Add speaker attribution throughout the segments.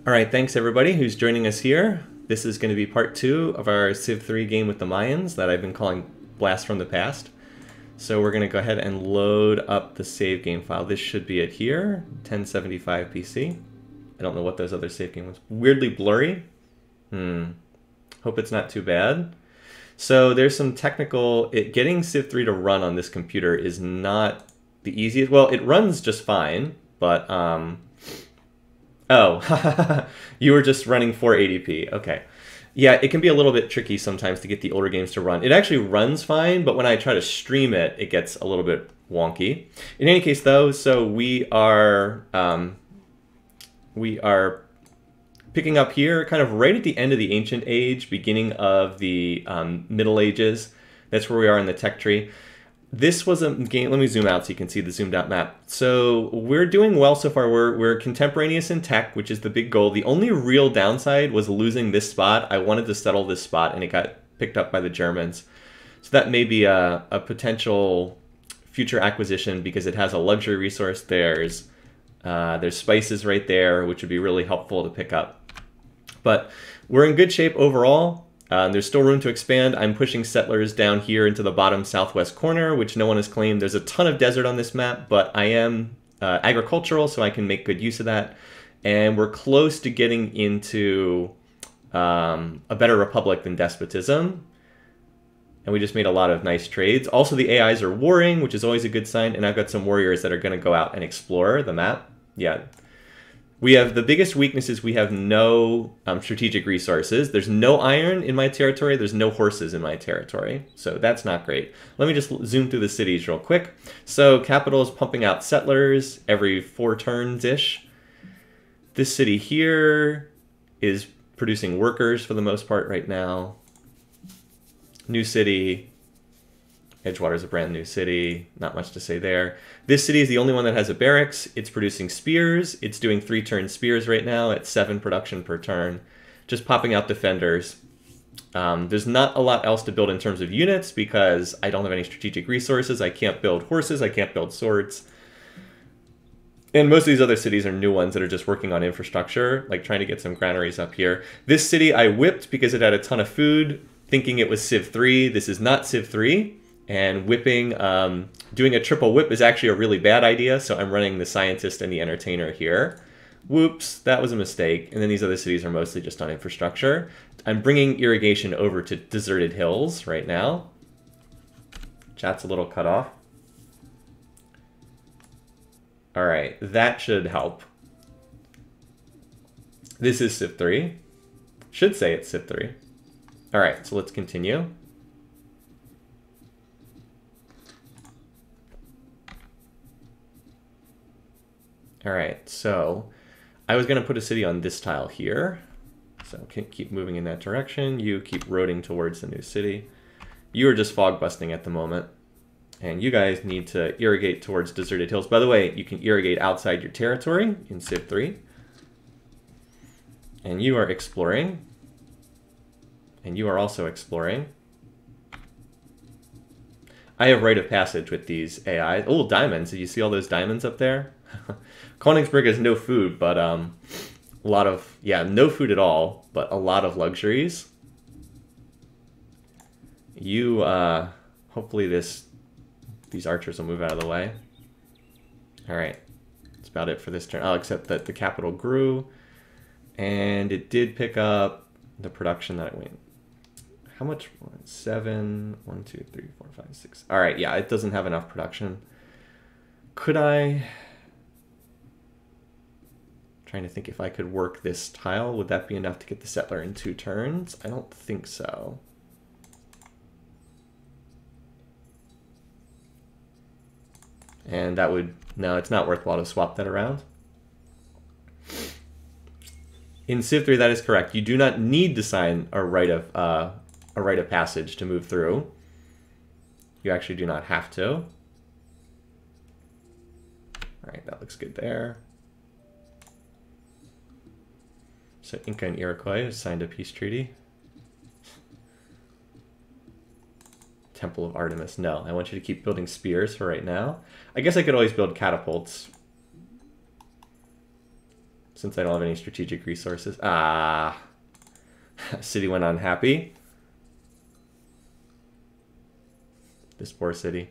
Speaker 1: All right, thanks everybody who's joining us here. This is going to be part 2 of our Civ3 game with the Mayans that I've been calling Blast from the Past. So we're going to go ahead and load up the save game file. This should be it here, 1075 PC. I don't know what those other save game was. Weirdly blurry. Hope it's not too bad. So there's some technical... getting Civ3 to run on this computer is not the easiest. Well, it runs just fine, but... Oh, you were just running 480p. Okay. Yeah, it can be a little bit tricky sometimes to get the older games to run. It actually runs fine, but when I try to stream it, it gets a little bit wonky. In any case, though, so we are picking up here kind of right at the end of the Ancient Age, beginning of the Middle Ages. That's where we are in the tech tree. This was a game, let me zoom out so you can see the zoomed out map. So we're doing well so far. We're contemporaneous in tech, which is the big goal. The only real downside was losing this spot. I wanted to settle this spot and it got picked up by the Germans. So that may be a potential future acquisition because it has a luxury resource. There's spices right there, which would be really helpful to pick up. But we're in good shape overall. There's still room to expand. I'm pushing settlers down here into the bottom southwest corner, which no one has claimed. There's a ton of desert on this map, but I am agricultural, so I can make good use of that. And we're close to getting into a better republic than despotism. And we just made a lot of nice trades. Also, the AIs are warring, which is always a good sign. And I've got some warriors that are going to go out and explore the map. Yeah. We have the biggest weakness is we have no strategic resources. There's no iron in my territory. There's no horses in my territory. So that's not great. Let me just zoom through the cities real quick. So capital is pumping out settlers every 4 turns-ish. This city here is producing workers for the most part right now. New city. Edgewater's a brand new city, not much to say there. This city is the only one that has a barracks. It's producing spears. It's doing 3-turn spears right now at 7 production per turn. Just popping out defenders. There's not a lot else to build in terms of units because I don't have any strategic resources. I can't build horses. I can't build swords. And most of these other cities are new ones that are just working on infrastructure, like trying to get some granaries up here. This city I whipped because it had a ton of food, thinking it was Civ3. This is not Civ3. And whipping, doing a triple whip is actually a really bad idea, so I'm running the scientist and the entertainer here. Whoops, that was a mistake. And then these other cities are mostly just on infrastructure. I'm bringing irrigation over to deserted hills right now. Chat's a little cut off. All right, that should help. This is Civ3. Should say it's Civ3. All right, so let's continue. All right, so I was going to put a city on this tile here. So keep moving in that direction. You keep roading towards the new city. You are just fog busting at the moment. And you guys need to irrigate towards deserted hills. By the way, you can irrigate outside your territory in Civ3. And you are exploring. And you are also exploring. I have rite of passage with these AIs. Oh, diamonds. Did you see all those diamonds up there? Königsberg has no food, but a lot of, yeah, no food at all, but a lot of luxuries. You, hopefully these archers will move out of the way. All right, that's about it for this turn. Oh, except that the capital grew, and it did pick up the production that it went. How much? 7, 1, 2, 3, 4, 5, 6. All right, yeah, it doesn't have enough production. Could I... Trying to think if I could work this tile. Would that be enough to get the settler in 2 turns? I don't think so. And that would... No, it's not worthwhile to swap that around. In Civ3, that is correct. You do not need to sign a rite of passage to move through. You actually do not have to. All right, that looks good there. So Inca and Iroquois have signed a peace treaty. Temple of Artemis. No, I want you to keep building spears for right now. I guess I could always build catapults. since I don't have any strategic resources. Ah, city went unhappy. This poor city.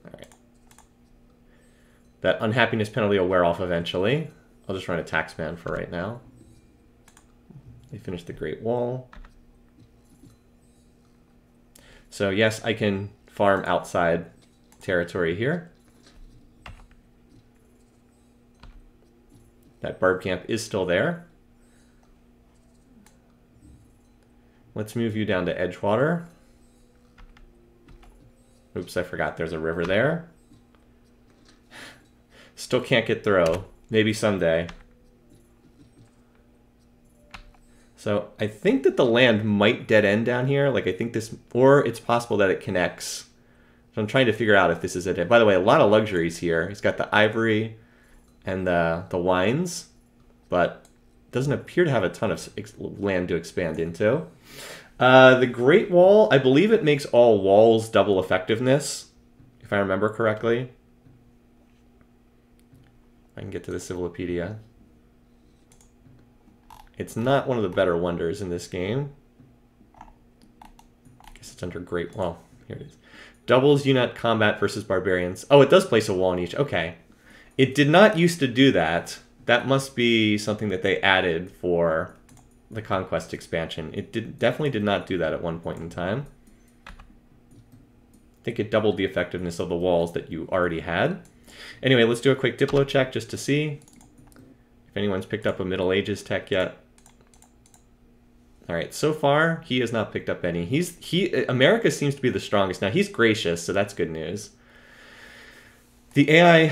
Speaker 1: All right. That unhappiness penalty will wear off eventually. I'll just run a tax ban for right now. They finished the Great Wall. So yes, I can farm outside territory here. That barb camp is still there. Let's move you down to Edgewater. Oops, I forgot there's a river there. Still can't get through. Maybe someday. So I think that the land might dead end down here. Like I think this, or it's possible that it connects. So I'm trying to figure out if this is it. By the way, a lot of luxuries here. He's got the ivory and the wines, but doesn't appear to have a ton of land to expand into. The Great Wall, I believe it makes all walls double effectiveness, if I remember correctly. I can get to the Civilopedia. It's not one of the better wonders in this game. I guess it's under Great Wall. Here it is. Doubles unit combat versus barbarians. Oh, it does place a wall in each. Okay. It did not used to do that. That must be something that they added for the Conquest expansion. It definitely did not do that at one point in time. I think it doubled the effectiveness of the walls that you already had. Anyway, let's do a quick Diplo check just to see if anyone's picked up a Middle Ages tech yet. All right, so far he has not picked up any. America seems to be the strongest. Now he's gracious, so that's good news. The AI,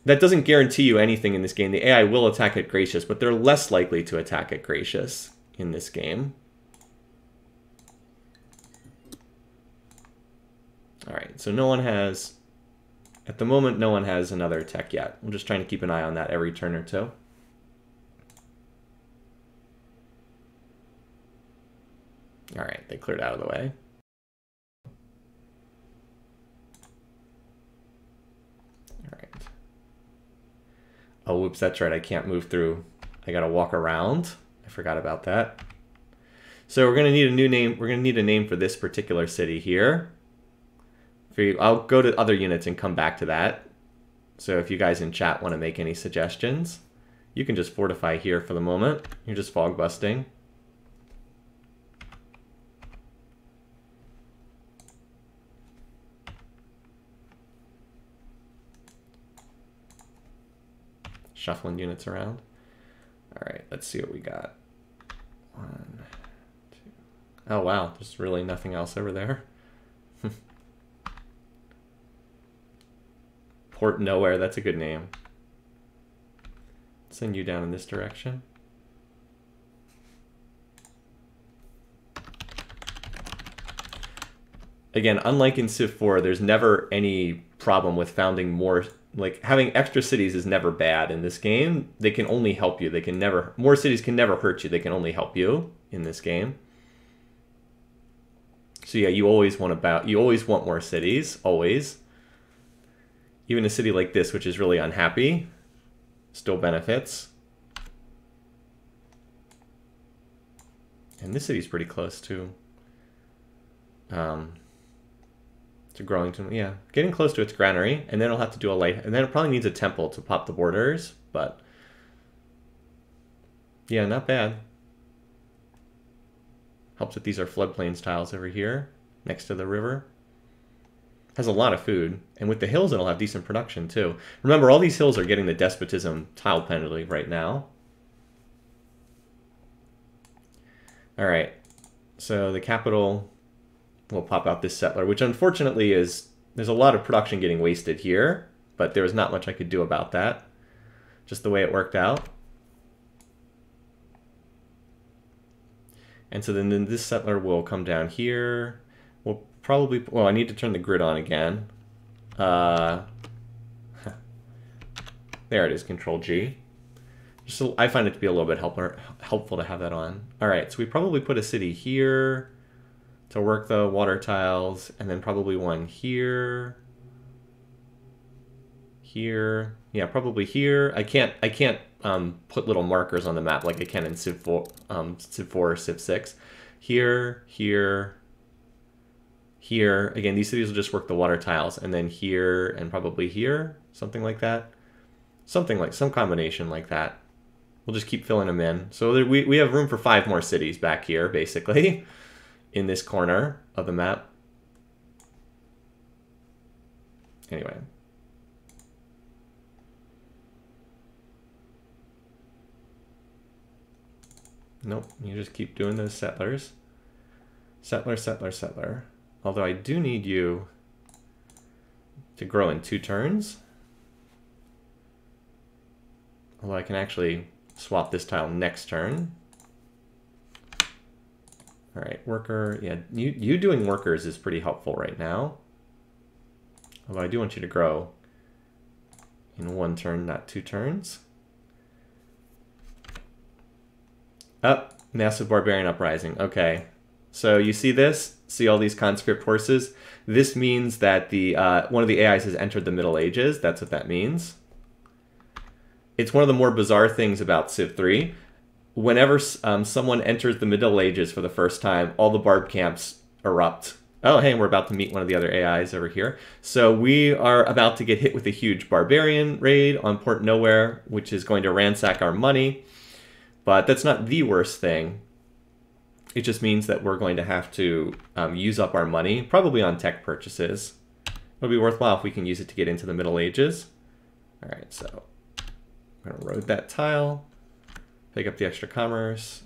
Speaker 1: that doesn't guarantee you anything in this game. The AI will attack at gracious, but they're less likely to attack at gracious in this game. All right, so no one has, at the moment, no one has another tech yet. I'm just trying to keep an eye on that every turn or two. All right, they cleared out of the way. All right. Oh, whoops, that's right. I can't move through. I got to walk around. I forgot about that. So we're going to need a new name. We're going to need a name for this particular city here. I'll go to other units and come back to that. So if you guys in chat want to make any suggestions, you can just fortify here for the moment. You're just fog busting. Shuffling units around. All right, let's see what we got. 1, 2. Oh, wow. There's really nothing else over there. Port Nowhere, that's a good name. Send you down in this direction. Again, unlike in Civ 4, there's never any problem with founding more. Like, having extra cities is never bad in this game. They can only help you. They can never, more cities can never hurt you. They can only help you in this game. So yeah, you always want more cities, always. Even a city like this, which is really unhappy, still benefits. And this city's pretty close to growing to, yeah, getting close to its granary, and then it'll have to do a light, and then it probably needs a temple to pop the borders, but yeah, not bad. Helps that these are floodplains tiles over here, next to the river. Has a lot of food, and with the hills it'll have decent production too. Remember, all these hills are getting the Despotism tile penalty right now. Alright, so the capital will pop out this settler, which unfortunately is, there's a lot of production getting wasted here, but there was not much I could do about that. Just the way it worked out. And so then this settler will come down here. We'll probably, well, I need to turn the grid on again. There it is, Control G. So I find it to be a little bit helpful to have that on. All right, so we probably put a city here. to work the water tiles, and then probably one here. Here. Yeah, probably here. I can't put little markers on the map like I can in Civ 4, or Civ 6. Here, here, here. Again, these cities will just work the water tiles, and then here and probably here, something like that. Some combination like that. We'll just keep filling them in. So we have room for 5 more cities back here, basically, in this corner of the map. Anyway. Nope, you just keep doing those settlers. Settler, settler, settler. Although I do need you to grow in 2 turns. Although I can actually swap this tile next turn. All right, worker. Yeah, you doing workers is pretty helpful right now. Although I do want you to grow in 1 turn, not 2 turns. Up, massive barbarian uprising. Okay, so you see this? See all these conscript horses? This means that the one of the AIs has entered the Middle Ages. That's what that means. It's one of the more bizarre things about Civ 3. Whenever someone enters the Middle Ages for the first time, all the barb camps erupt. Oh, hey, we're about to meet one of the other AIs over here. So we are about to get hit with a huge barbarian raid on Port Nowhere, which is going to ransack our money. But that's not the worst thing. It just means that we're going to have to use up our money, probably on tech purchases. It'll be worthwhile if we can use it to get into the Middle Ages. All right, so I'm going to road that tile, pick up the extra commerce.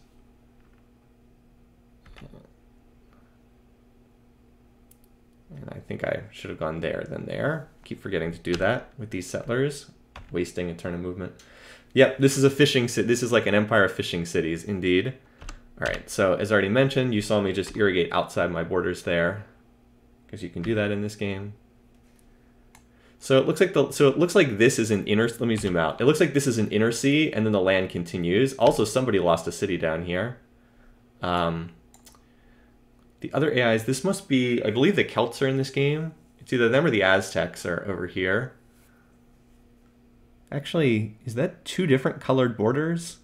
Speaker 1: And I think I should have gone there, then there. Keep forgetting to do that with these settlers, wasting a turn of movement. Yep, this is a fishing city. This is like an empire of fishing cities, indeed. All right, so as already mentioned, you saw me just irrigate outside my borders there, because you can do that in this game. So it looks like this is an inner. Let me zoom out. It looks like this is an inner sea, and then the land continues. Also, somebody lost a city down here. The other AIs. This must be. I believe the Celts are in this game. It's either them or the Aztecs are over here. Actually, is that 2 different colored borders?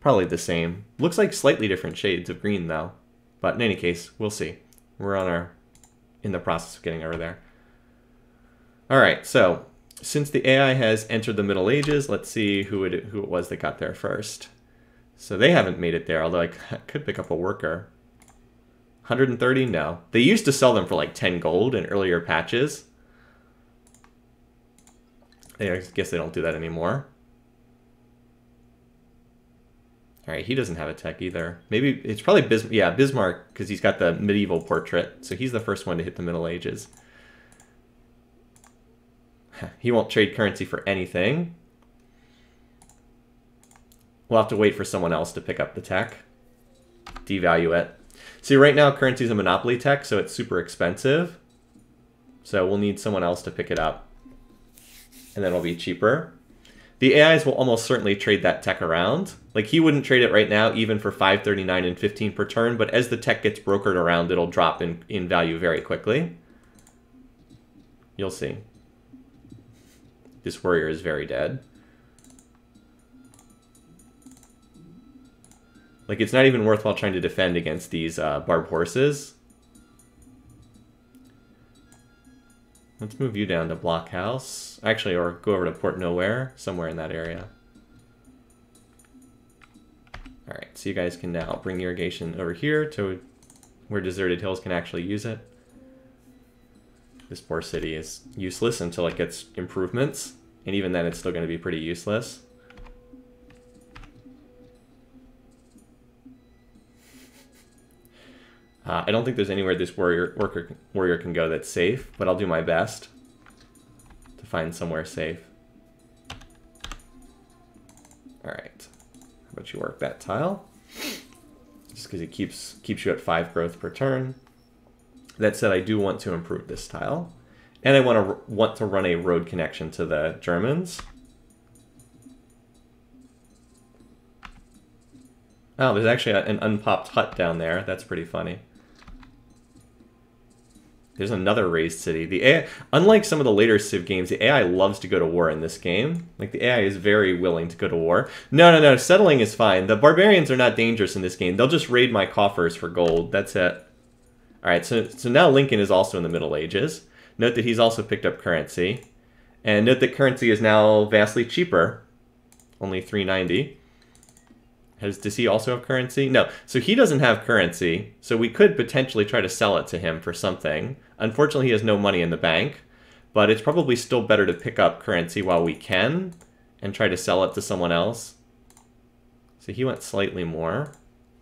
Speaker 1: Probably the same. Looks like slightly different shades of green, though. But in any case, we'll see. We're in the process of getting over there. All right, so since the AI has entered the Middle Ages, let's see who it was that got there first. So they haven't made it there, although I could pick up a worker. 130? No. They used to sell them for like 10 gold in earlier patches. I guess they don't do that anymore. All right, he doesn't have a tech either. Maybe it's probably Bismarck, because he's got the medieval portrait. So he's the first one to hit the Middle Ages. He won't trade currency for anything. We'll have to wait for someone else to pick up the tech. Devalue it. See, right now currency is a monopoly tech, so it's super expensive. So we'll need someone else to pick it up. And then it'll be cheaper. The AIs will almost certainly trade that tech around. Like, he wouldn't trade it right now, even for 539 and 15 per turn, but as the tech gets brokered around, it'll drop in value very quickly. You'll see. This warrior is very dead. Like, it's not even worthwhile trying to defend against these barbed horses. Let's move you down to Blockhouse. Actually, or go over to Port Nowhere, somewhere in that area. All right, so you guys can now bring irrigation over here to where Deserted Hills can actually use it. This poor city is useless until it gets improvements, and even then it's still going to be pretty useless. I don't think there's anywhere this warrior can go that's safe, but I'll do my best to find somewhere safe. All right, how about you work that tile? Just because it keeps you at 5 growth per turn. That said, I do want to improve this tile, and I want to run a road connection to the Germans. Oh, there's actually an unpopped hut down there. That's pretty funny. There's another raised city. The AI, unlike some of the later Civ games, the AI loves to go to war in this game. Like, the AI is very willing to go to war. No. Settling is fine. The barbarians are not dangerous in this game. They'll just raid my coffers for gold. That's it. All right, so now Lincoln is also in the Middle Ages. Note that he's also picked up currency. And note that currency is now vastly cheaper. Only 390. Does he also have currency? No. So he doesn't have currency. So we could potentially try to sell it to him for something. Unfortunately, he has no money in the bank. But it's probably still better to pick up currency while we can and try to sell it to someone else. So he went slightly more.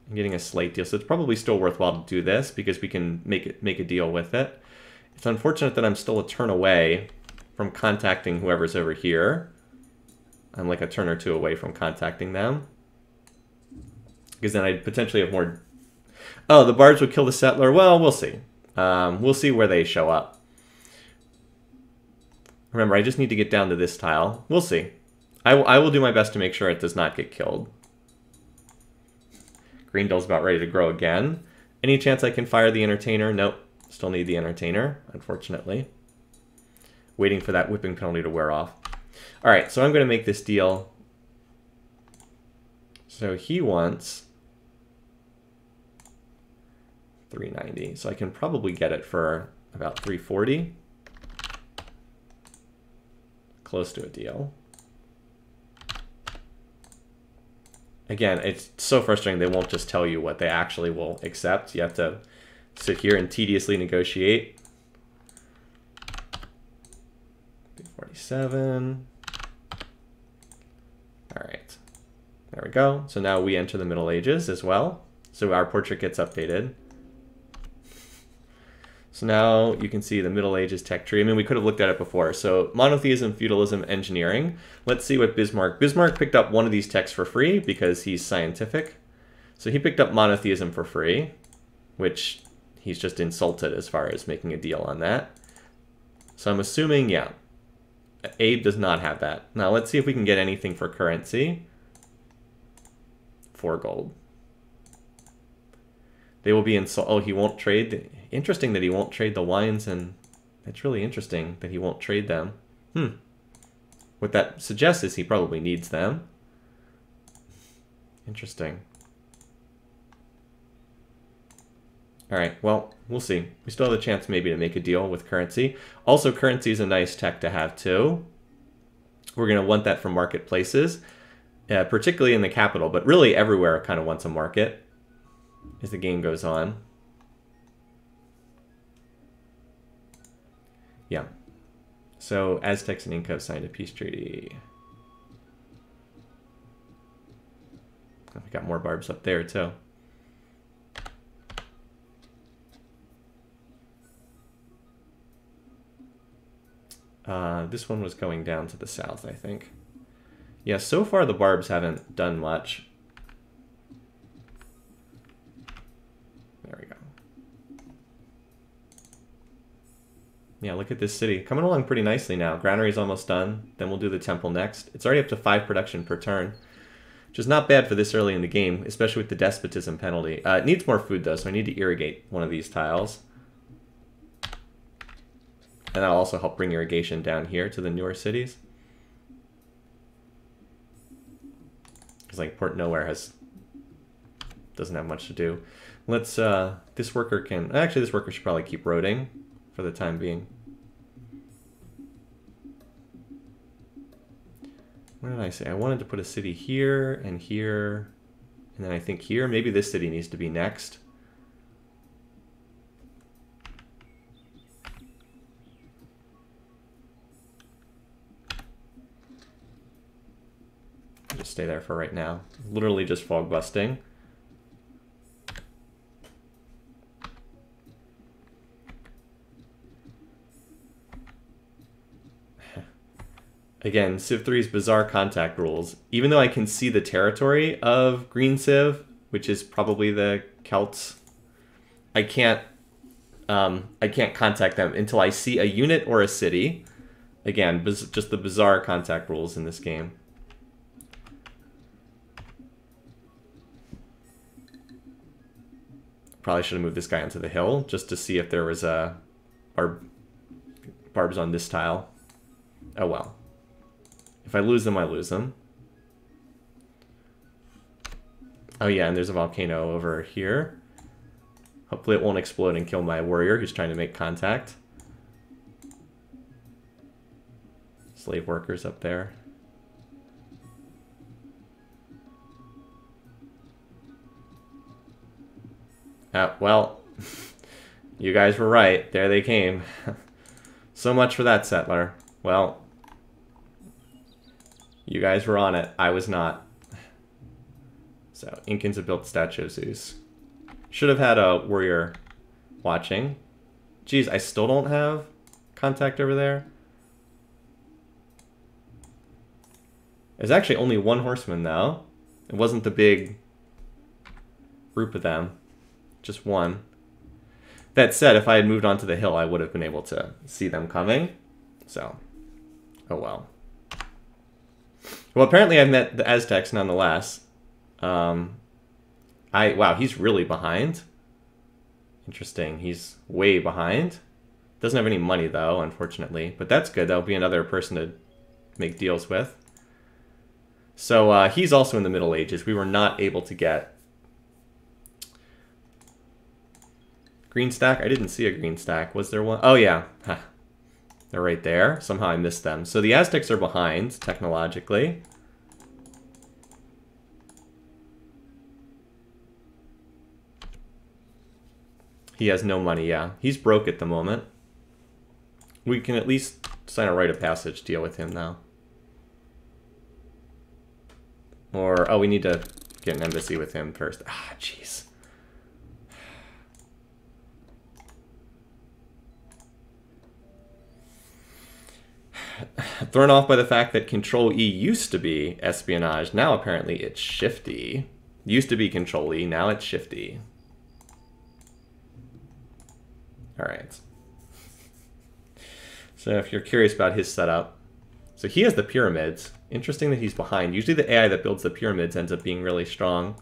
Speaker 1: I'm getting a slight deal. So it's probably still worthwhile to do this because we can make a deal with it. It's unfortunate that I'm still a turn away from contacting whoever's over here. I'm like a turn or two away from contacting them. Because then I'd potentially have more... Oh, the bards would kill the settler? Well, we'll see. We'll see where they show up. Remember, I just need to get down to this tile. We'll see. I will do my best to make sure it does not get killed. Greendale's about ready to grow again. Any chance I can fire the entertainer? Nope. Still need the entertainer, unfortunately. Waiting for that whipping penalty to wear off. All right, so I'm going to make this deal. So he wants 390. So I can probably get it for about 340. Close to a deal. Again, it's so frustrating they won't just tell you what they actually will accept. You have to sit here and tediously negotiate. 347. All right. There we go. So now we enter the Middle Ages as well. So our portrait gets updated. So now you can see the Middle Ages tech tree. I mean, we could have looked at it before. So monotheism, feudalism, engineering. Let's see what Bismarck... Bismarck picked up one of these techs for free because he's scientific. So he picked up monotheism for free, which he's just insulted as far as making a deal on that. So I'm assuming, yeah, Abe does not have that. Now let's see if we can get anything for currency. 4 gold. They will be insulted. Oh, he won't trade. Interesting that he won't trade the wines, and it's really interesting that he won't trade them. What that suggests is he probably needs them. Interesting. All right, well, we'll see. We still have a chance maybe to make a deal with currency. Also, currency is a nice tech to have too. We're going to want that for marketplaces, particularly in the capital, but really everywhere kind of wants a market as the game goes on. Yeah. So Aztecs and Inca signed a peace treaty. Oh, we got more barbs up there too. This one was going down to the south, I think. Yeah, so far the barbs haven't done much. There we go. Yeah, look at this city. Coming along pretty nicely now. Granary's almost done. Then we'll do the temple next. It's already up to 5 production per turn, which is not bad for this early in the game, especially with the despotism penalty. It needs more food, though, so I need to irrigate one of these tiles. And that'll also help bring irrigation down here to the newer cities. Because like Port Nowhere doesn't have much to do. Let's this worker can actually this worker should probably keep roading for the time being. What did I say? I wanted to put a city here and here, and then I think here. Maybe this city needs to be next. Just stay there for right now. Literally just fog busting. Again, Civ 3's bizarre contact rules. Even though I can see the territory of Green Civ, which is probably the Celts, I can't contact them until I see a unit or a city. Again, just the bizarre contact rules in this game. Probably should have moved this guy onto the hill just to see if there was a barbs on this tile. Oh well. If I lose them, I lose them. Oh yeah, and there's a volcano over here. Hopefully it won't explode and kill my warrior who's trying to make contact. Slave workers up there. Well, you guys were right. There they came. So much for that settler. Well, you guys were on it. I was not. So, Incans have built the statue of Zeus. Should have had a warrior watching. Geez, I still don't have contact over there. There's actually only one horseman, though. It wasn't the big group of them. Just one. That said, if I had moved onto the hill, I would have been able to see them coming. So, oh well. Well, apparently I've met the Aztecs nonetheless. Wow, he's really behind. Interesting. He's way behind. Doesn't have any money, though, unfortunately. But that's good. That'll be another person to make deals with. So he's also in the Middle Ages. We were not able to get green stack. I didn't see a green stack. Was there one? Oh, yeah. Huh. They're right there. Somehow I missed them. So the Aztecs are behind, technologically. He has no money, yeah. He's broke at the moment. We can at least sign a rite of passage deal with him now. Or, oh, we need to get an embassy with him first. Ah, jeez. Thrown off by the fact that Control-E used to be espionage. Now apparently it's shifty. Used to be Control-E, now it's shifty. Alright. So if you're curious about his setup. So he has the pyramids. Interesting that he's behind. Usually the AI that builds the pyramids ends up being really strong.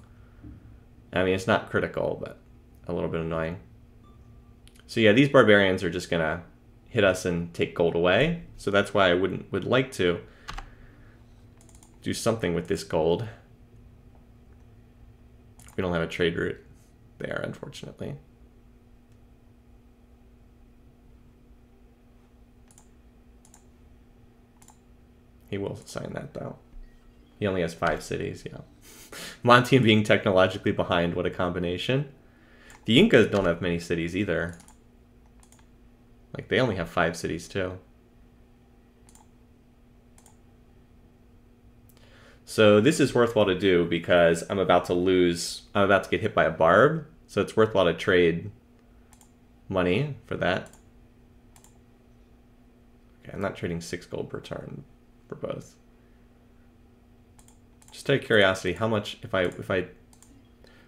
Speaker 1: I mean, it's not critical, but a little bit annoying. So yeah, these barbarians are just gonna hit us and take gold away. So that's why I would like to do something with this gold. We don't have a trade route there, unfortunately. He will sign that, though. He only has 5 cities, yeah. Montian being technologically behind, what a combination. The Incas don't have many cities either. Like, they only have 5 cities, too. So this is worthwhile to do because I'm about to get hit by a barb. So it's worthwhile to trade money for that. Okay, I'm not trading 6 gold per turn for both. Just out of curiosity, how much if I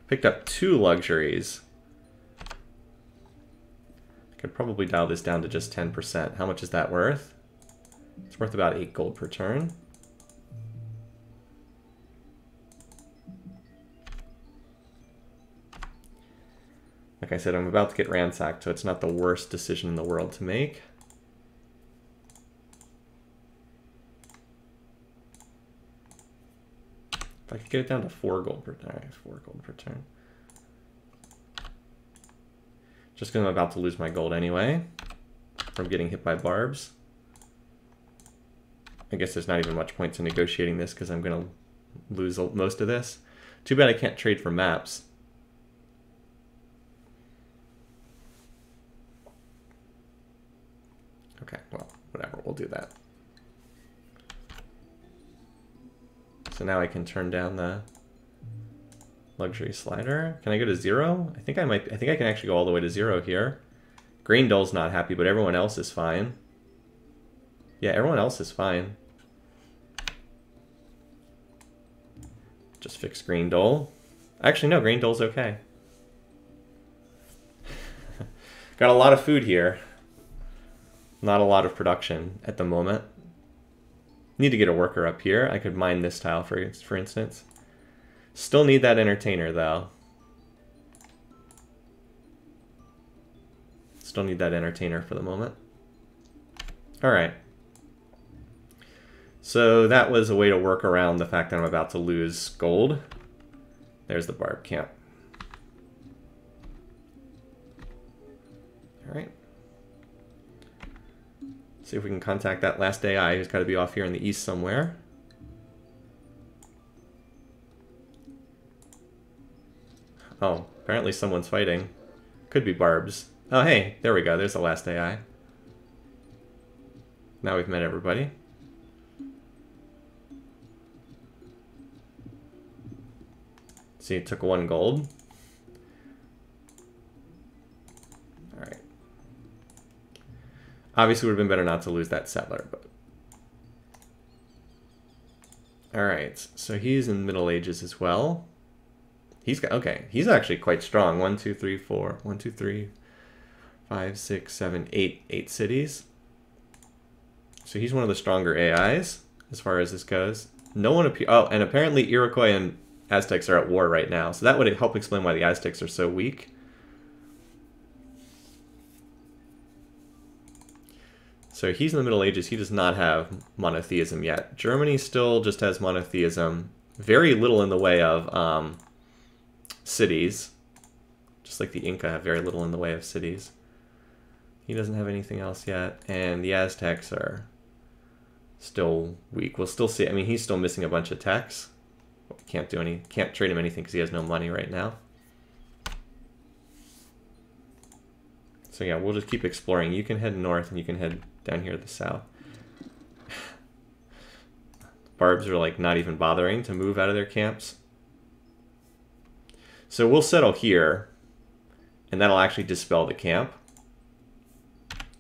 Speaker 1: picked up 2 luxuries, I could probably dial this down to just 10%. How much is that worth? It's worth about 8 gold per turn. Like I said, I'm about to get ransacked, so it's not the worst decision in the world to make. If I could get it down to 4 gold per turn. Alright, 4 gold per turn. Just because I'm about to lose my gold anyway from getting hit by barbs. I guess there's not even much point to negotiating this because I'm going to lose most of this. Too bad I can't trade for maps. Okay, well, whatever, we'll do that. So now I can turn down the luxury slider. Can I go to 0? I think I can actually go all the way to 0 here. Greendull's not happy, but everyone else is fine. Yeah, everyone else is fine. Just fix Greendull. Actually, no, Greendull's okay. Got a lot of food here. Not a lot of production at the moment. Need to get a worker up here. I could mine this tile, for instance. Still need that entertainer, though. Still need that entertainer for the moment. All right. So that was a way to work around the fact that I'm about to lose gold. There's the barb camp. All right. See if we can contact that last AI who's got to be off here in the east somewhere. Oh, apparently someone's fighting. Could be barbs. Oh, hey, there we go. There's the last AI. Now we've met everybody. See, it took 1 gold. All right. Obviously, it would have been better not to lose that settler, but... All right, so he's in the Middle Ages as well. He's got, okay, he's actually quite strong. 1, 2, 3, 4. 1, 2, 3, 5, 6, 7, 8. 8 cities. So he's one of the stronger AIs as far as this goes. No one appears. Oh, and apparently Iroquois and Aztecs are at war right now. So that would help explain why the Aztecs are so weak. So he's in the Middle Ages. He does not have monotheism yet. Germany still just has monotheism. Very little in the way of cities. Just like the Inca have very little in the way of cities. He doesn't have anything else yet. And the Aztecs are still weak. We'll still see. I mean, he's still missing a bunch of techs. Can't trade him anything because he has no money right now. So yeah, we'll just keep exploring. You can head north and you can head down here to the south. Barbs are like not even bothering to move out of their camps. So we'll settle here and that'll actually dispel the camp.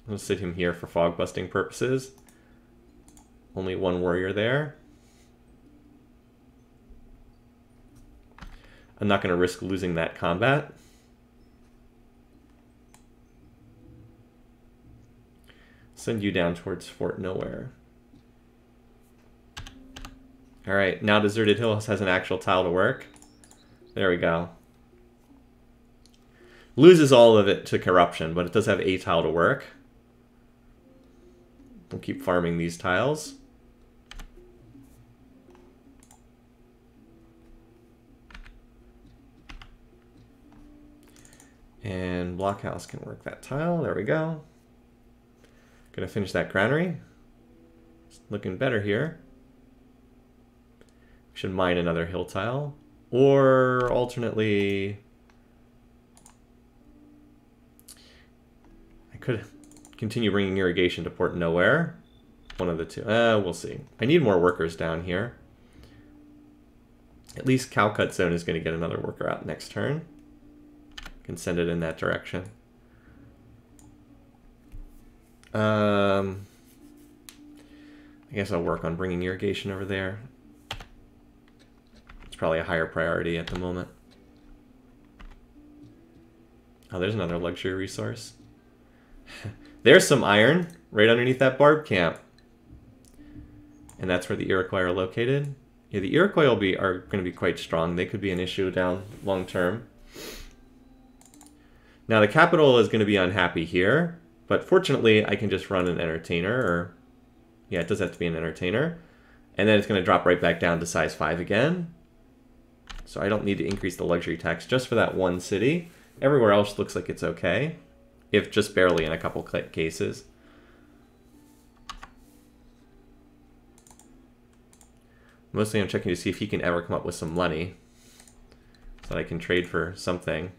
Speaker 1: We'll sit him here for fog busting purposes. Only 1 warrior there. I'm not going to risk losing that combat. Send you down towards Fort Nowhere. All right, now Deserted Hills has an actual tile to work. There we go. Loses all of it to corruption, but it does have a tile to work. We'll keep farming these tiles. And Blockhouse can work that tile. There we go. Gonna finish that granary. It's looking better here. We should mine another hill tile. Or alternately, I could continue bringing irrigation to Port Nowhere. One of the two. We'll see. I need more workers down here. At least Cowcut Zone is going to get another worker out next turn. Can send it in that direction. I guess I'll work on bringing irrigation over there. It's probably a higher priority at the moment. Oh, there's another luxury resource. There's some iron right underneath that barb camp. And that's where the Iroquois are located. Yeah, the Iroquois are going to be quite strong. They could be an issue down long term. Now the capital is going to be unhappy here, but fortunately I can just run an entertainer, or yeah, it does have to be an entertainer. And then it's going to drop right back down to size 5 again. So I don't need to increase the luxury tax just for that one city. Everywhere else looks like it's okay, if just barely in a couple cases. Mostly I'm checking to see if he can ever come up with some money so that I can trade for something.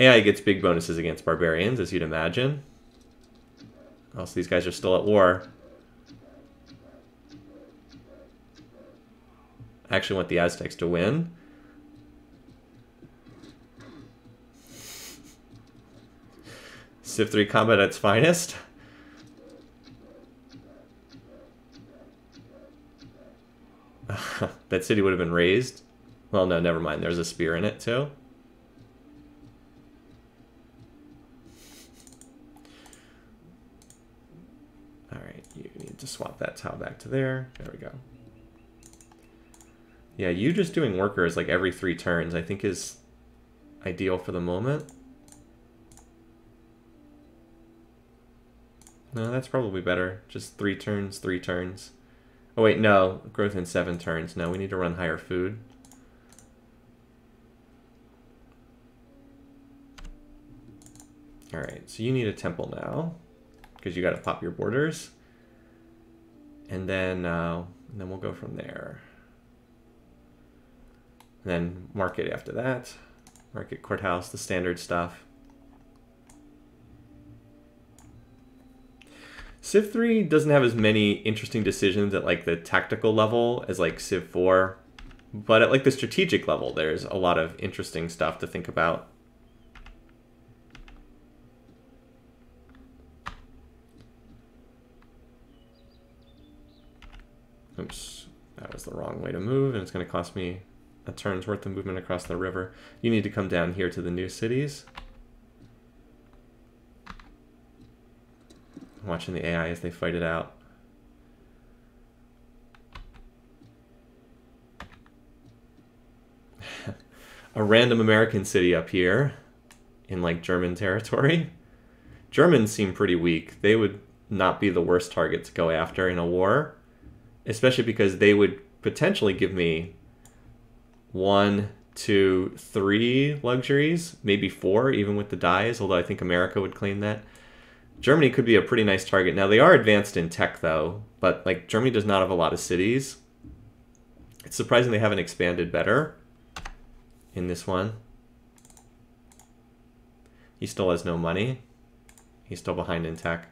Speaker 1: AI gets big bonuses against barbarians, as you'd imagine. Oh, so these guys are still at war. I actually want the Aztecs to win. Civ3 combat at its finest. That city would have been razed. Well, no, never mind. There's a spear in it, too. Alright, you need to swap that tile back to there. There we go. Yeah, you just doing workers like every 3 turns, I think is ideal for the moment. No, that's probably better. Just 3 turns, 3 turns. Oh wait, no. Growth in 7 turns. No, we need to run higher food. Alright, so you need a temple now. Because you got to pop your borders. And then we'll go from there. And then market after that. Market, courthouse, the standard stuff. Civ 3 doesn't have as many interesting decisions at like the tactical level as like Civ 4. But at like the strategic level, there's a lot of interesting stuff to think about. Oops, that was the wrong way to move, and it's going to cost me a turn's worth of movement across the river. You need to come down here to the new cities. I'm watching the AI as they fight it out. A random American city up here in like German territory. Germans seem pretty weak. They would not be the worst target to go after in a war, especially because they would potentially give me 1, 2, 3 luxuries, maybe 4, even with the dies, although I think America would claim that. Germany could be a pretty nice target. Now, they are advanced in tech, though, but like Germany does not have a lot of cities. It's surprising they haven't expanded better in this one. He still has no money. He's still behind in tech.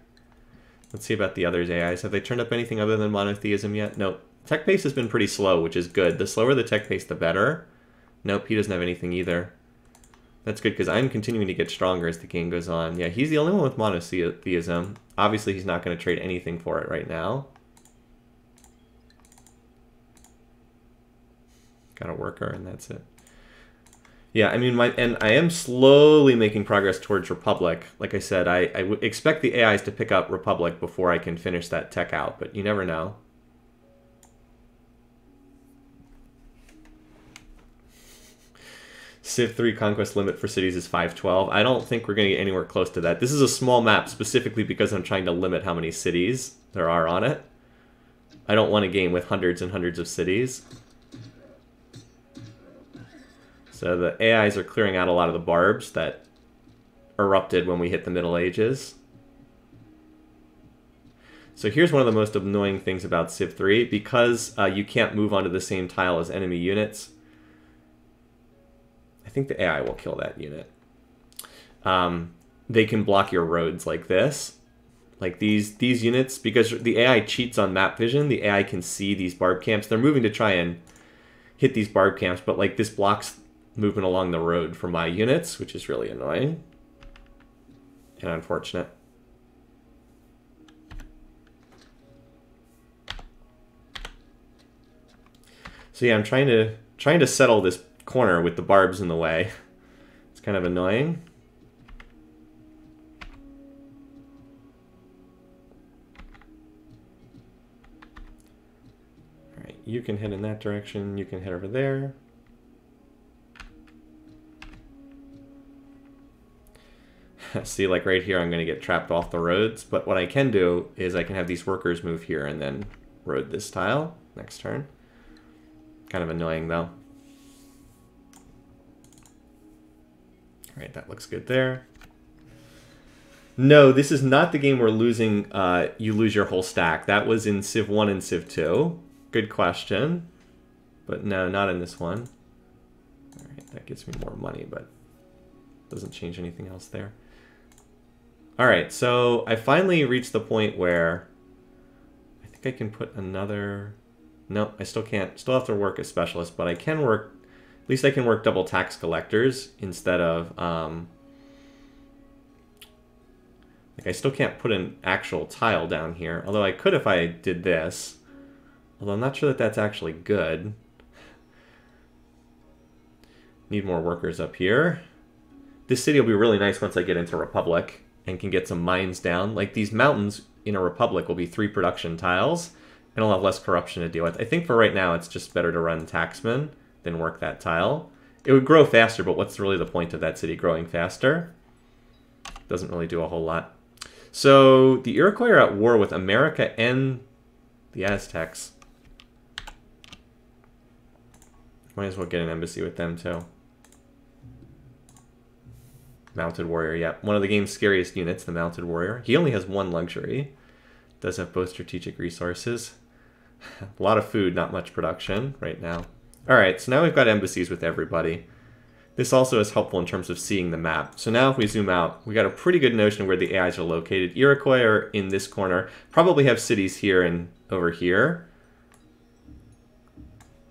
Speaker 1: Let's see about the others' AIs. Have they turned up anything other than monotheism yet? Nope. Tech pace has been pretty slow, which is good. The slower the tech pace, the better. Nope, he doesn't have anything either. That's good, because I'm continuing to get stronger as the game goes on. Yeah, he's the only one with monotheism. Obviously, he's not going to trade anything for it right now. Got a worker, and that's it. Yeah, I mean, and I am slowly making progress towards Republic. Like I said, I would expect the AIs to pick up Republic before I can finish that tech out, but you never know. Civ 3 conquest limit for cities is 512. I don't think we're going to get anywhere close to that. This is a small map specifically because I'm trying to limit how many cities there are on it. I don't want a game with hundreds and hundreds of cities. So the AIs are clearing out a lot of the barbs that erupted when we hit the Middle Ages. So here's one of the most annoying things about Civ 3. Because you can't move onto the same tile as enemy units, I think the AI will kill that unit. They can block your roads like this. Like these units, because the AI cheats on map vision, the AI can see these barb camps. They're moving to try and hit these barb camps, but like this blocks movement along the road for my units, which is really annoying and unfortunate. So yeah, I'm trying to settle this corner with the barbs in the way. It's kind of annoying. All right, you can head in that direction. You can head over there. See, like right here, I'm going to get trapped off the roads. But what I can do is I can have these workers move here and then road this tile next turn. Kind of annoying, though. All right, that looks good there. No, this is not the game where losing, you lose your whole stack. That was in Civ 1 and Civ 2. Good question. But no, not in this one. All right, that gets me more money, but doesn't change anything else there. All right, so I finally reached the point where I think I can put another... No, I still can't. Still have to work as specialist, but I can work... At least I can work double tax collectors instead of... like I still can't put an actual tile down here, although I could if I did this. Although I'm not sure that that's actually good. Need more workers up here. This city will be really nice once I get into Republic and can get some mines down. Like these mountains in a Republic will be 3 production tiles, and I'll have less corruption to deal with. I think for right now it's just better to run taxman than work that tile. It would grow faster, but what's really the point of that city growing faster? Doesn't really do a whole lot. So the Iroquois are at war with America and the Aztecs. Might as well get an embassy with them too. Mounted Warrior, yep. One of the game's scariest units, the Mounted Warrior. He only has 1 luxury. Does have both strategic resources. A lot of food, not much production right now. Alright, so now we've got embassies with everybody. This also is helpful in terms of seeing the map. So now if we zoom out, we got a pretty good notion of where the AIs are located. Iroquois are in this corner. Probably have cities here and over here.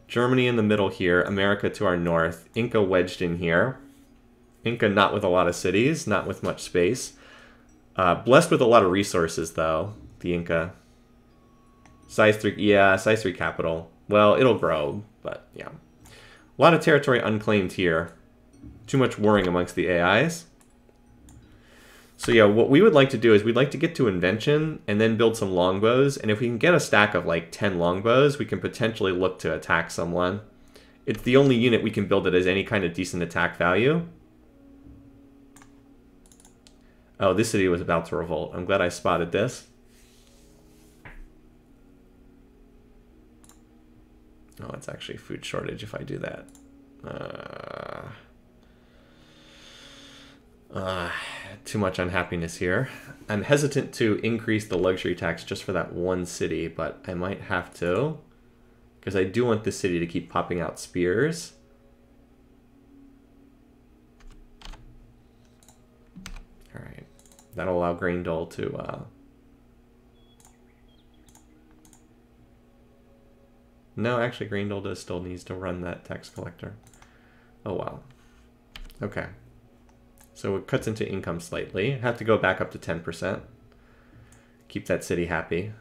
Speaker 1: Germany in the middle here. America to our north. Inca wedged in here. Inca not with a lot of cities, not with much space. Blessed with a lot of resources, though, the Inca. Size 3, yeah, size 3 capital. Well, it'll grow, but yeah. A lot of territory unclaimed here. Too much warring amongst the AIs. So yeah, what we would like to do is we'd like to get to invention and then build some longbows. And if we can get a stack of like 10 longbows, we can potentially look to attack someone. It's the only unit we can build that has any kind of decent attack value. Oh, this city was about to revolt. I'm glad I spotted this. Oh, it's actually food shortage if I do that. Too much unhappiness here. I'm hesitant to increase the luxury tax just for that one city, but I might have to. Because I do want this city to keep popping out spears. Alright. That'll allow Grain Dole to... No, actually, Grain Dole still needs to run that tax collector. Oh, wow. Okay. So it cuts into income slightly. Have to go back up to 10%. Keep that city happy.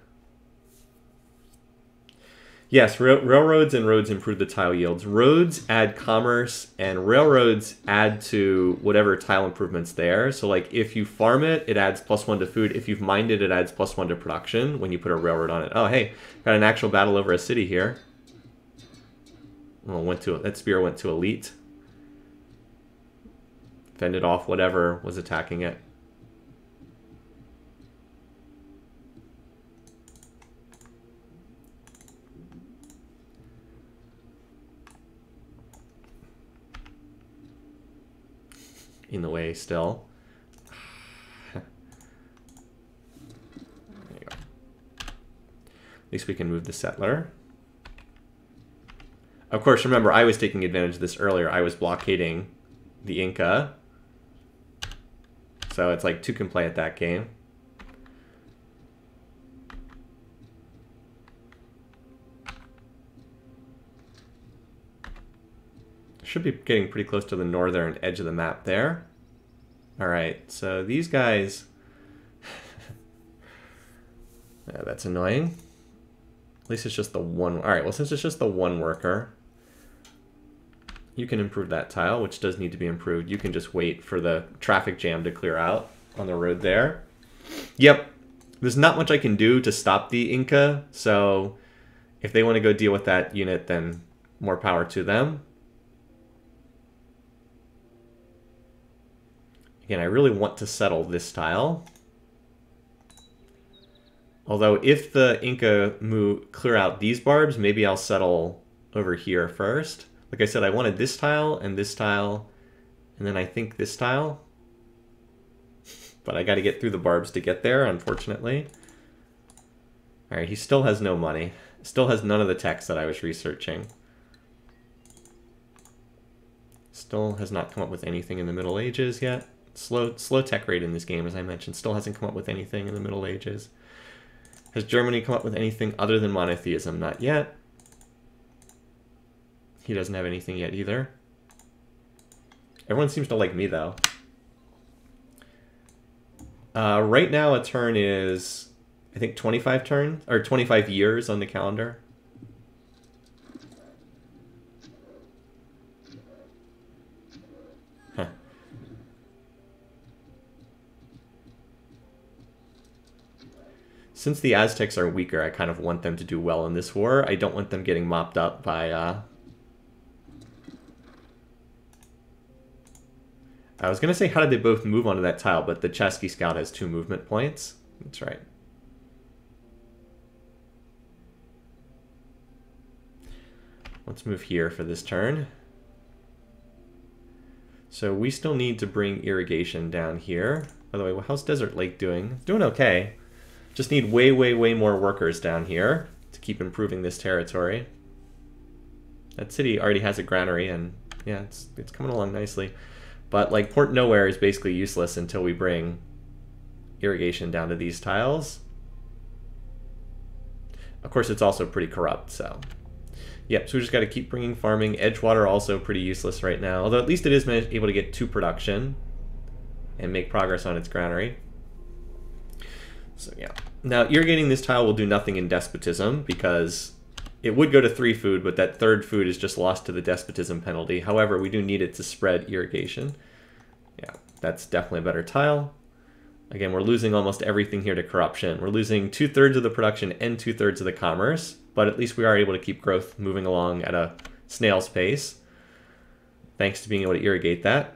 Speaker 1: Yes, railroads and roads improve the tile yields. Roads add commerce, and railroads add to whatever tile improvements there. So like if you farm it, it adds +1 to food. If you've mined it, it adds +1 to production when you put a railroad on it. Oh, hey, got an actual battle over a city here. Well, that spear went to elite. Fended off whatever was attacking it. In the way still. There you go. At least we can move the settler. Of course, remember, I was taking advantage of this earlier. I was blockading the Inca. So it's like 2 can play at that game. Should be getting pretty close to the northern edge of the map there. Alright, so these guys... that's annoying. At least it's just the one... Alright, well, since it's just the one worker, you can improve that tile, which does need to be improved. You can just wait for the traffic jam to clear out on the road there. Yep, there's not much I can do to stop the Inca, so if they want to go deal with that unit, then more power to them. Again, I really want to settle this tile. Although if the Inca clear out these barbs, maybe I'll settle over here first. Like I said, I wanted this tile, and then I think this tile. But I got to get through the barbs to get there, unfortunately. Alright, he still has no money. Still has none of the text that I was researching. Still has not come up with anything in the Middle Ages yet. Slow tech rate in this game, as I mentioned. Still hasn't come up with anything in the Middle Ages. Has Germany come up with anything other than monotheism? Not yet. He doesn't have anything yet either. Everyone seems to like me, though. Right now, a turn is, I think, 25 turns, or 25 years on the calendar. Huh. Since the Aztecs are weaker, I kind of want them to do well in this war. I don't want them getting mopped up by... I was going to say, how did they both move onto that tile? But the Chesky Scout has 2 movement points. That's right. Let's move here for this turn. So we still need to bring irrigation down here. By the way, how's Desert Lake doing? It's doing okay. Just need way, way, way more workers down here to keep improving this territory. That city already has a granary, and yeah, it's coming along nicely. But like Port Nowhere is basically useless until we bring irrigation down to these tiles. Of course, it's also pretty corrupt, so... Yep, so we just got to keep bringing farming. Edgewater also pretty useless right now, although at least it is able to get 2 production and make progress on its granary. So yeah. Now, irrigating this tile will do nothing in Despotism because it would go to 3 food, but that 3rd food is just lost to the Despotism penalty. However, we do need it to spread irrigation. Yeah, that's definitely a better tile. Again, we're losing almost everything here to corruption. We're losing 2/3 of the production and 2/3 of the commerce, but at least we are able to keep growth moving along at a snail's pace, thanks to being able to irrigate that.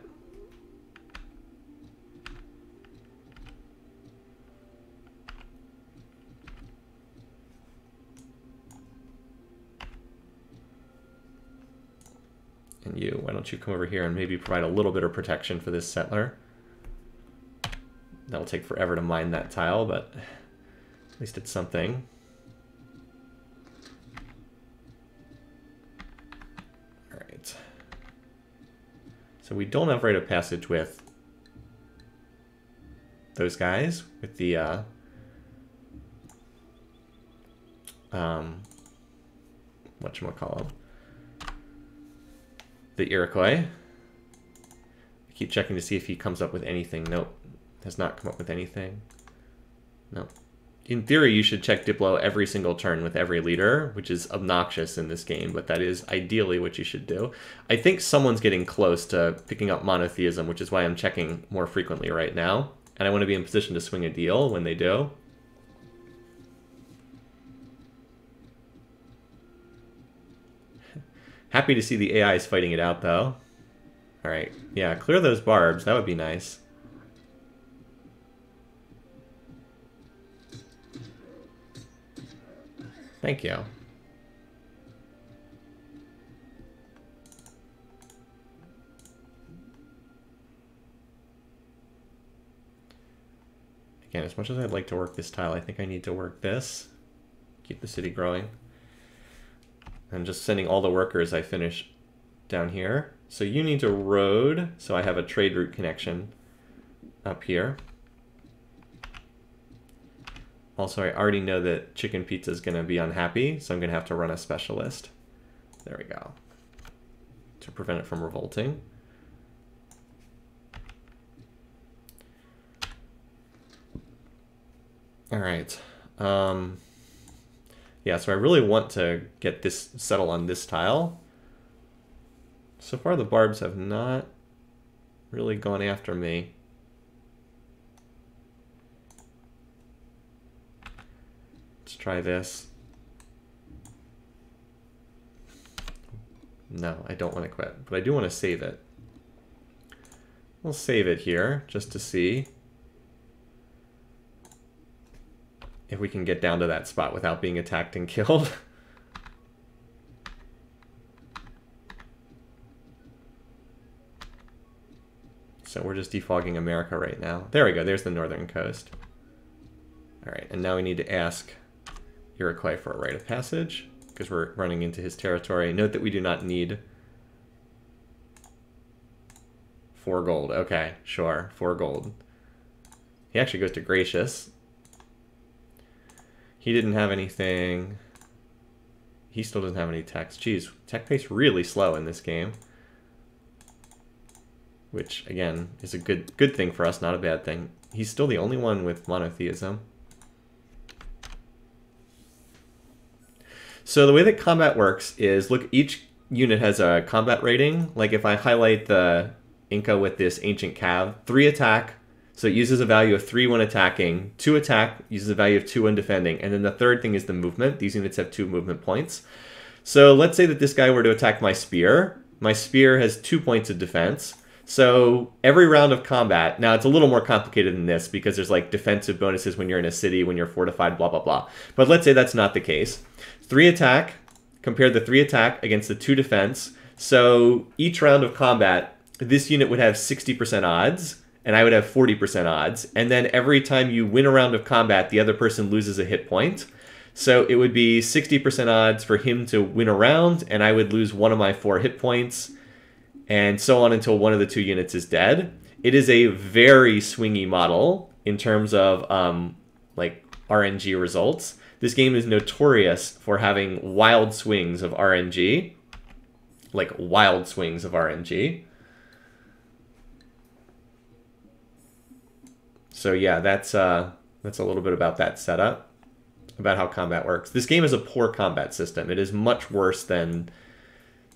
Speaker 1: And you, why don't you come over here and maybe provide a little bit of protection for this settler. That'll take forever to mine that tile, but at least it's something. All right. So we don't have rite of passage with those guys, with the whatchamacallit, the Iroquois. I keep checking to see if he comes up with anything. Nope. Has not come up with anything. No. In theory, you should check Diplo every single turn with every leader, which is obnoxious in this game, but that is ideally what you should do. I think someone's getting close to picking up monotheism, which is why I'm checking more frequently right now. And I want to be in position to swing a deal when they do. Happy to see the AIs fighting it out, though. All right. Yeah, clear those barbs. That would be nice. Thank you. Again, as much as I'd like to work this tile, I think I need to work this. Keep the city growing. I'm just sending all the workers I finish down here. So you need a road, so I have a trade route connection up here. Also, I already know that Chicken Pizza is going to be unhappy, so I'm going to have to run a specialist. There we go. To prevent it from revolting. All right. Yeah, so I really want to get this settle on this tile. So far, the barbs have not really gone after me. Let's try this. No, I don't want to quit, but I do want to save it. We'll save it here just to see if we can get down to that spot without being attacked and killed. So we're just defogging America right now. There we go, there's the northern coast. All right, and now we need to ask Iroquois for a rite of passage because we're running into his territory. Note that we do not need 4 gold. Okay, sure, 4 gold. He actually goes to Gracious. He didn't have anything. He still doesn't have any techs. Geez, tech pace really slow in this game. Which, again, is a good thing for us, not a bad thing. He's still the only one with monotheism. So the way that combat works is, look, each unit has a combat rating. Like if I highlight the Inca with this Ancient Cav, 3 attack, so it uses a value of 3 when attacking, 2 attack, uses a value of 2 when defending, and then the third thing is the movement. These units have 2 movement points. So let's say that this guy were to attack my spear. My spear has 2 points of defense. So every round of combat, now it's a little more complicated than this because there's like defensive bonuses when you're in a city, when you're fortified, blah, blah, blah. But let's say that's not the case. 3 attack, compare the 3 attack against the 2 defense. So each round of combat, this unit would have 60% odds, and I would have 40% odds. And then every time you win a round of combat, the other person loses a hit point. So it would be 60% odds for him to win a round, and I would lose 1 of my 4 hit points, and so on until one of the 2 units is dead. It is a very swingy model in terms of like RNG results. This game is notorious for having wild swings of RNG, like wild swings of RNG. So yeah, that's a little bit about that setup, about how combat works. This game is a poor combat system. It is much worse than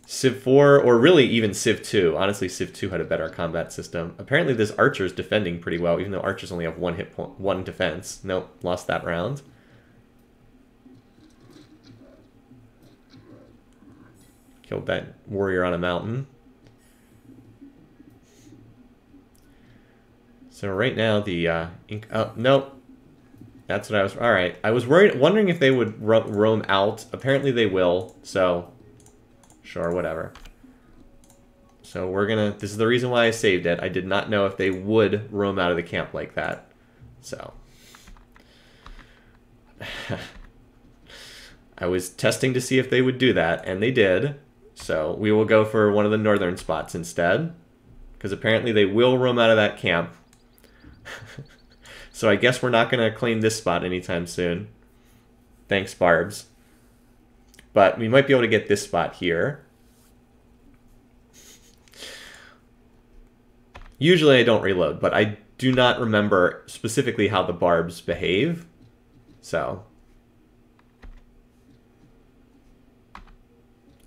Speaker 1: Civ 4, or really even Civ 2. Honestly, Civ 2 had a better combat system. Apparently this archer is defending pretty well, even though archers only have 1 hit point, 1 defense. Nope, lost that round. Killed that warrior on a mountain. So right now the oh, nope. That's what I was. All right, I was wondering if they would roam out. Apparently they will. So. Sure, whatever. So we're gonna, this is the reason why I saved it. I did not know if they would roam out of the camp like that. So. I was testing to see if they would do that, and they did. So we will go for one of the northern spots instead. Because apparently they will roam out of that camp. So I guess we're not gonna claim this spot anytime soon. Thanks, Barbs. But we might be able to get this spot here. Usually I don't reload, but I do not remember specifically how the barbs behave. So.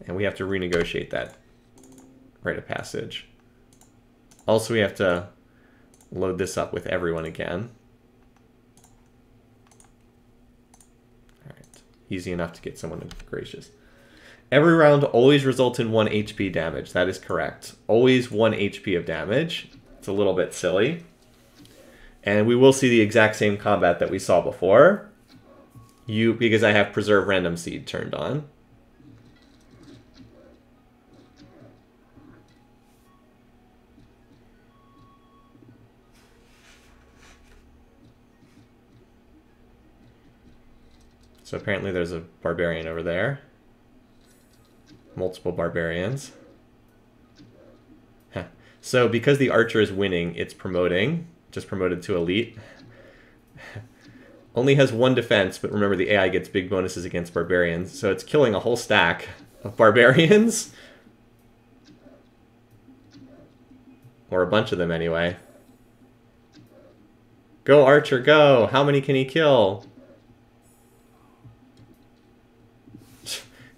Speaker 1: And we have to renegotiate that rite of passage. Also, we have to load this up with everyone again. Easy enough to get someone gracious. Every round always results in 1 HP damage. That is correct. Always 1 HP of damage. It's a little bit silly. And we will see the exact same combat that we saw before. Because I have Preserve Random Seed turned on. So apparently there's a barbarian over there. Multiple barbarians. Huh. So because the archer is winning, it's promoting. Just promoted to elite. Only has 1 defense, but remember the AI gets big bonuses against barbarians. So it's killing a whole stack of barbarians. Or a bunch of them anyway. Go archer, go! How many can he kill?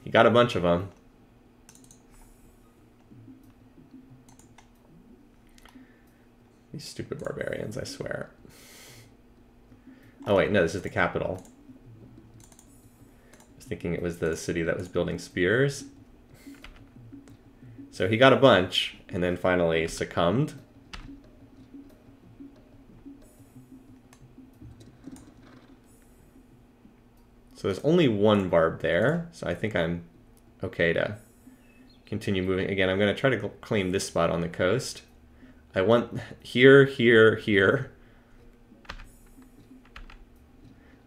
Speaker 1: He got a bunch of them. These stupid barbarians, I swear. Oh wait, no, this is the capital. I was thinking it was the city that was building spears. So he got a bunch, and then finally succumbed. So there's only 1 barb there, so I think I'm okay to continue moving. Again, I'm going to try to claim this spot on the coast. I want here, here, here.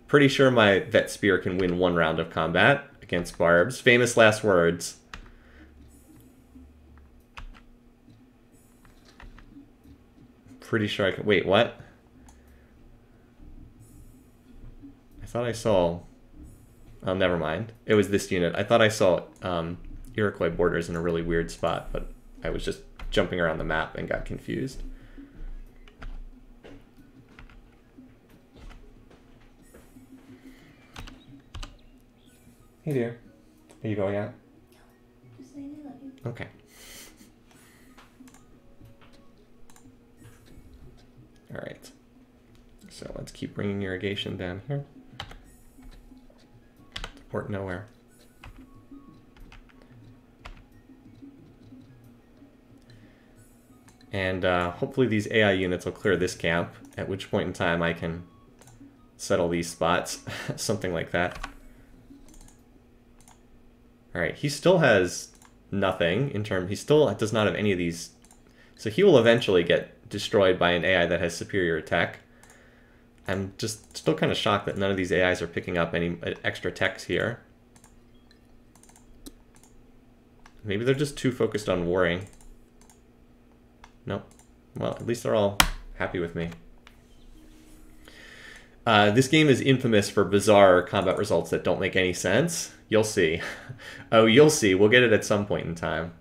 Speaker 1: Pretty sure my vet spear can win 1 round of combat against barbs. Famous last words. Pretty sure I can. Wait, what? I thought I saw. Oh, never mind. It was this unit. I thought I saw Iroquois borders in a really weird spot, but I was just jumping around the map and got confused. Hey dear. Are you going out?
Speaker 2: No. Just saying I love you.
Speaker 1: Okay. Alright. So let's keep bringing irrigation down here. Port nowhere. And hopefully these AI units will clear this camp, at which point in time I can settle these spots. Something like that. Alright, he still has nothing in terms... He still does not have any of these... So he will eventually get destroyed by an AI that has superior tech. I'm just still kind of shocked that none of these AIs are picking up any extra techs here. Maybe they're just too focused on warring. Nope. Well, at least they're all happy with me. This game is infamous for bizarre combat results that don't make any sense. You'll see. Oh, you'll see. We'll get it at some point in time.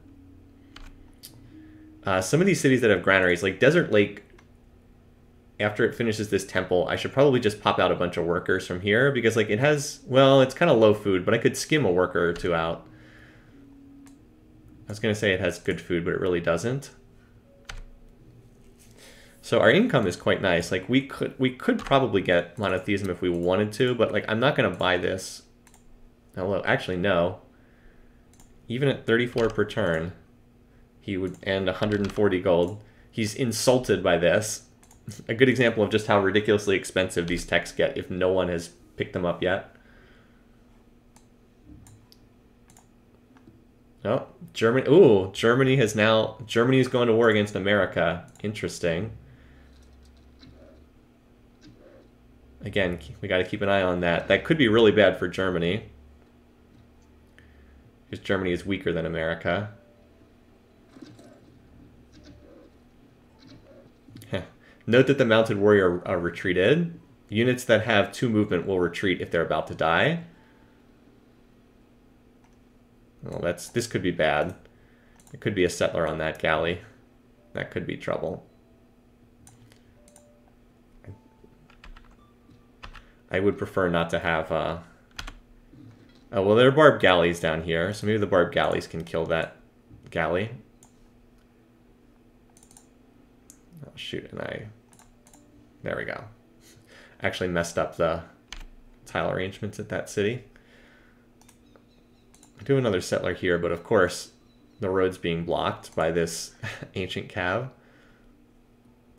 Speaker 1: Some of these cities that have granaries, like Desert Lake, after it finishes this temple, I should probably just pop out a bunch of workers from here, because like it has, well, it's kind of low food, but I could skim a worker or two out. I was going to say it has good food, but it really doesn't. So our income is quite nice. Like we could probably get monotheism if we wanted to, but like I'm not going to buy this. Although actually no. Even at 34 per turn, he would end 140 gold. He's insulted by this. A good example of just how ridiculously expensive these techs get if no one has picked them up yet. Oh, Germany. Ooh, Germany is going to war against America. Interesting. Again, we got to keep an eye on that. That could be really bad for Germany, because Germany is weaker than America. Note that the mounted warrior are retreated. Units that have 2 movement will retreat if they're about to die. Well, this could be bad. It could be a settler on that galley. That could be trouble. I would prefer not to have... Oh, well, there are barbed galleys down here, so maybe the barbed galleys can kill that galley. Oh, shoot, and there we go. Actually messed up the tile arrangements at that city. I do another settler here, but of course the road's being blocked by this ancient cav.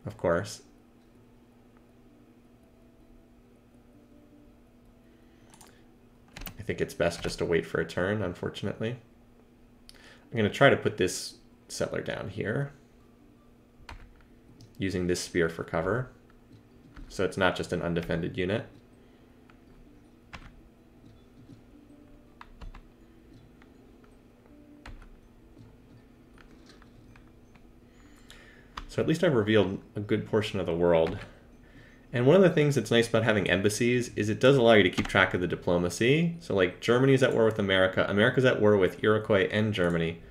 Speaker 1: Of course. I think it's best just to wait for a turn, unfortunately. I'm going to try to put this settler down here, using this spear for cover, so it's not just an undefended unit. So at least I've revealed a good portion of the world. And one of the things that's nice about having embassies is it does allow you to keep track of the diplomacy. So like Germany's at war with America, America's at war with Iroquois and Germany.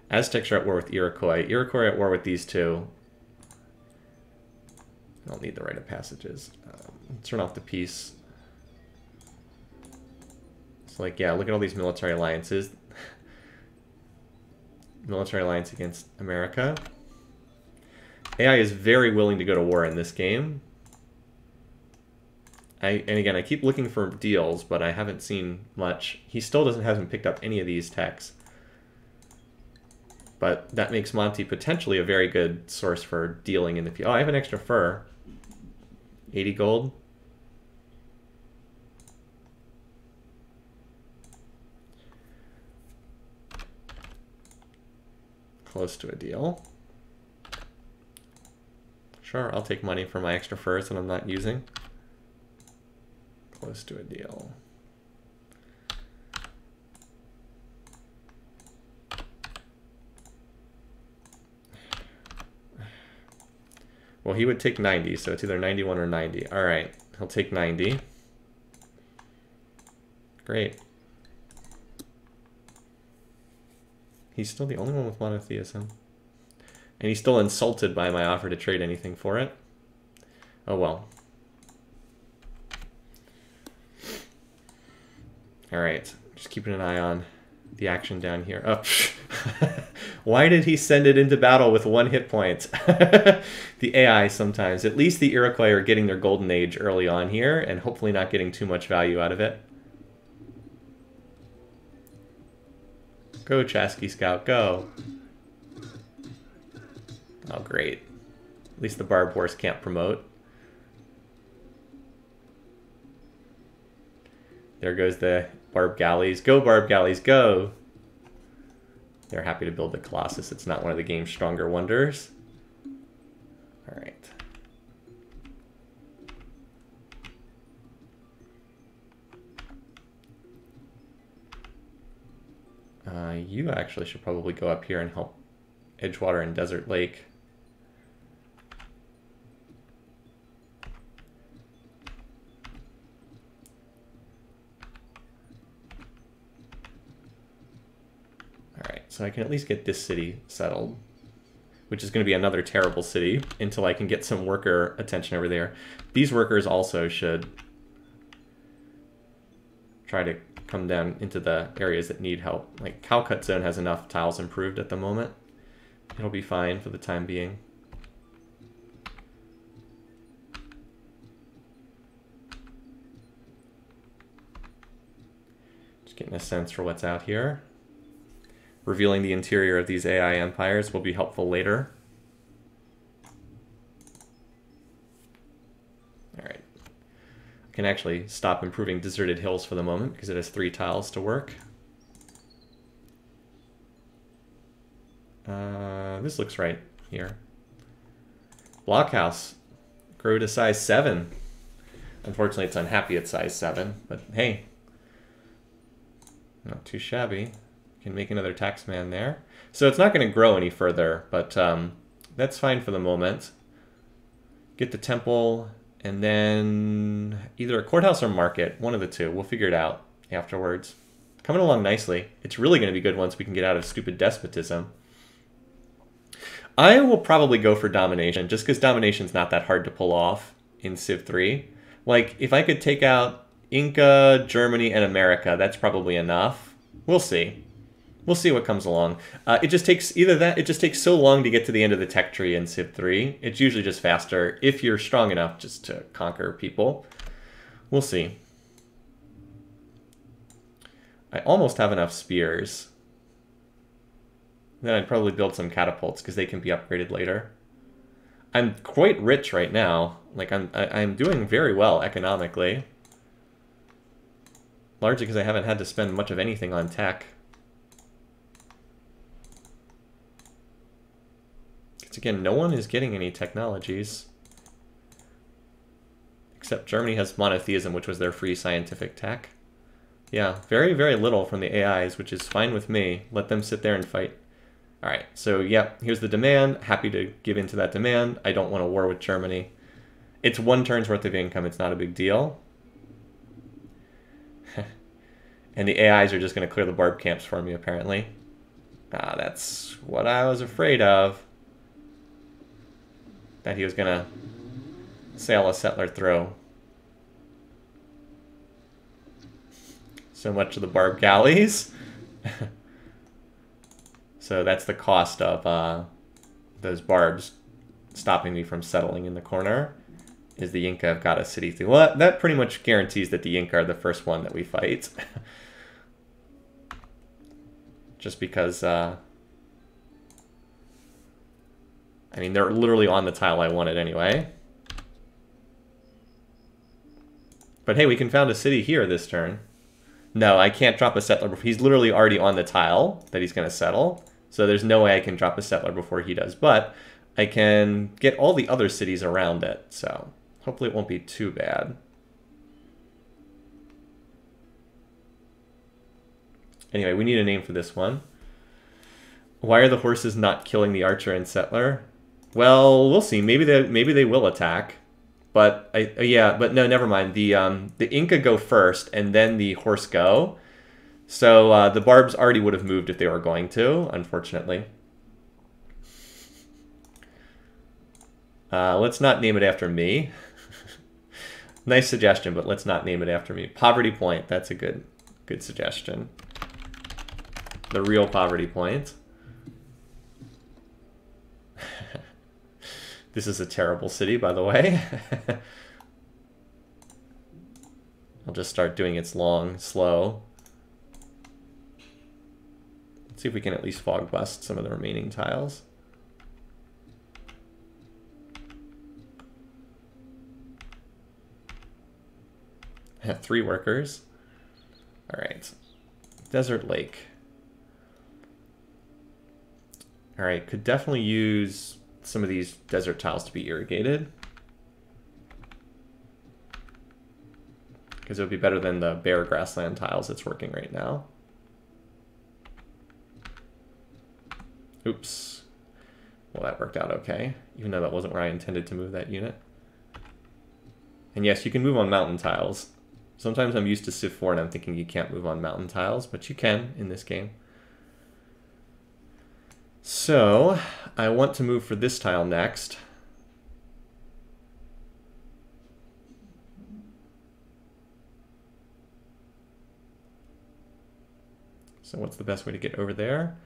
Speaker 1: Aztecs are at war with Iroquois, Iroquois are at war with these two. I don't need the rite of passages. Turn off the peace. It's like, yeah, look at all these military alliances. Military alliance against America. AI is very willing to go to war in this game. And again, I keep looking for deals, but I haven't seen much. He still hasn't picked up any of these techs. But that makes Monty potentially a very good source for dealing in the future. Oh, I have an extra fur. 80 gold. Close to a deal. Sure, I'll take money for my extra furs that I'm not using. Close to a deal. Well, he would take 90, so it's either 91 or 90. All right, he'll take 90. Great. He's still the only one with monotheism. And he's still insulted by my offer to trade anything for it. Oh well. Alright, just keeping an eye on the action down here. Oh, why did he send it into battle with 1 hit point? The AI sometimes. At least the Iroquois are getting their golden age early on here, and hopefully not getting too much value out of it. Go, Chasky Scout, go. Oh, great. At least the Barb Horse can't promote. There goes the Barb Galleys. Go, Barb Galleys, go! They're happy to build the Colossus. It's not one of the game's stronger wonders. Alright. You actually should probably go up here and help Edgewater and Desert Lake. Alright, so I can at least get this city settled, which is going to be another terrible city until I can get some worker attention over there. These workers also should try to come down into the areas that need help. Like Calcut Zone has enough tiles improved at the moment. It'll be fine for the time being. Just getting a sense for what's out here. Revealing the interior of these AI empires will be helpful later. Alright. I can actually stop improving Deserted Hills for the moment because it has 3 tiles to work. This looks right here. Blockhouse. Grow to size 7. Unfortunately, it's unhappy at size 7, but hey. Not too shabby. Can make another taxman there. So it's not going to grow any further, but that's fine for the moment. Get the temple, and then either a courthouse or market. One of the two. We'll figure it out afterwards. Coming along nicely. It's really going to be good once we can get out of stupid despotism. I will probably go for domination, just because domination's not that hard to pull off in Civ 3. Like, if I could take out Inca, Germany, and America, that's probably enough. We'll see. We'll see what comes along. It just takes either that. It just takes so long to get to the end of the tech tree in Civ 3. It's usually just faster if you're strong enough just to conquer people. We'll see. I almost have enough spears. Then I'd probably build some catapults because they can be upgraded later. I'm quite rich right now. Like I'm doing very well economically. Largely because I haven't had to spend much of anything on tech. Because again, no one is getting any technologies. Except Germany has monotheism, which was their free scientific tech. Yeah, very, very little from the AIs, which is fine with me. Let them sit there and fight. Alright, so yeah, here's the demand. Happy to give in to that demand. I don't want a war with Germany. It's 1 turn's worth of income. It's not a big deal. And the AIs are just going to clear the barb camps for me, apparently. Ah, that's what I was afraid of. That he was going to sail a settler through. So much of the barb galleys. So that's the cost of those barbs stopping me from settling in the corner, is the Inca have got a city through. Well, that pretty much guarantees that the Inca are the first one that we fight. Just because, I mean, they're literally on the tile I wanted anyway. But hey, we can found a city here this turn. No, I can't drop a settler before. He's literally already on the tile that he's going to settle. So there's no way I can drop a settler before he does. But I can get all the other cities around it. So hopefully it won't be too bad. Anyway, we need a name for this one. Why are the horses not killing the archer and settler? Well, we'll see. Maybe they will attack. But yeah, but no, never mind. The Inca go first, and then the horse go. So the barbs already would have moved if they were going to, unfortunately. Let's not name it after me. Nice suggestion, but let's not name it after me. Poverty Point. That's a good suggestion. The real Poverty Point. This is a terrible city, by the way. I'll just start doing its long, slow. Let's see if we can at least fog bust some of the remaining tiles. 3 workers. All right. Desert Lake. All right, could definitely use some of these desert tiles to be irrigated. Because it would be better than the bare grassland tiles that's working right now. Oops. Well, that worked out okay, even though that wasn't where I intended to move that unit. And yes, you can move on mountain tiles. Sometimes I'm used to Civ 4 and I'm thinking you can't move on mountain tiles, but you can in this game. So, I want to move for this tile next. So what's the best way to get over there?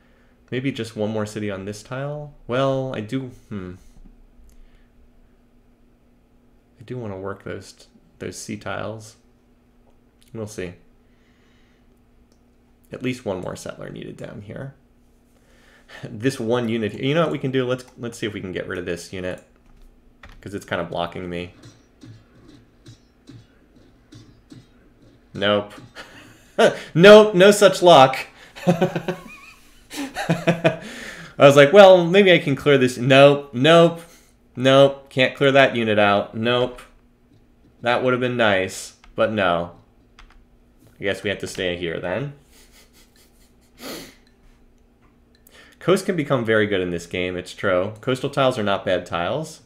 Speaker 1: Maybe just one more city on this tile? Well, I do want to work those sea tiles. We'll see. At least one more settler needed down here. This one unit, you know what we can do? Let's see if we can get rid of this unit, because it's kind of blocking me. Nope. Nope, no such luck. I was like, well, maybe I can clear this. Nope, nope, nope. Can't clear that unit out. Nope. That would have been nice, but no. I guess we have to stay here then. Coast can become very good in this game, it's true. Coastal tiles are not bad tiles.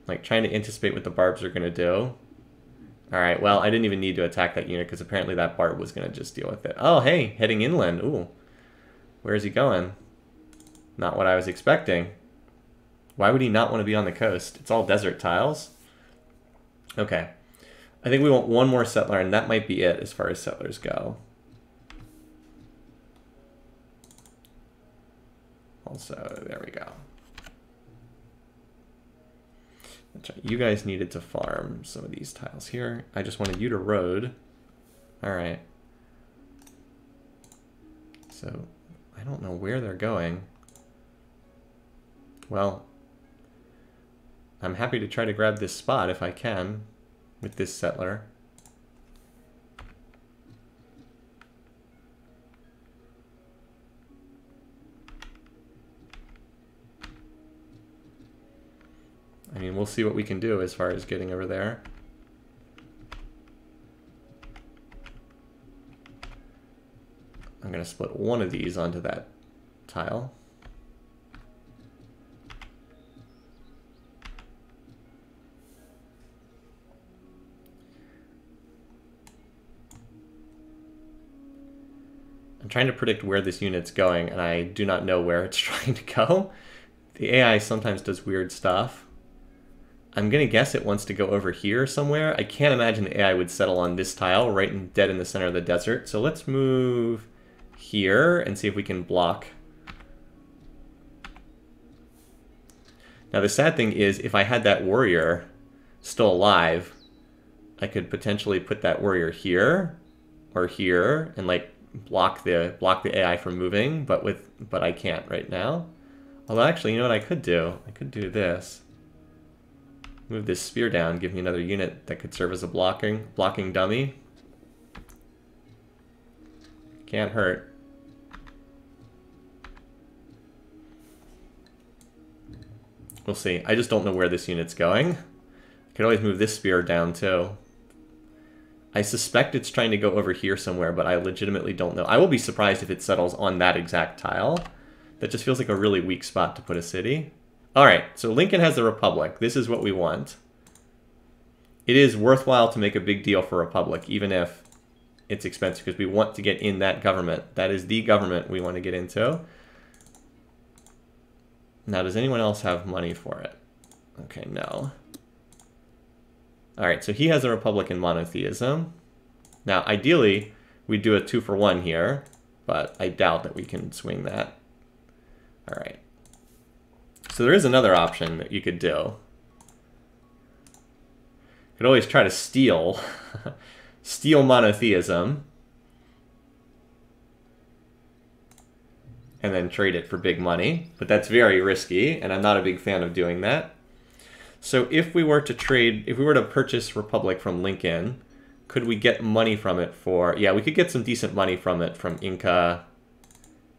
Speaker 1: Like trying to anticipate what the barbs are going to do. Alright, well, I didn't even need to attack that unit because apparently that barb was going to just deal with it. Oh, hey, heading inland. Ooh. Where is he going? Not what I was expecting. Why would he not want to be on the coast? It's all desert tiles. Okay. I think we want one more settler, and that might be it as far as settlers go. Also, there we go. That's right. You guys needed to farm some of these tiles here. I just wanted you to road. All right. So, I don't know where they're going. Well, I'm happy to try to grab this spot if I can with this settler. I mean, we'll see what we can do as far as getting over there. I'm going to split one of these onto that tile. I'm trying to predict where this unit's going, and I do not know where it's trying to go. The AI sometimes does weird stuff. I'm going to guess it wants to go over here somewhere. I can't imagine the AI would settle on this tile right dead in the center of the desert. So let's move here and see if we can block. Now the sad thing is, if I had that warrior still alive, I could potentially put that warrior here or here and like block the AI from moving, but I can't right now. Although actually, you know what I could do? I could do this. Move this spear down, give me another unit that could serve as a blocking dummy. Can't hurt. We'll see. I just don't know where this unit's going. I could always move this spear down too. I suspect it's trying to go over here somewhere, but I legitimately don't know. I will be surprised if it settles on that exact tile. That just feels like a really weak spot to put a city. Alright, so Lincoln has the Republic. This is what we want. It is worthwhile to make a big deal for Republic, even if it's expensive, because we want to get in that government. That is the government we want to get into. Now, does anyone else have money for it? Okay, no. Alright, so he has a Republican monotheism. Now, ideally, we'd do a 2-for-1 here, but I doubt that we can swing that. Alright. So there is another option that you could do. You could always try to steal monotheism and then trade it for big money, but that's very risky, and I'm not a big fan of doing that. So if we were to trade, if we were to purchase Republic from Lincoln, could we get money from it for... Yeah, we could get some decent money from it from Inca.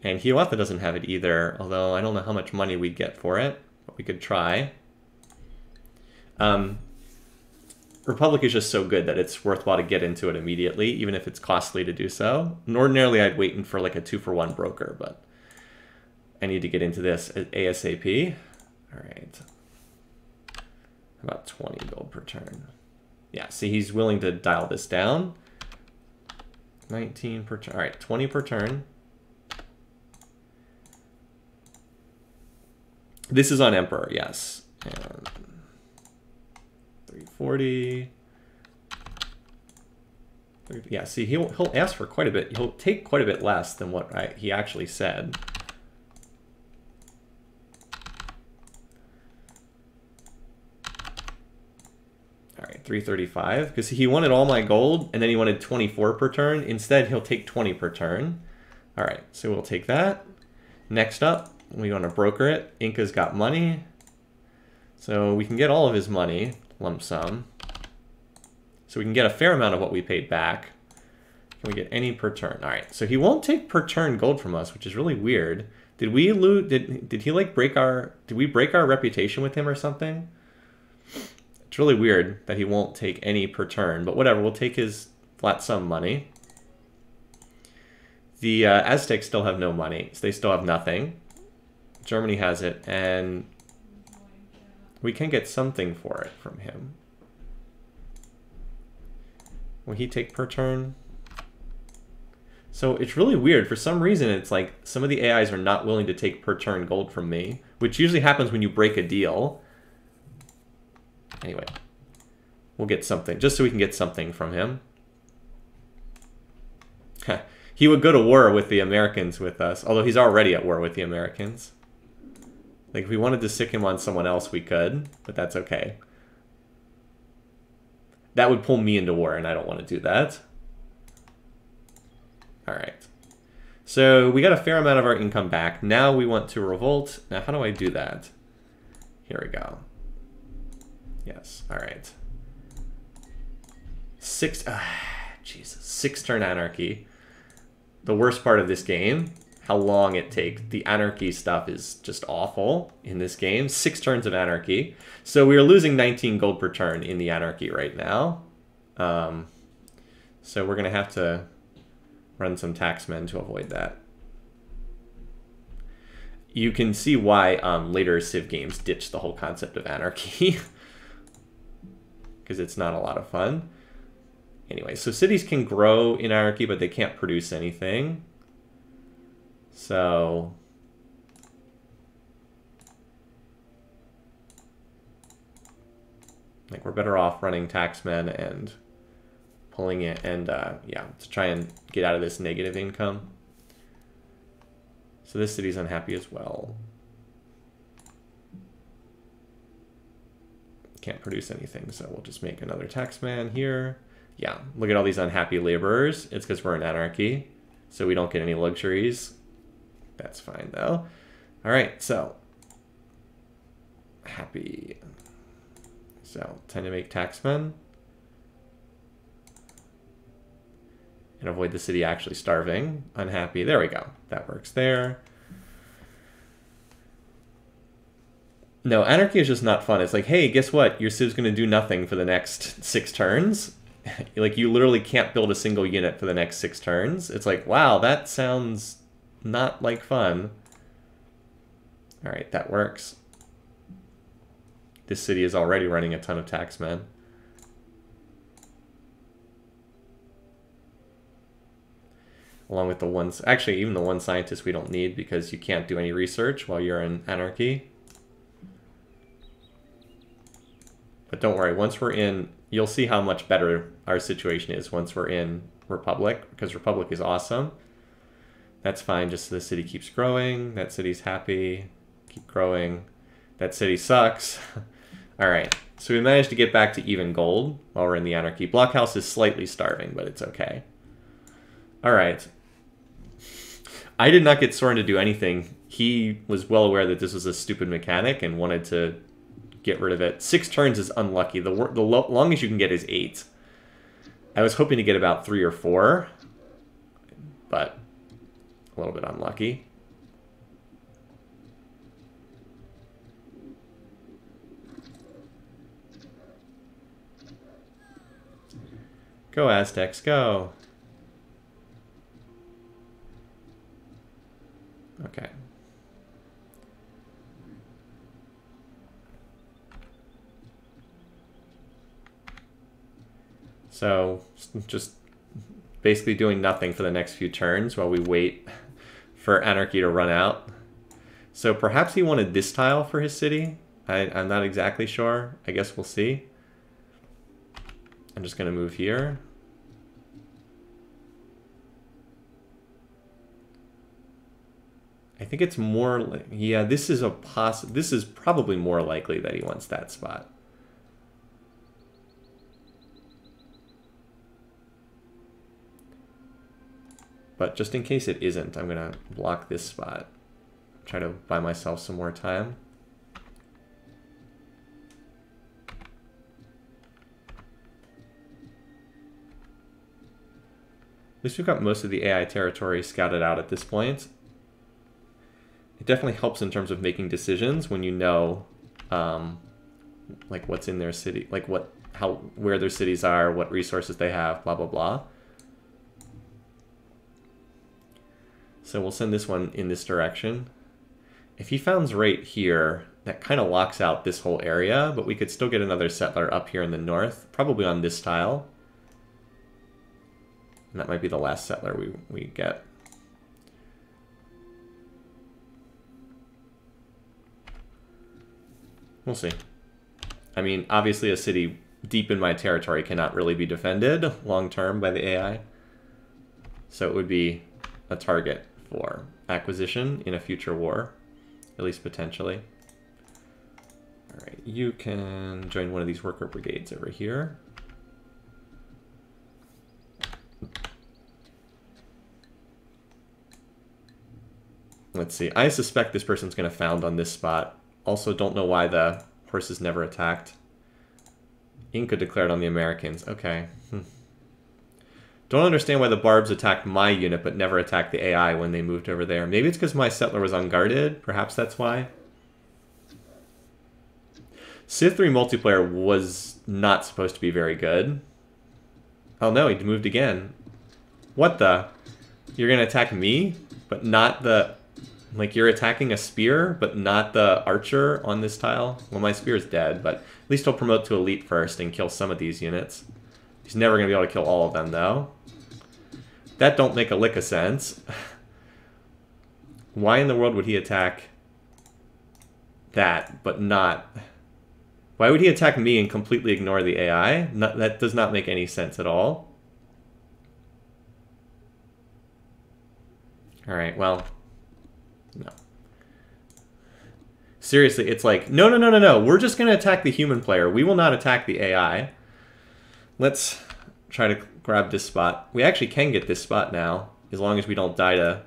Speaker 1: And Hiawatha doesn't have it either, although I don't know how much money we'd get for it, but we could try. Republic is just so good that it's worthwhile to get into it immediately, even if it's costly to do so. And ordinarily, I'd wait for like a 2-for-1 broker, but I need to get into this ASAP. All right. About 20 gold per turn. Yeah, see, he's willing to dial this down. 19 per turn. All right, 20 per turn. This is on Emperor, yes. And 340. Yeah, see, he'll ask for quite a bit. He'll take quite a bit less than what he actually said. All right, 335, because he wanted all my gold, and then he wanted 24 per turn. Instead, he'll take 20 per turn. All right, so we'll take that. Next up, we want to broker it. Inca's got money. So we can get all of his money, lump sum. So we can get a fair amount of what we paid back. Can we get any per turn? All right, so he won't take per turn gold from us, which is really weird. Did we lose? Did he like break our? Did we break our reputation with him or something? It's really weird that he won't take any per turn, but whatever. We'll take his flat sum money. The Aztecs still have no money, so they still have nothing. Germany has it, and we can get something for it from him. Will he take per turn? So it's really weird. For some reason, it's like some of the AIs are not willing to take per turn gold from me, which usually happens when you break a deal. Anyway, we'll get something, just so we can get something from him. He would go to war with the Americans with us, although he's already at war with the Americans. Like, if we wanted to sick him on someone else, we could, but that's okay. That would pull me into war, and I don't want to do that. All right. So we got a fair amount of our income back. Now we want to revolt. Now, how do I do that? Here we go. Yes, all right. Jesus, 6-turn anarchy. The worst part of this game, how long it takes. The anarchy stuff is just awful in this game. 6 turns of anarchy. So we are losing 19 gold per turn in the anarchy right now. So we're going to have to run some taxmen to avoid that. You can see why later Civ games ditch the whole concept of anarchy. Because it's not a lot of fun. Anyway, so cities can grow in anarchy, but they can't produce anything. So like, we're better off running taxmen and pulling it, and yeah, to try and get out of this negative income. So this city's unhappy as well. Can't produce anything, so we'll just make another taxman here. Yeah, look at all these unhappy laborers. It's because we're in anarchy, so we don't get any luxuries. That's fine, though. All right, so happy. So tend to make taxmen and avoid the city actually starving. Unhappy. There we go. That works there. No, anarchy is just not fun. It's like, hey, guess what? Your civ's going to do nothing for the next 6 turns. Like, you literally can't build a single unit for the next 6 turns. It's like, wow, that sounds not like fun. All right, that works. This city is already running a ton of taxmen. Along with the ones, actually, even the one scientist we don't need because you can't do any research while you're in anarchy. But don't worry, once we're in, you'll see how much better our situation is once we're in Republic, because Republic is awesome. That's fine, just so the city keeps growing. That city's happy. Keep growing. That city sucks. All right, so we managed to get back to even gold while we're in the anarchy. Blockhouse is slightly starving, but it's okay. All right. I did not get Soren to do anything. He was well aware that this was a stupid mechanic and wanted to get rid of it. 6 turns is unlucky. The longest you can get is 8. I was hoping to get about 3 or 4, but a little bit unlucky. Go Aztecs, go. Okay. So, just basically doing nothing for the next few turns while we wait for anarchy to run out. So perhaps he wanted this tile for his city. I'm not exactly sure. I guess we'll see. I'm just going to move here. I think it's more, yeah, this is this is probably more likely that he wants that spot. But just in case it isn't, I'm going to block this spot. Try to buy myself some more time. At least we've got most of the AI territory scouted out at this point. It definitely helps in terms of making decisions when you know, like what's in their city, like where their cities are, what resources they have, blah, blah, blah. So we'll send this one in this direction. If he founds right here, that kind of locks out this whole area, but we could still get another settler up here in the north, probably on this tile. And that might be the last settler we get. We'll see. I mean, obviously a city deep in my territory cannot really be defended long-term by the AI. So it would be a target for acquisition in a future war, at least potentially. All right, you can join one of these worker brigades over here. Let's see. I suspect this person's going to found on this spot. Also, don't know why the horses never attacked. Inca declared on the Americans. Okay. Don't understand why the Barbs attacked my unit but never attacked the AI when they moved over there. Maybe it's because my settler was unguarded. Perhaps that's why. Civ3 multiplayer was not supposed to be very good. Oh no, he moved again. What the? You're going to attack me? But not the... Like, you're attacking a spear, but not the archer on this tile? Well, my spear is dead, but at least he'll promote to elite first and kill some of these units. He's never going to be able to kill all of them, though. That don't make a lick of sense. Why in the world would he attack that, but not... Why would he attack me and completely ignore the AI? That does not make any sense at all. Alright, well... No. Seriously, it's like, no, no, no, no, no. We're just going to attack the human player. We will not attack the AI. Let's try to grab this spot. We actually can get this spot now, as long as we don't die to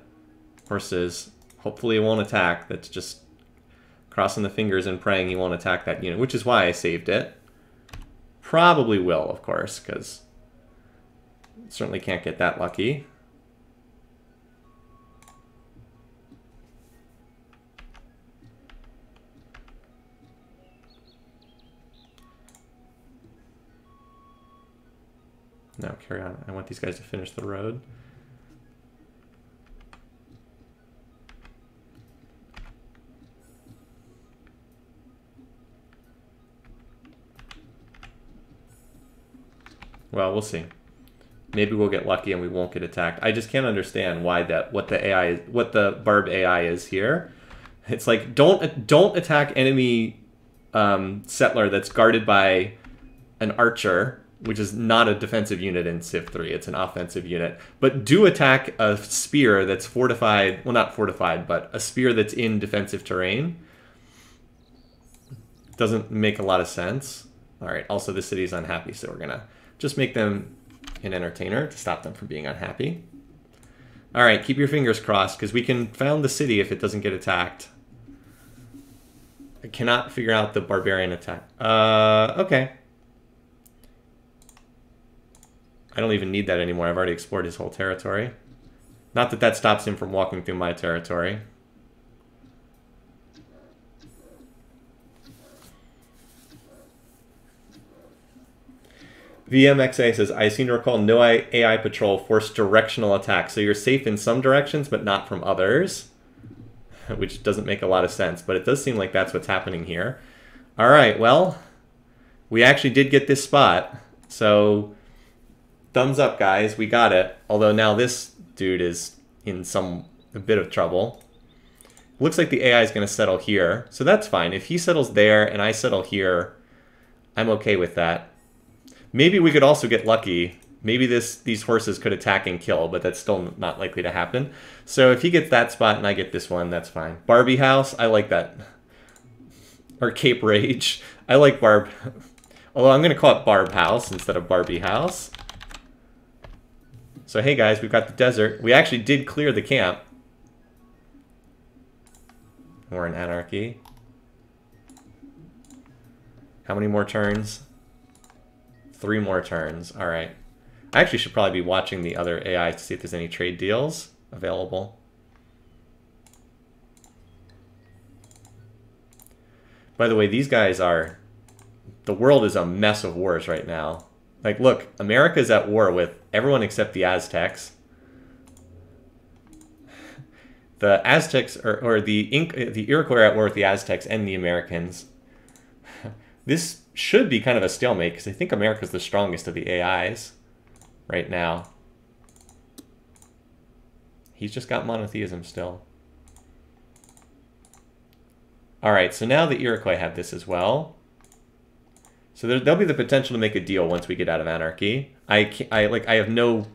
Speaker 1: horses. Hopefully it won't attack. That's just crossing the fingers and praying he won't attack that unit, which is why I saved it. Probably will, of course, because certainly can't get that lucky. No, carry on. I want these guys to finish the road. Well, we'll see. Maybe we'll get lucky and we won't get attacked. I just can't understand why what the Barb AI is here. It's like, don't attack enemy settler that's guarded by an archer, which is not a defensive unit in Civ3. It's an offensive unit. But do attack a spear that's fortified, well, not fortified, but a spear that's in defensive terrain. Doesn't make a lot of sense. All right, also the city's unhappy, so we're gonna just make them an entertainer to stop them from being unhappy. All right, keep your fingers crossed, because we can found the city if it doesn't get attacked. I cannot figure out the barbarian attack. Okay. I don't even need that anymore. I've already explored his whole territory. Not that that stops him from walking through my territory. VMXA says, I seem to recall no AI patrol forced directional attacks. So you're safe in some directions, but not from others. Which doesn't make a lot of sense, but it does seem like that's what's happening here. All right, well, we actually did get this spot. So thumbs up, guys. We got it. Although now this dude is in a bit of trouble. Looks like the AI is going to settle here. So that's fine. If he settles there and I settle here, I'm okay with that. Maybe we could also get lucky. Maybe these horses could attack and kill, but that's still not likely to happen. So if he gets that spot and I get this one, that's fine. Barbie House, I like that. Or Cape Rage. I like Barb. Although I'm going to call it Barb House instead of Barbie House. So hey guys, we've got the desert. We actually did clear the camp. We're in anarchy. How many more turns? 3 more turns. All right. I actually should probably be watching the other AI to see if there's any trade deals available. By the way, these guys are... The world is a mess of wars right now. Like, look, America's at war with everyone except the Aztecs. The Aztecs, or the Iroquois are at war with the Aztecs and the Americans. This should be kind of a stalemate, because I think America's the strongest of the AIs right now. He's just got monotheism still. Alright, so now the Iroquois have this as well. So there'll be the potential to make a deal once we get out of anarchy. I have no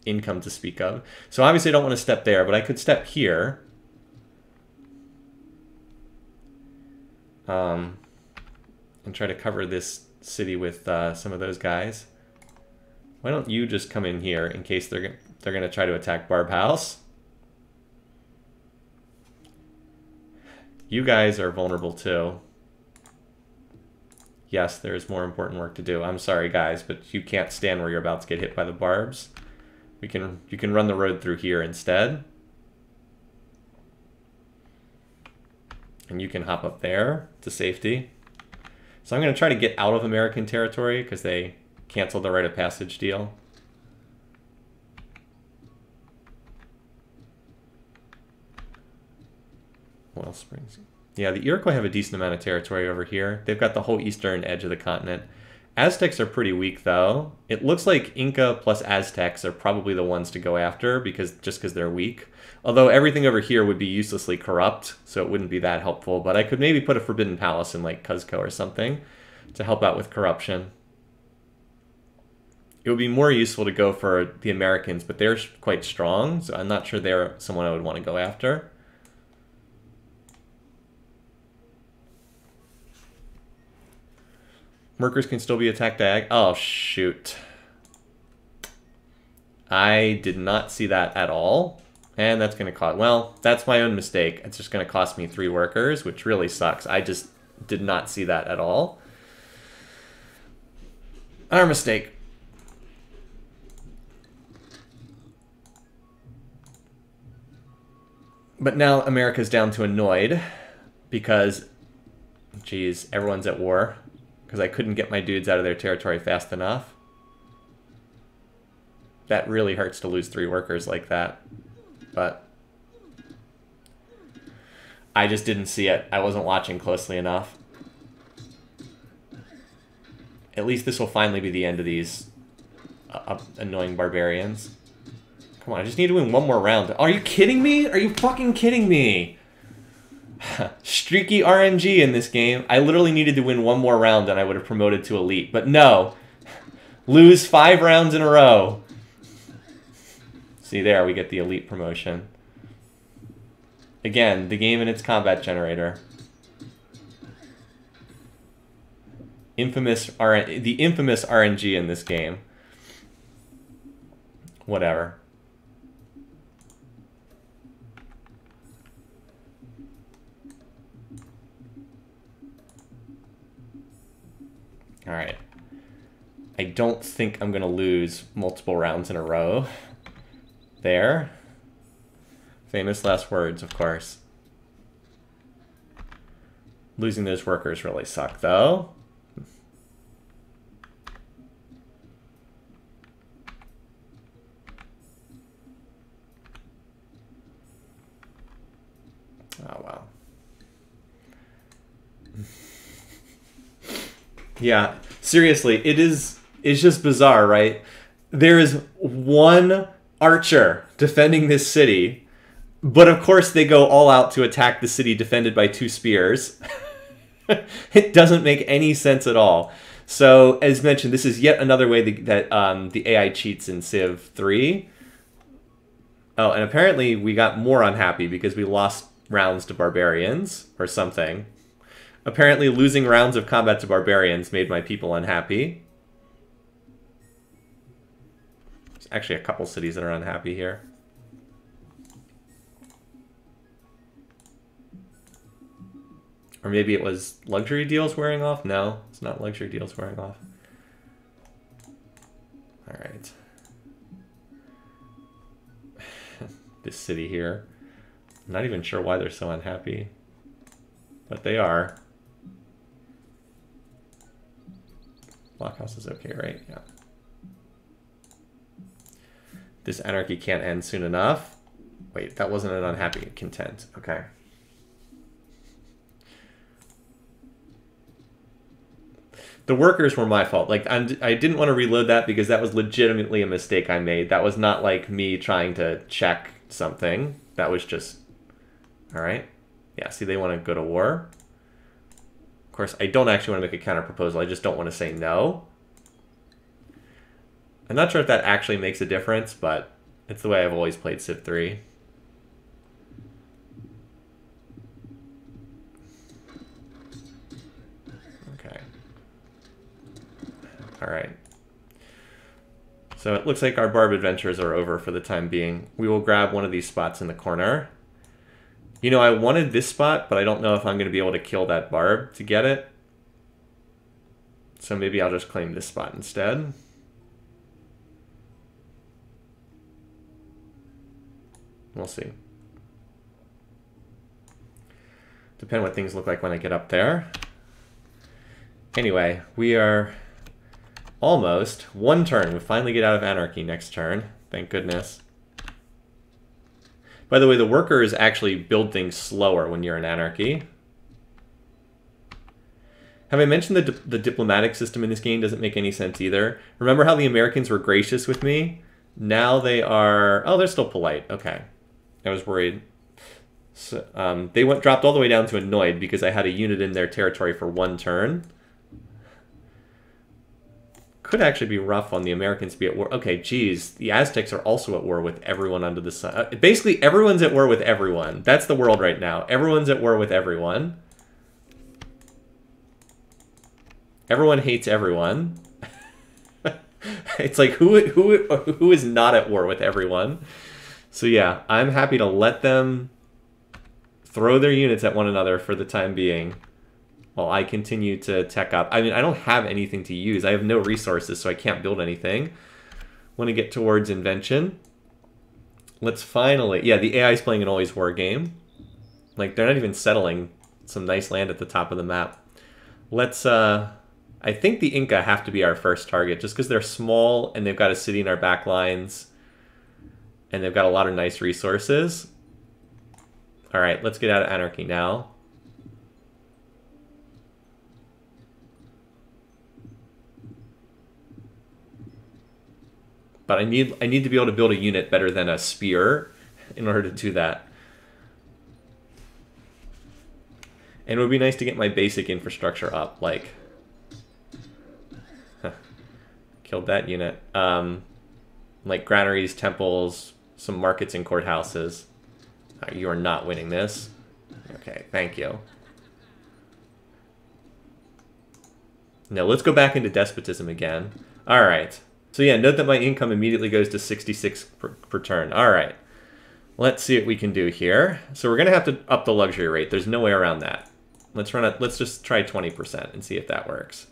Speaker 1: income to speak of. So obviously I don't want to step there, but I could step here. And try to cover this city with some of those guys. Why don't you just come in here in case they're going to try to attack Barb House? You guys are vulnerable too. Yes, there's more important work to do. I'm sorry, guys, but you can't stand where you're about to get hit by the barbs. You can run the road through here instead. And you can hop up there to safety. So I'm going to try to get out of American territory because they canceled the right of passage deal. Well Springs. Yeah, the Iroquois have a decent amount of territory over here. They've got the whole eastern edge of the continent. Aztecs are pretty weak, though. It looks like Inca plus Aztecs are probably the ones to go after just because they're weak. Although everything over here would be uselessly corrupt, so it wouldn't be that helpful. But I could maybe put a Forbidden Palace in, like, Cuzco or something to help out with corruption. It would be more useful to go for the Americans, but they're quite strong, so I'm not sure they're someone I would want to go after. Workers can still be attacked ag. Oh, shoot. I did not see that at all. And that's going to cost... Well, that's my own mistake. It's just going to cost me 3 workers, which really sucks. I just did not see that at all. Our mistake. But now America's down to annoyed because, geez, everyone's at war. Because I couldn't get my dudes out of their territory fast enough. That really hurts to lose 3 workers like that. But I just didn't see it. I wasn't watching closely enough. At least this will finally be the end of these annoying barbarians. Come on, I just need to win 1 more round. Are you kidding me? Are you fucking kidding me? Streaky RNG in this game. I literally needed to win 1 more round and I would have promoted to elite. But no. Lose 5 rounds in a row. See there, we get the elite promotion. Again, the game and its combat generator. The infamous RNG in this game. Whatever. All right. I don't think I'm going to lose multiple rounds in a row. There. Famous last words, of course. Losing those workers really suck, though. Oh, wow. Yeah, seriously, it's just bizarre, right? There is one archer defending this city, but of course they go all out to attack the city defended by 2 spears. It doesn't make any sense at all. So, as mentioned, this is yet another way that the AI cheats in Civ 3. Oh, and apparently we got more unhappy because we lost rounds to barbarians or something. Apparently losing rounds of combat to barbarians made my people unhappy. There's actually a couple cities that are unhappy here. Or maybe it was luxury deals wearing off? No, it's not luxury deals wearing off. All right. This city here. I'm not even sure why they're so unhappy. But they are. Blockhouse is okay, right? Yeah. This anarchy can't end soon enough. Wait, that wasn't an unhappy content. Okay. The workers were my fault. Like, I didn't want to reload that because that was legitimately a mistake I made. That was not like me trying to check something. That was just... All right. Yeah, see, they want to go to war. Of course, I don't actually want to make a counter proposal. I just don't want to say no. I'm not sure if that actually makes a difference, but it's the way I've always played Civ 3. Okay. All right. So it looks like our barb adventures are over for the time being. We will grab one of these spots in the corner. You know, I wanted this spot, but I don't know if I'm going to be able to kill that barb to get it. So maybe I'll just claim this spot instead. We'll see. Depend what things look like when I get up there. Anyway, we are almost one turn. We finally get out of anarchy next turn. Thank goodness. By the way, the workers actually build things slower when you're in anarchy. Have I mentioned the diplomatic system in this game doesn't make any sense either? Remember how the Americans were gracious with me? Now they are... Oh, they're still polite. Okay. I was worried. So, they dropped all the way down to annoyed because I had a unit in their territory for one turn. Could actually be rough on the Americans to be at war. Okay, geez. The Aztecs are also at war with everyone under the sun. Basically, everyone's at war with everyone. That's the world right now. Everyone's at war with everyone. Everyone hates everyone. It's like, who is not at war with everyone? So yeah, I'm happy to let them throw their units at one another for the time being. While I continue to tech up. I mean, I don't have anything to use. I have no resources, so I can't build anything. Want to get towards invention. Let's finally... Yeah, the AI is playing an always war game. Like, they're not even settling some nice land at the top of the map. Let's... I think the Inca have to be our first target, just because they're small, and they've got a city in our back lines. And they've got a lot of nice resources. Alright, let's get out of anarchy now. But I need to be able to build a unit better than a spear in order to do that. And it would be nice to get my basic infrastructure up, like... Killed that unit. Like granaries, temples, some markets and courthouses. You are not winning this. Okay, thank you. No, let's go back into despotism again. Alright. So yeah, note that my income immediately goes to 66 per turn. All right, let's see what we can do here. So we're gonna have to up the luxury rate. There's no way around that. Let's just try 20% and see if that works.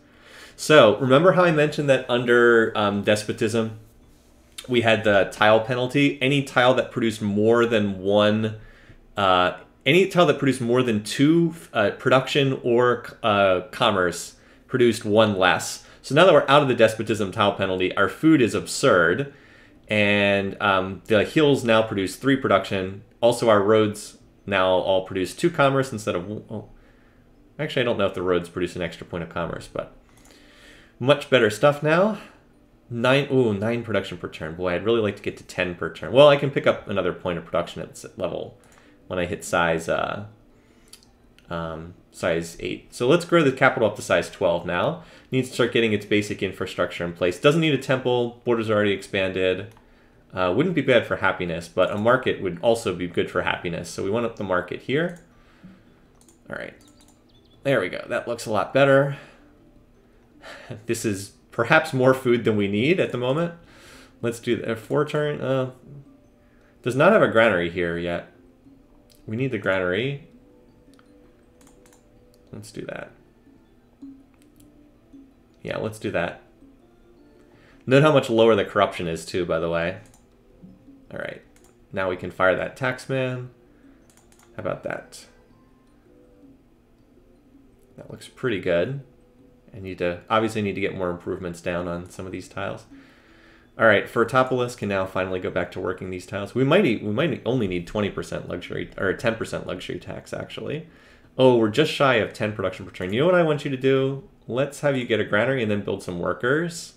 Speaker 1: So remember how I mentioned that under despotism, we had the tile penalty. Any tile that produced more than one, any tile that produced more than two production or commerce produced one less. So now that we're out of the despotism tile penalty, our food is absurd, and the hills now produce 3 production. Also, our roads now all produce 2 commerce instead of. Oh, actually, I don't know if the roads produce an extra point of commerce, but much better stuff now. 9 production per turn. Boy, I'd really like to get to 10 per turn. Well, I can pick up another point of production at this level when I hit size 8. So let's grow the capital up to size 12 now. Needs to start getting its basic infrastructure in place. Doesn't need a temple. Borders are already expanded. Wouldn't be bad for happiness, but a market would also be good for happiness. So we want up the market here. All right. There we go. That looks a lot better. This is perhaps more food than we need at the moment. Let's do that. 4 turn. Does not have a granary here yet. We need the granary. Let's do that. Yeah, let's do that. Note how much lower the corruption is too, by the way. All right. Now we can fire that taxman. How about that? That looks pretty good. Obviously need to get more improvements down on some of these tiles. All right, Fertopolis can now finally go back to working these tiles. We might only need 20% luxury, or 10% luxury tax, actually. Oh, we're just shy of 10 production per turn. You know what I want you to do? Let's have you get a granary and then build some workers.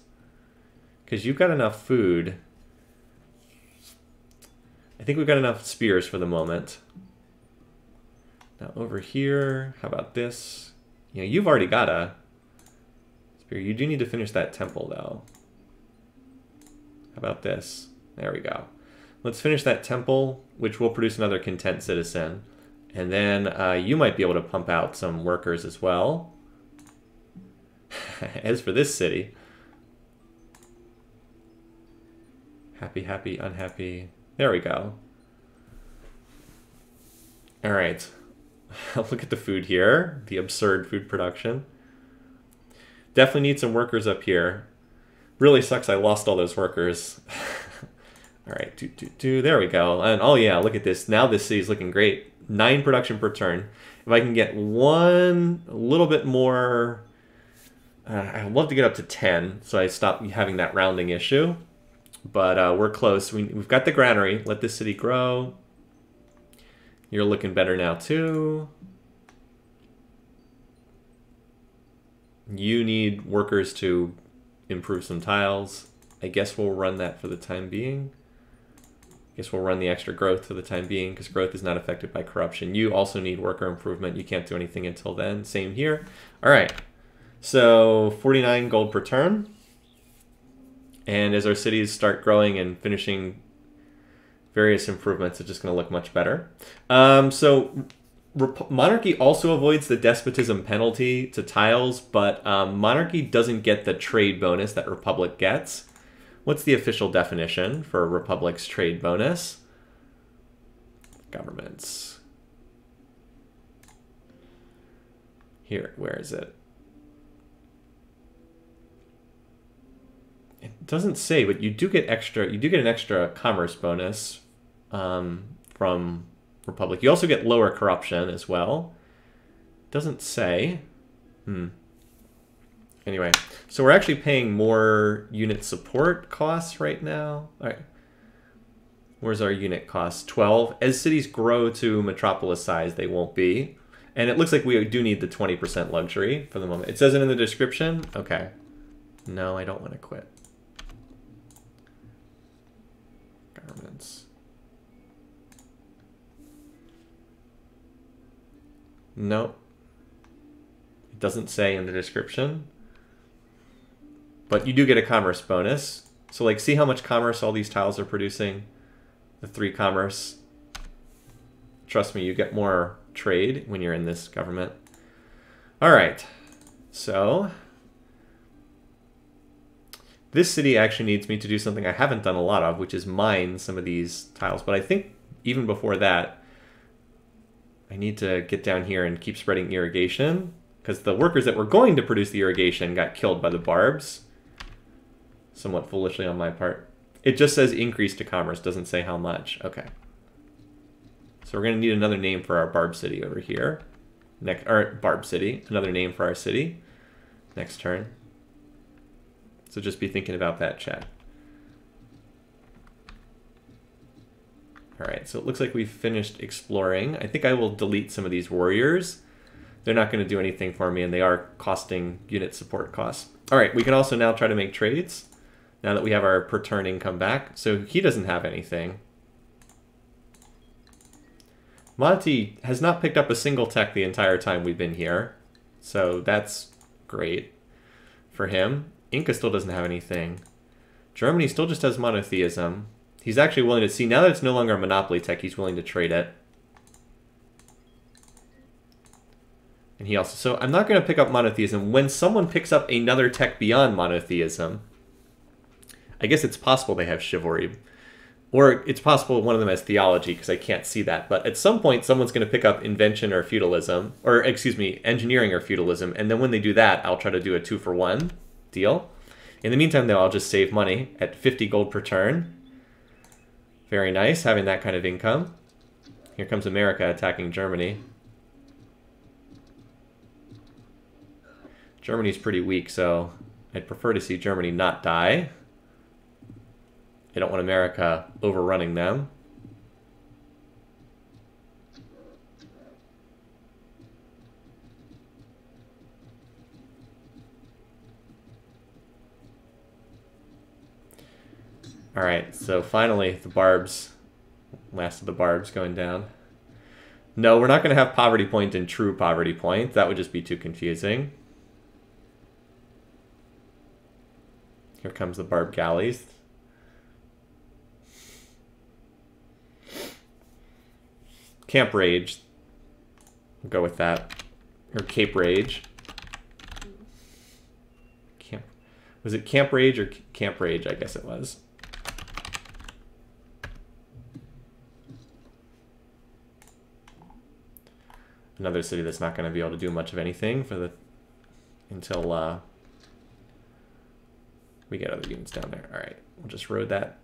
Speaker 1: Because you've got enough food. I think we've got enough spears for the moment. Now over here, how about this? You know, you've already got a spear. You do need to finish that temple, though. How about this? There we go. Let's finish that temple, which will produce another content citizen. And then you might be able to pump out some workers as well. As for this city, happy, happy, unhappy. There we go. All right. Look at the food here. The absurd food production. Definitely need some workers up here. Really sucks I lost all those workers. All right, there we go. And oh yeah, look at this. Now this city's looking great. 9 production per turn. If I can get a little bit more, I'd love to get up to 10, so I stop having that rounding issue. But we're close. We've got the granary. Let this city grow. You're looking better now too. You need workers to improve some tiles. I guess we'll run that for the time being. I guess we'll run the extra growth for the time being because growth is not affected by corruption. You also need worker improvement. You can't do anything until then. Same here. All right. So 49 gold per turn. And as our cities start growing and finishing various improvements, it's just going to look much better. So monarchy also avoids the despotism penalty to tiles, but monarchy doesn't get the trade bonus that republic gets. What's the official definition for republic's trade bonus? Governments. Here, where is it? It doesn't say, but you do get an extra commerce bonus from republic. You also get lower corruption as well. Doesn't say. Anyway, so we're actually paying more unit support costs right now. All right. Where's our unit cost? 12. As cities grow to metropolis size, they won't be. And it looks like we do need the 20% luxury for the moment. It says it in the description. Okay. No, I don't want to quit. Governments. Nope. It doesn't say in the description. But you do get a commerce bonus. So like, see how much commerce all these tiles are producing? The 3 commerce. Trust me, you get more trade when you're in this government. All right. So this city actually needs me to do something I haven't done a lot of, which is mine some of these tiles. But I think even before that, I need to get down here and keep spreading irrigation. because the workers that were going to produce the irrigation got killed by the barbs. Somewhat foolishly on my part. It just says increase to commerce, doesn't say how much. Okay. So we're going to need another name for our barb city over here. Or barb city, another name for our city. Next turn. So just be thinking about that, chat. Alright, so it looks like we've finished exploring. I think I will delete some of these warriors. They're not going to do anything for me, and they are costing unit support costs. Alright, we can also now try to make trades, now that we have our per turn income back. So he doesn't have anything. Monty has not picked up a single tech the entire time we've been here. So that's great for him. Inca still doesn't have anything. Germany still just has monotheism. He's actually willing to see, now that it's no longer a monopoly tech, he's willing to trade it. And he also, so I'm not going to pick up monotheism. When someone picks up another tech beyond monotheism, I guess it's possible they have chivalry. Or it's possible one of them has theology, because I can't see that. But at some point, someone's going to pick up invention or feudalism, or excuse me, engineering or feudalism. And then when they do that, I'll try to do a 2-for-1 deal. In the meantime, though, I'll just save money at 50 gold per turn. Very nice, having that kind of income. Here comes America attacking Germany. Germany's pretty weak, so I'd prefer to see Germany not die. I don't want America overrunning them. Alright, so finally the barbs, last of the barbs going down. No, we're not going to have poverty point and true poverty point. That would just be too confusing. Here comes the barb galleys. Camp Rage. We'll go with that. Or Cape Rage. Was it Camp Rage or Camp Rage? I guess it was. Another city that's not going to be able to do much of anything for the until we get other units down there. All right, we'll just road that.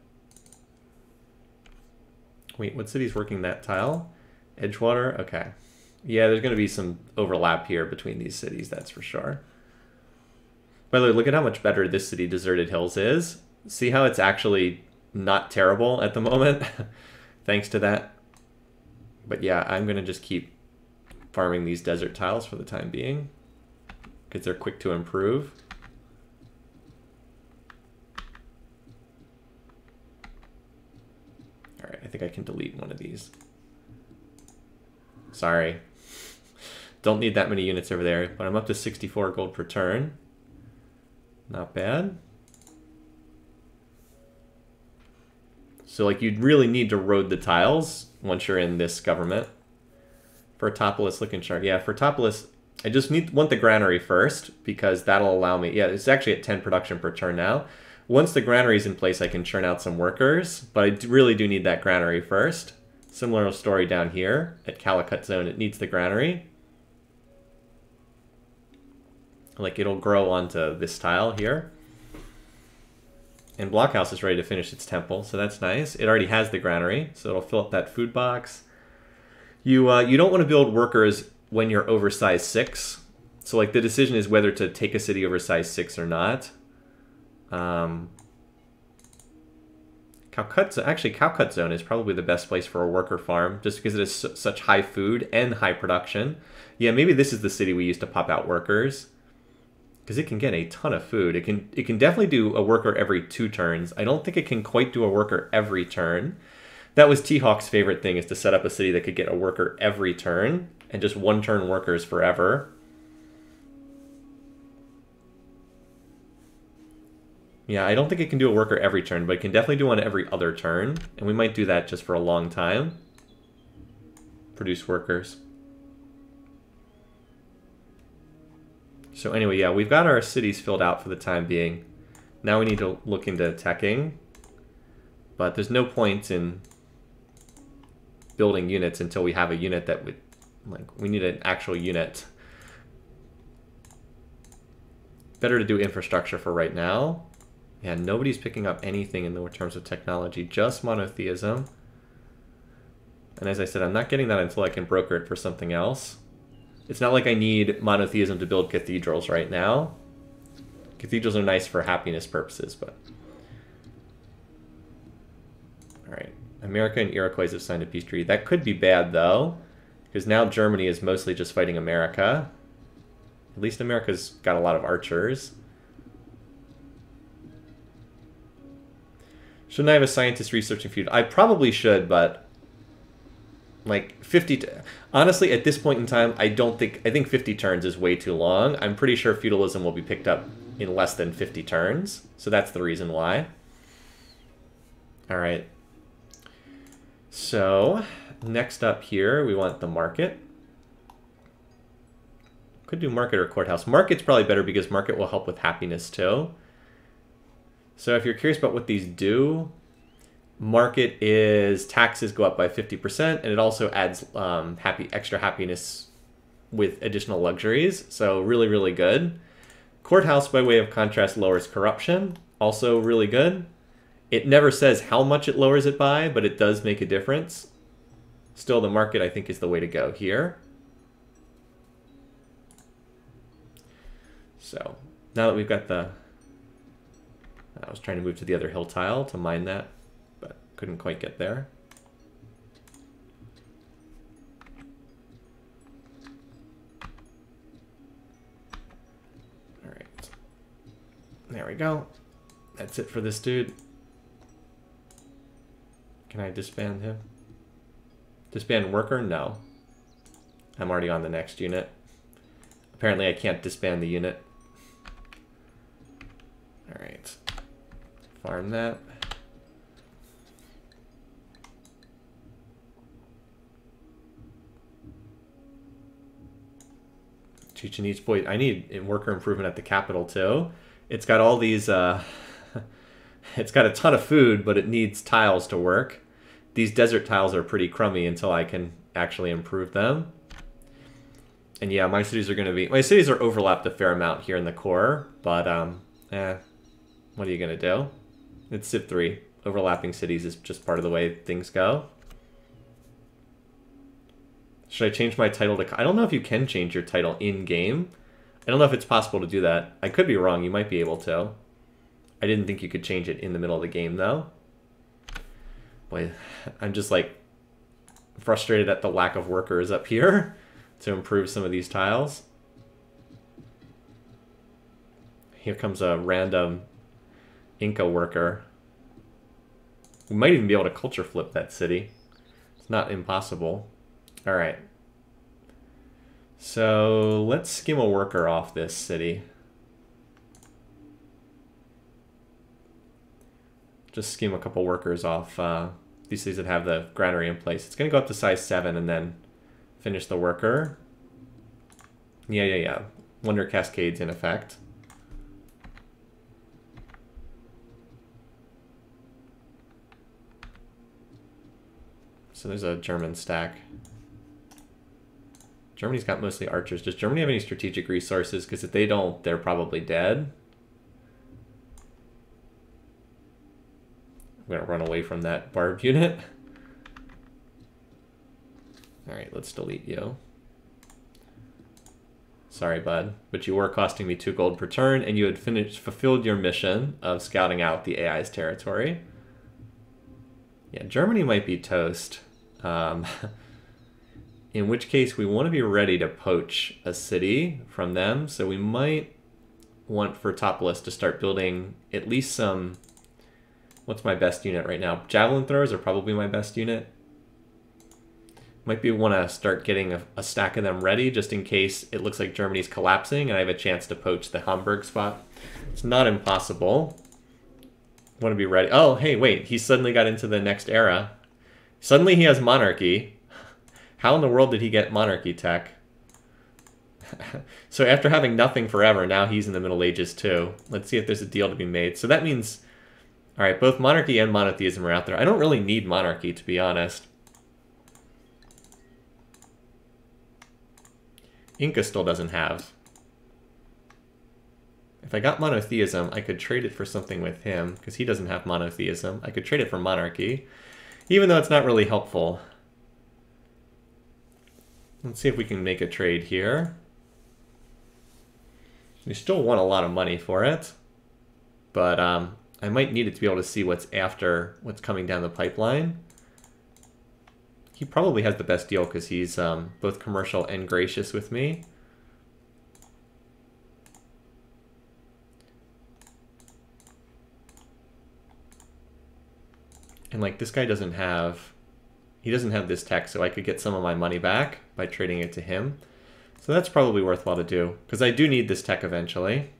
Speaker 1: Wait, what city's working that tile? Edgewater? Okay. Yeah, there's going to be some overlap here between these cities, that's for sure. By the way, look at how much better this city, Deserted Hills, is. See how it's actually not terrible at the moment? Thanks to that. But yeah, I'm going to just keep farming these desert tiles for the time being, because they're quick to improve. Alright, I think I can delete one of these. Sorry. Don't need that many units over there, but I'm up to 64 gold per turn. Not bad. So, like, you'd really need to road the tiles once you're in this government. Fertopolis looking sharp. Yeah, Fertopolis, I just want the granary first, because that'll allow me... Yeah, it's actually at 10 production per turn now. Once the granary's in place, I can churn out some workers, but I really do need that granary first. Similar story down here at Calicut Zone. It needs the granary. Like, it'll grow onto this tile here. And Blockhouse is ready to finish its temple, so that's nice. It already has the granary, so it'll fill up that food box. You don't want to build workers when you're over size 6. So, like, the decision is whether to take a city over size 6 or not. Cowcut Zone is probably the best place for a worker farm, just because it has such high food and high production. Yeah, maybe this is the city we used to pop out workers, because it can get a ton of food. It can definitely do a worker every 2 turns. I don't think it can quite do a worker every turn. That was T-Hawk's favorite thing, is to set up a city that could get a worker every turn, and just 1-turn workers forever. Yeah, I don't think it can do a worker every turn, but it can definitely do one every other turn. And we might do that just for a long time. Produce workers. So anyway, yeah, we've got our cities filled out for the time being. Now we need to look into teching. But there's no point in building units until we have a unit that would... Like, we need an actual unit better to do infrastructure for right now. And nobody's picking up anything in the terms of technology, just monotheism. And as I said, I'm not getting that until I can broker it for something else. It's not like I need monotheism to build cathedrals right now. Cathedrals are nice for happiness purposes, but... Alright, America and Iroquois have signed a peace treaty. That could be bad, though, because now Germany is mostly just fighting America. At least America's got a lot of archers. Shouldn't I have a scientist researching feudalism? I probably should, but... Like, 50... Honestly, at this point in time, I think 50 turns is way too long. I'm pretty sure feudalism will be picked up in less than 50 turns. So that's the reason why. Alright. So, next up here, we want the market. Could do market or courthouse. Market's probably better because market will help with happiness too. So if you're curious about what these do, market is taxes go up by 50%, and it also adds extra happiness with additional luxuries. So really, really good. Courthouse, by way of contrast, lowers corruption. Also really good. It never says how much it lowers it by, but it does make a difference. Still, the market, I think, is the way to go here. So, now that we've got the... I was trying to move to the other hill tile to mine that, but couldn't quite get there. All right. There we go. That's it for this dude. Can I disband him? Disband worker? No. I'm already on the next unit. Apparently I can't disband the unit. Alright. Farm that. Chichen Itza, boy, I need worker improvement at the capital too. It's got all these, it's got a ton of food, but it needs tiles to work. These desert tiles are pretty crummy until I can actually improve them. And yeah, my cities are overlapped a fair amount here in the core, but what are you gonna do? It's Civ3. Overlapping cities is just part of the way things go. Should I change my title to... I don't know if you can change your title in-game. I don't know if it's possible to do that. I could be wrong. You might be able to. I didn't think you could change it in the middle of the game, though. Boy, I'm just, like, frustrated at the lack of workers up here to improve some of these tiles. Here comes a random Inca worker. We might even be able to culture flip that city. It's not impossible. All right. So let's skim a worker off this city. Just skim a couple workers off these cities that have the granary in place. It's going to go up to size 7 and then finish the worker. Yeah. Wonder Cascades in effect. So there's a German stack. Germany's got mostly archers. Does Germany have any strategic resources? Because if they don't, they're probably dead. I'm going to run away from that barbed unit. Alright, let's delete you. Sorry, bud. But you were costing me 2 gold per turn, and you had fulfilled your mission of scouting out the AI's territory. Yeah, Germany might be toast. In which case, we want to be ready to poach a city from them. So we might want Vertopolis to start building at least some... What's my best unit right now? Javelin throwers are probably my best unit. Might be want to start getting a stack of them ready just in case it looks like Germany's collapsing and I have a chance to poach the Hamburg spot. It's not impossible. Want to be ready. Oh, hey, wait. He suddenly got into the next era. Suddenly he has monarchy. How in the world did he get monarchy tech? So after having nothing forever, now he's in the Middle Ages too. Let's see if there's a deal to be made. So that means, all right, both monarchy and monotheism are out there. I don't really need monarchy, to be honest. Inca still doesn't have. If I got monotheism, I could trade it for something with him, because he doesn't have monotheism. I could trade it for monarchy, even though it's not really helpful. Let's see if we can make a trade here. We still want a lot of money for it, but I might need it to be able to see what's coming down the pipeline. He probably has the best deal because he's both commercial and gracious with me. And like this guy doesn't have this tech, so I could get some of my money back by trading it to him. So that's probably worthwhile to do, because I do need this tech eventually.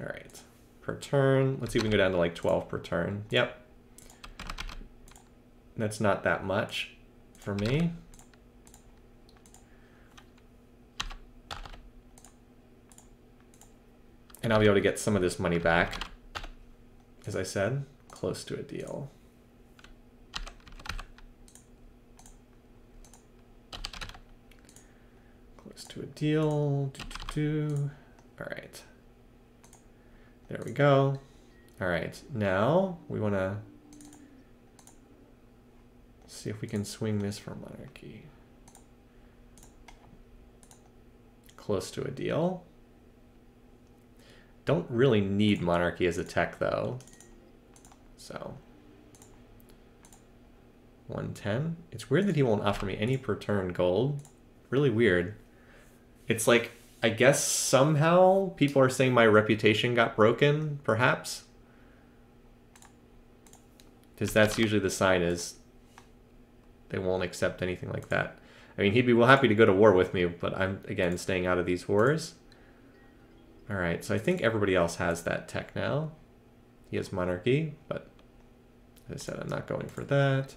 Speaker 1: All right, per turn. Let's see if we can go down to like 12 per turn. Yep. That's not that much for me. And I'll be able to get some of this money back, as I said, close to a deal. Close to a deal. All right. There we go. All right, now we want to see if we can swing this for monarchy. Close to a deal. Don't really need monarchy as a tech though. So 110. It's weird that he won't offer me any per turn gold. Really weird. It's like, I guess somehow people are saying my reputation got broken, perhaps. Because that's usually the sign, is they won't accept anything like that. I mean, he'd be well happy to go to war with me, but I'm, again, staying out of these wars. All right, so I think everybody else has that tech now. He has monarchy, but as I said, I'm not going for that.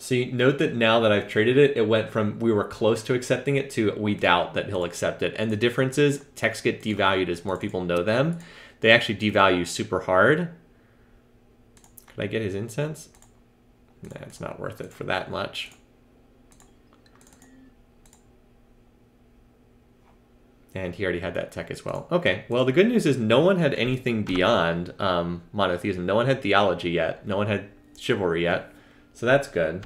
Speaker 1: See, note that now that I've traded it, it went from we were close to accepting it to we doubt that he'll accept it. And the difference is techs get devalued as more people know them. They actually devalue super hard. Could I get his incense? Nah, it's not worth it for that much. And he already had that tech as well. Okay, well, the good news is no one had anything beyond monotheism. No one had theology yet. No one had chivalry yet. So that's good.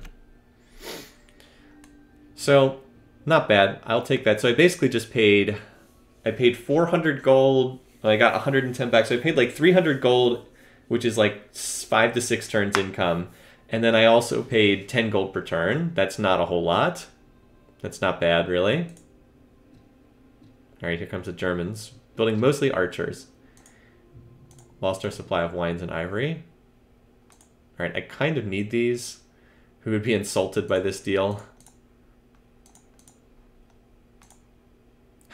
Speaker 1: So, not bad. I'll take that. So I basically just paid 400 gold. I got 110 back. So I paid like 300 gold, which is like 5 to 6 turns income. And then I also paid 10 gold per turn. That's not a whole lot. That's not bad, really. All right, here comes the Germans, building mostly archers. Lost our supply of wines and ivory. All right, I kind of need these. Who would be insulted by this deal?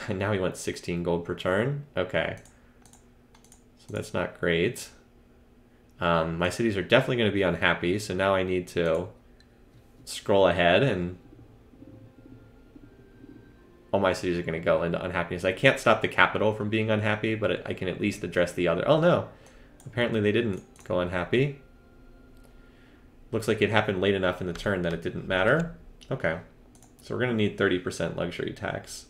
Speaker 1: And now he wants 16 gold per turn. Okay. So that's not great. My cities are definitely going to be unhappy, so now I need to scroll ahead, and all my cities are going to go into unhappiness. I can't stop the capital from being unhappy, but I can at least address the other. Oh no, apparently they didn't go unhappy. Looks like it happened late enough in the turn that it didn't matter. Okay, so we're going to need 30% luxury tax.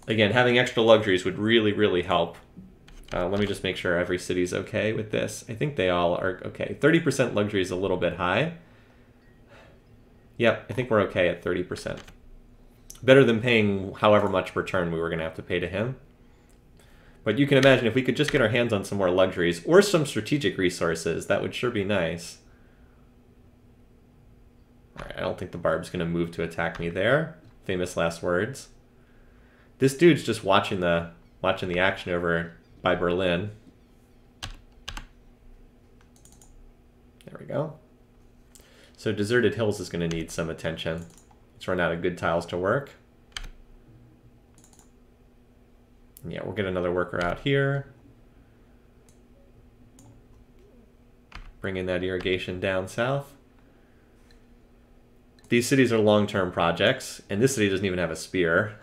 Speaker 1: Again, having extra luxuries would really, really help. Let me just make sure every city's okay with this. I think they all are okay. 30% luxury is a little bit high. Yep, I think we're okay at 30%. Better than paying however much per turn we were going to have to pay to him. But you can imagine if we could just get our hands on some more luxuries or some strategic resources, that would sure be nice. All right, I don't think the barb's going to move to attack me there. Famous last words. This dude's just watching the action over by Berlin. There we go. So Deserted Hills is going to need some attention. Let's run out of good tiles to work. Yeah, we'll get another worker out here. Bring in that irrigation down south. These cities are long-term projects, and this city doesn't even have a spear,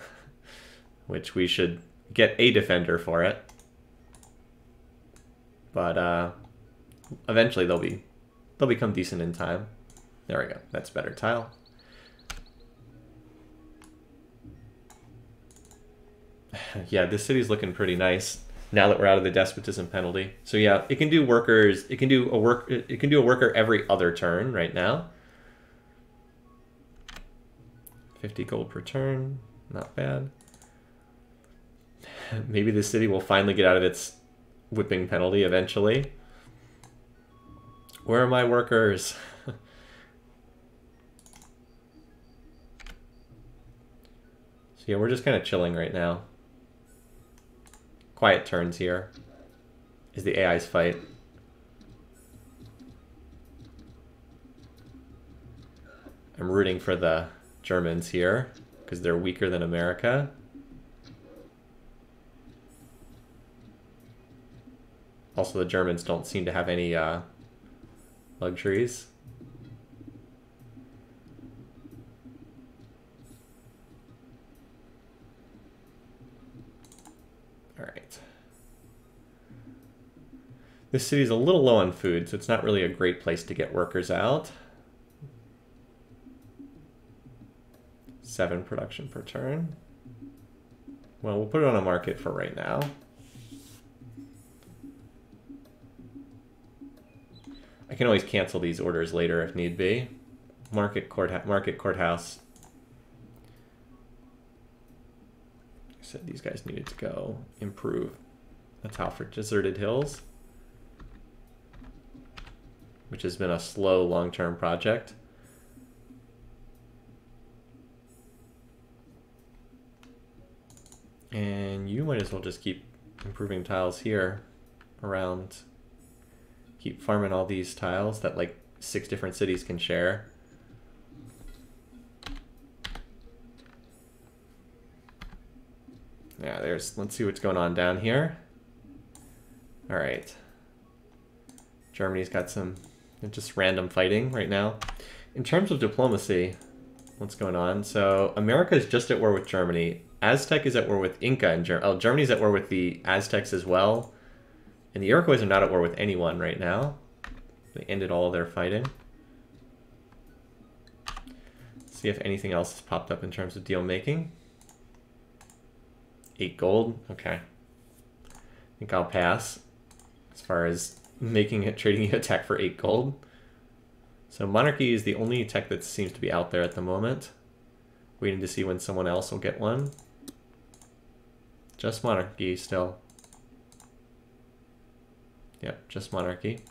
Speaker 1: which we should get a defender for it. But eventually they'll become decent in time. There we go. That's better tile. Yeah, this city's looking pretty nice now that we're out of the despotism penalty. So yeah, it can do workers. It can do a work. It can do a worker every other turn right now. 50 gold per turn, not bad. Maybe the city will finally get out of its whipping penalty eventually. Where are my workers? So yeah, we're just kind of chilling right now. Quiet turns here as the AIs fight. I'm rooting for the Germans here because they're weaker than America. Also, the Germans don't seem to have any luxuries. All right. This city's a little low on food, so it's not really a great place to get workers out. 7 production per turn. Well, we'll put it on a market for right now. I can always cancel these orders later if need be. Market courthouse. I said these guys needed to go improve a tile for Deserted Hills, which has been a slow long-term project. And you might as well just keep improving tiles here around. Keep farming all these tiles that like 6 different cities can share. Yeah, let's see what's going on down here. All right. Germany's got some just random fighting right now. In terms of diplomacy, what's going on? So America is just at war with Germany. Aztec is at war with Inca, and Germany's at war with the Aztecs as well. And the Iroquois are not at war with anyone right now. They ended all of their fighting. See if anything else has popped up in terms of deal making. 8 gold. Okay. I think I'll pass as far as trading a tech for 8 gold. So monarchy is the only tech that seems to be out there at the moment. Waiting to see when someone else will get one. Just monarchy still. Yep, just monarchy.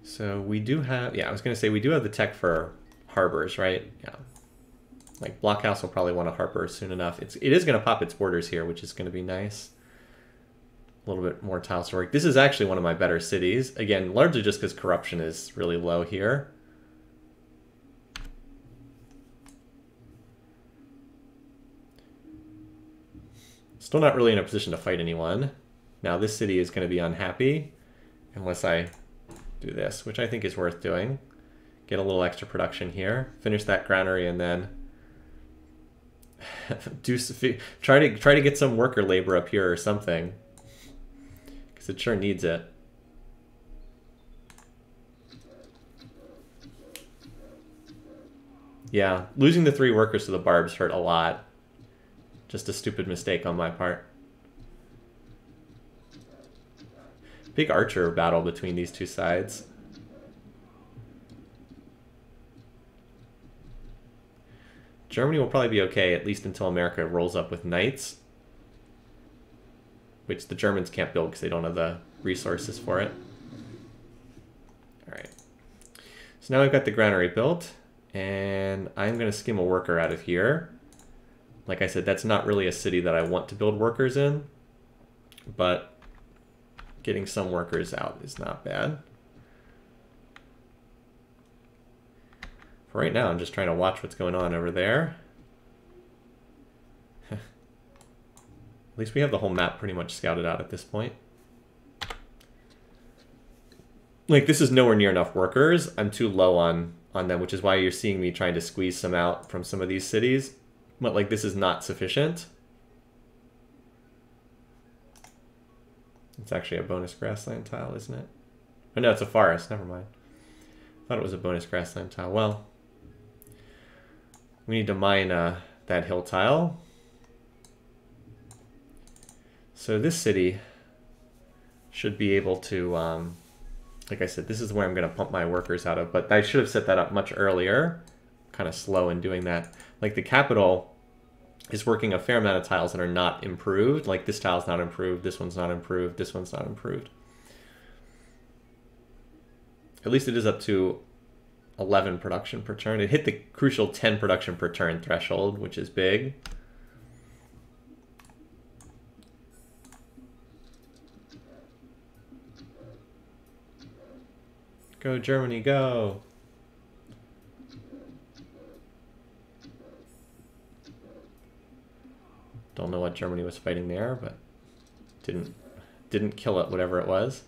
Speaker 1: So we do have, yeah, I was going to say we do have the tech for harbors, right? Yeah. Like Blockhouse will probably want a harbor soon enough. It is going to pop its borders here, which is going to be nice. A little bit more tile storage. This is actually one of my better cities. Again, largely just because corruption is really low here. Still not really in a position to fight anyone. Now this city is going to be unhappy unless I do this, which I think is worth doing. Get a little extra production here. Finish that granary and then try to get some worker labor up here or something. Because it sure needs it. Yeah, losing the 3 workers to the barbs hurt a lot. Just a stupid mistake on my part. Big archer battle between these two sides. Germany will probably be okay, at least until America rolls up with knights. Which the Germans can't build because they don't have the resources for it. Alright. So now we've got the granary built. And I'm going to skim a worker out of here. Like I said, that's not really a city that I want to build workers in, but getting some workers out is not bad. For right now, I'm just trying to watch what's going on over there. At least we have the whole map pretty much scouted out at this point. Like, this is nowhere near enough workers. I'm too low on them, which is why you're seeing me trying to squeeze some out from some of these cities. But like, this is not sufficient. It's actually a bonus grassland tile, isn't it? Oh no, it's a forest. Never mind. I thought it was a bonus grassland tile. Well, We need to mine that hill tile. So this city should be able to, like I said, this is where I'm going to pump my workers out of, but I should have set that up much earlier. Kind of slow in doing that. Like the capital is working a fair amount of tiles that are not improved. Like this tile's not improved, this one's not improved, this one's not improved. At least it is up to 11 production per turn. It hit the crucial 10 production per turn threshold, which is big. Go Germany, go! Don't know what Germany was fighting there, but didn't kill it, whatever it was.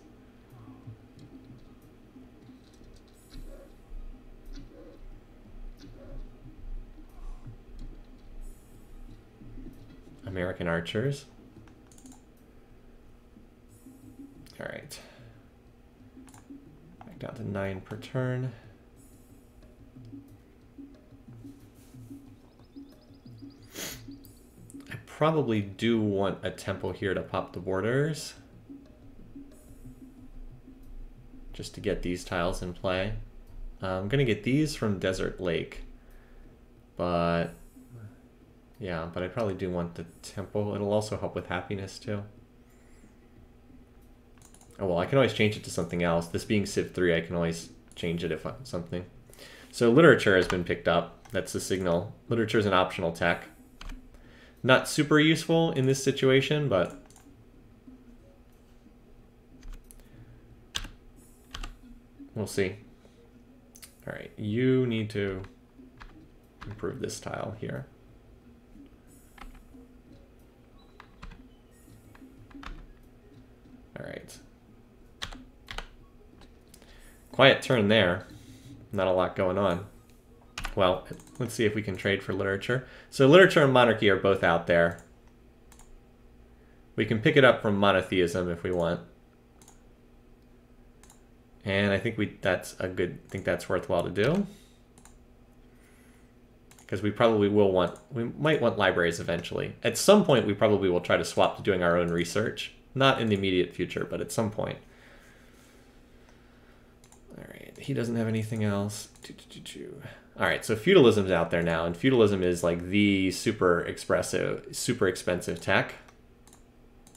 Speaker 1: American archers. All right. Back down to 9 per turn. I probably do want a temple here to pop the borders. Just to get these tiles in play. I'm going to get these from Desert Lake. But yeah, but I probably do want the temple. It'll also help with happiness too. Oh well, I can always change it to something else. This being Civ3, I can always change it if something. So literature has been picked up. That's the signal. Literature is an optional tech. Not super useful in this situation, but we'll see. All right, you need to improve this tile here. All right. Quiet turn there. Not a lot going on. Well, let's see if we can trade for literature. So literature and monarchy are both out there. We can pick it up from monotheism if we want. And I think that's worthwhile to do. Because we probably will we might want libraries eventually. At some point we probably will try to swap to doing our own research. Not in the immediate future, but at some point. All right, he doesn't have anything else. All right, so feudalism's out there now, and feudalism is like the super expensive tech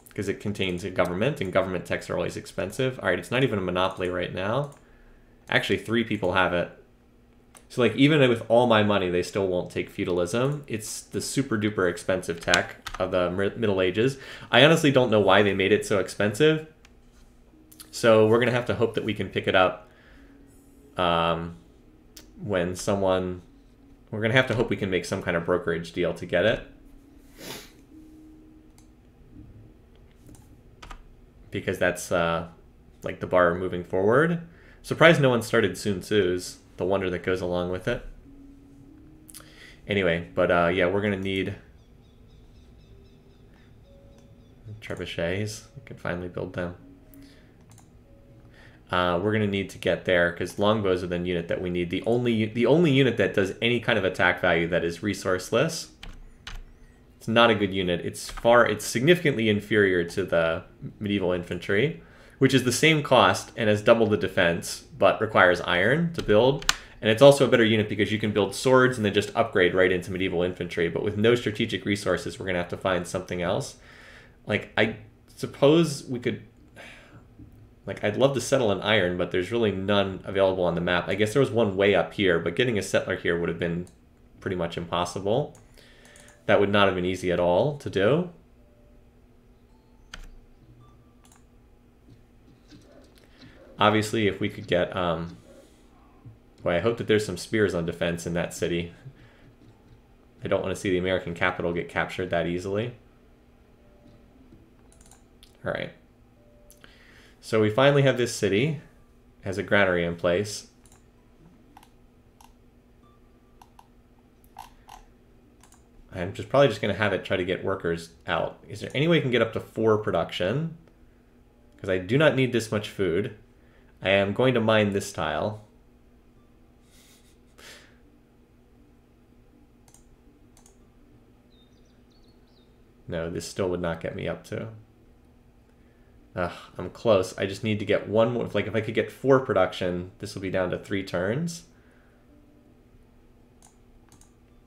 Speaker 1: because it contains a government, and government techs are always expensive. All right, it's not even a monopoly right now. Actually, 3 people have it. So like even with all my money, they still won't take feudalism. It's the super duper expensive tech of the Middle Ages. I honestly don't know why they made it so expensive. So we're gonna have to hope that we can pick it up when we're gonna have to hope we can make some kind of brokerage deal to get it. Because that's like the bar moving forward. Surprised no one started Sun Tzu's, the wonder that goes along with it. Anyway, but yeah, we're gonna need trebuchets. We can finally build them. We're gonna need to get there because longbows are the unit that we need. The only unit that does any kind of attack value that is resourceless. It's not a good unit. It's significantly inferior to the medieval infantry, which is the same cost and has double the defense, but requires iron to build. And it's also a better unit because you can build swords and then just upgrade right into medieval infantry. But with no strategic resources, we're gonna have to find something else. Like, I suppose we could... Like, I'd love to settle in iron, but there's really none available on the map. I guess there was one way up here, but getting a settler here would have been pretty much impossible. That would not have been easy at all to do. Obviously, if we could get... Well, I hope that there's some spears on defense in that city. I don't want to see the American capital get captured that easily. All right. So we finally have this city, has a granary in place. I'm probably just going to have it try to get workers out. Is there any way we can get up to 4 production? Because I do not need this much food. I am going to mine this tile. No, this still would not get me up to. Ugh, I'm close. I just need to get one more. Like if I could get 4 production, this will be down to 3 turns.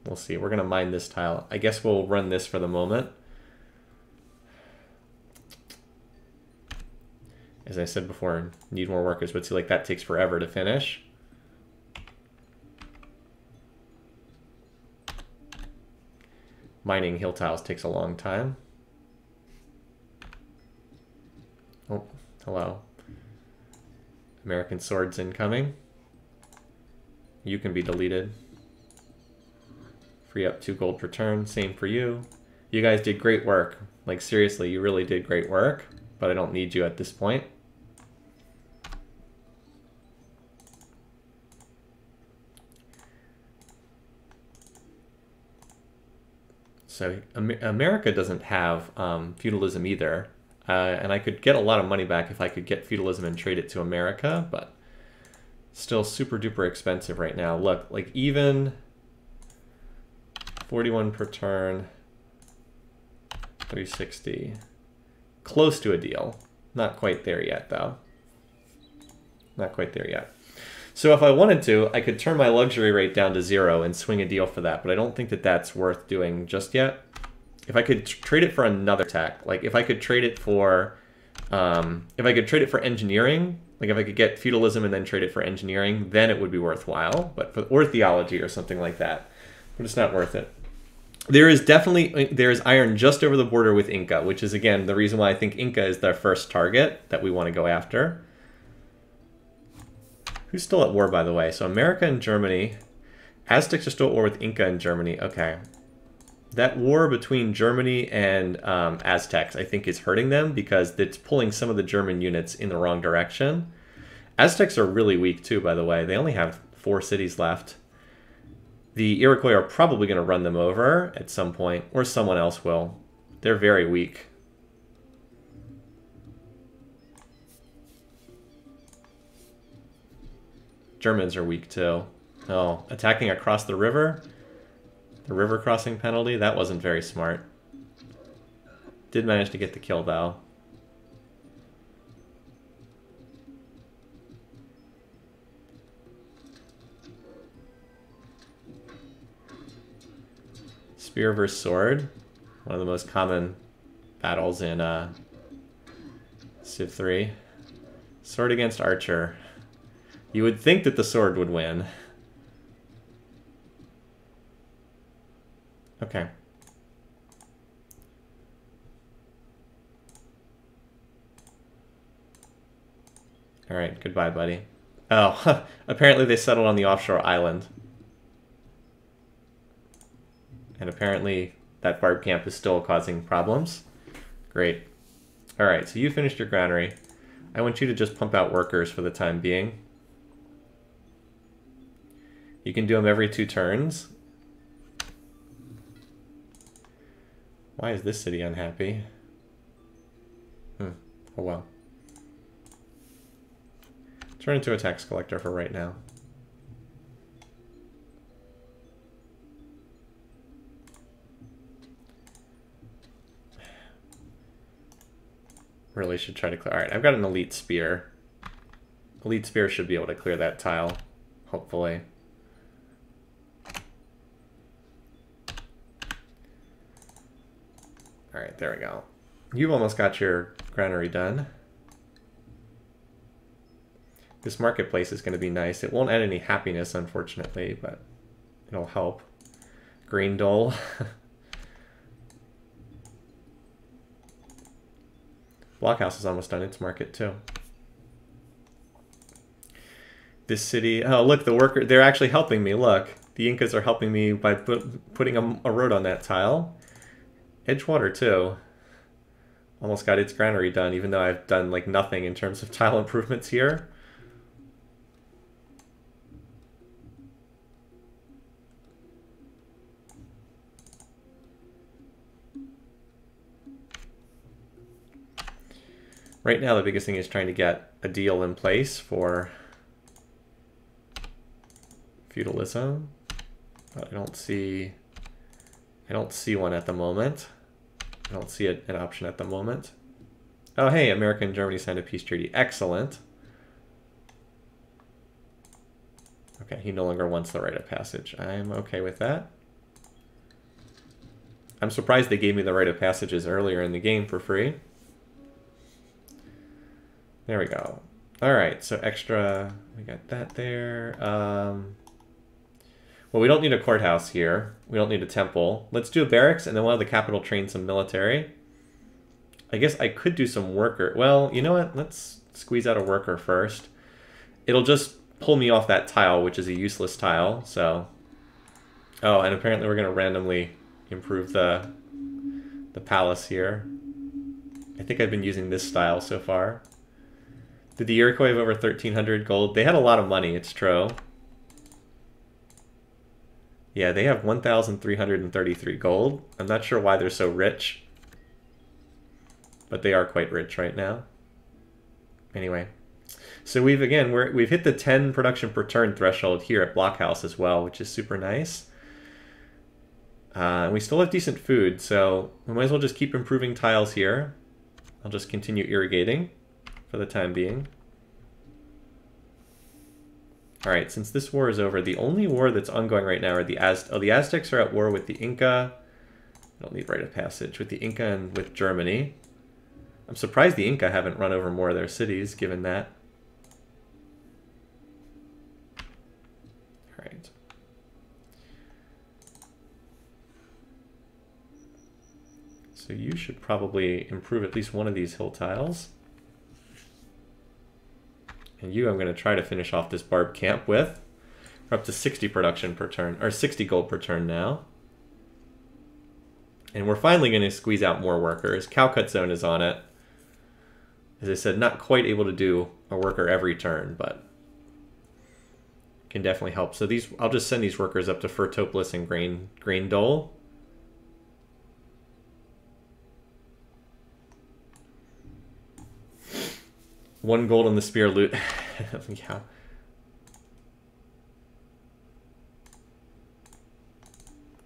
Speaker 1: We'll see. We're going to mine this tile. I guess we'll run this for the moment. As I said before, need more workers, but see, like that takes forever to finish. Mining hill tiles takes a long time. Oh, hello. American swords incoming. You can be deleted. Free up 2 gold per turn. Same for you. You guys did great work. Like seriously, you really did great work, but I don't need you at this point. So America doesn't have feudalism either. And I could get a lot of money back if I could get feudalism and trade it to America, but still super duper expensive right now. Look, like even 41 per turn, 360, close to a deal. Not quite there yet though. Not quite there yet. So if I wanted to, I could turn my luxury rate down to 0 and swing a deal for that, but I don't think that that's worth doing just yet. If I could trade it for another tech, like if I could trade it for, engineering, like if I could get feudalism and then trade it for engineering, then it would be worthwhile. Or theology or something like that, but it's not worth it. There is iron just over the border with Inca, which is again the reason why I think Inca is their first target that we want to go after. Who's still at war, by the way? So America and Germany. Aztecs are still at war with Inca and Germany. Okay. That war between Germany and Aztecs, I think, is hurting them because it's pulling some of the German units in the wrong direction. Aztecs are really weak, too, by the way. They only have 4 cities left. The Iroquois are probably going to run them over at some point, or someone else will. They're very weak. Germans are weak, too. Oh, attacking across the river? The river crossing penalty? That wasn't very smart. Did manage to get the kill, though. Spear versus sword. One of the most common battles in Civ 3. Sword against archer. You would think that the sword would win. Okay. Alright, goodbye, buddy. Oh, apparently they settled on the offshore island. And apparently that barb camp is still causing problems. Great. Alright, so you finished your granary. I want you to just pump out workers for the time being. You can do them every 2 turns. Why is this city unhappy? Oh well. Turn into a tax collector for right now. Really should try to clear. Alright, I've got an elite spear. Elite spear should be able to clear that tile, hopefully. Alright, there we go. You've almost got your granary done. This marketplace is going to be nice. It won't add any happiness, unfortunately, but it'll help. Green dole. Blockhouse is almost done its market, too. This city... Oh, look, the worker... They're actually helping me, look. The Incas are helping me by putting a road on that tile. Edgewater, too. Almost got its granary done, even though I've done, like, nothing in terms of tile improvements here. Right now, the biggest thing is trying to get a deal in place for feudalism. But I don't see one at the moment. I don't see an option at the moment. Oh, hey, America and Germany signed a peace treaty. Excellent. Okay, he no longer wants the rite of passage. I'm okay with that. I'm surprised they gave me the rite of passages earlier in the game for free. There we go. All right, so extra, we got that there. Well, we don't need a courthouse here. We don't need a temple. Let's do a barracks, and then we'll have the capital train some military. I guess I could do some worker. Well, you know what? Let's squeeze out a worker first. It'll just pull me off that tile, which is a useless tile, so... Oh, and apparently we're going to randomly improve the palace here. I think I've been using this style so far. Did the Iroquois have over 1,300 gold? They had a lot of money, it's true. Yeah, they have 1,333 gold. I'm not sure why they're so rich. But they are quite rich right now. Anyway. So we've hit the 10 production per turn threshold here at Blockhouse as well, which is super nice. We still have decent food, so we might as well just keep improving tiles here. I'll just continue irrigating for the time being. Alright, since this war is over, the only war that's ongoing right now are the Aztecs are at war with the Inca. I don't need rite of passage. With the Inca and with Germany. I'm surprised the Inca haven't run over more of their cities, given that. Alright. So you should probably improve at least one of these hill tiles. And you, I'm going to try to finish off this barb camp with. We're up to 60 production per turn, or 60 gold per turn now. And we're finally going to squeeze out more workers. Cowcut Zone is on it. As I said, not quite able to do a worker every turn, but can definitely help. So these, I'll just send these workers up to Fertopolis and Grain Dole. One gold on the spear loot. Yeah.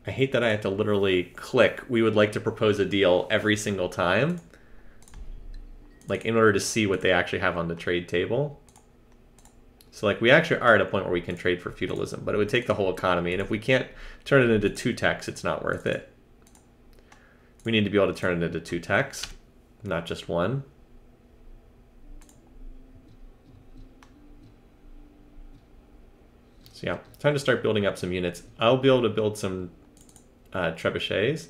Speaker 1: I hate that I have to literally click, we would like to propose a deal every single time. Like, in order to see what they actually have on the trade table. So, like, we actually are at a point where we can trade for feudalism, but it would take the whole economy. And if we can't turn it into 2 techs, it's not worth it. We need to be able to turn it into 2 techs, not just 1. So yeah, time to start building up some units. I'll be able to build some trebuchets.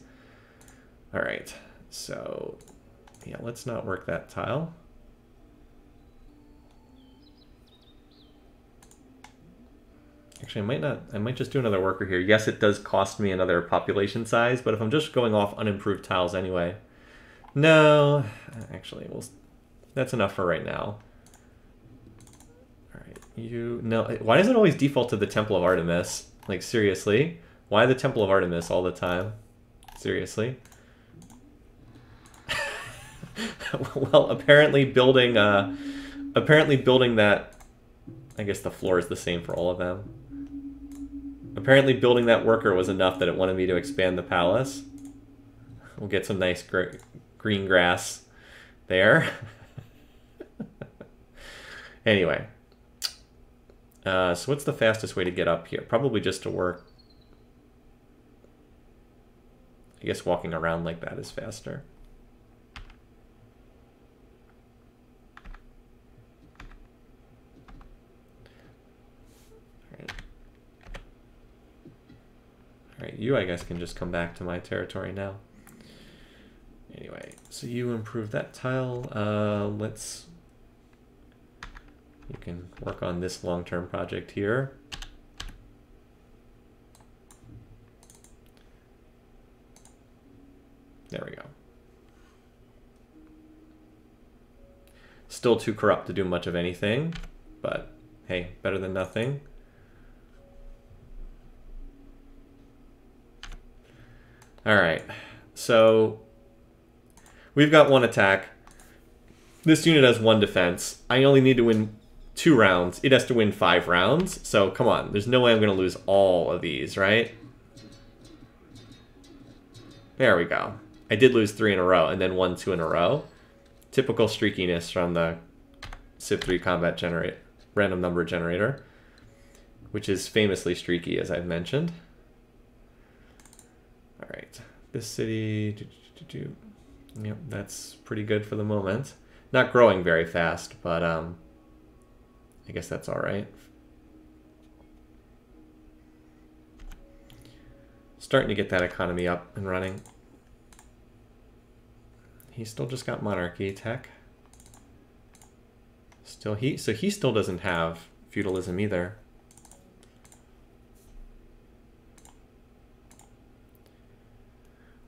Speaker 1: All right, so yeah, let's not work that tile. Actually, I might just do another worker here. Yes, it does cost me another population size, but if I'm just going off unimproved tiles anyway. No, actually, that's enough for right now. No, why does it always default to the Temple of Artemis? Like, seriously? Why the Temple of Artemis all the time? Seriously? Well, apparently building that, I guess the floor is the same for all of them. Apparently building that worker was enough that it wanted me to expand the palace. We'll get some nice green grass there. Anyway. So what's the fastest way to get up here? Probably just to work. I guess walking around like that is faster. Alright, you I guess can just come back to my territory now. Anyway, so you improve that tile. You can work on this long-term project here. There we go. Still too corrupt to do much of anything, but hey, better than nothing. All right, so we've got 1 attack. This unit has 1 defense. I only need to win 2 rounds. It has to win 5 rounds. So come on, there's no way I'm going to lose all of these, right? There we go. I did lose 3 in a row and then won 2 in a row. Typical streakiness from the Civ3 combat generate random number generator, which is famously streaky, as I've mentioned. All right, this city, yep, that's pretty good for the moment. Not growing very fast, but I guess that's all right. Starting to get that economy up and running. He's still just got monarchy tech. So he still doesn't have feudalism either.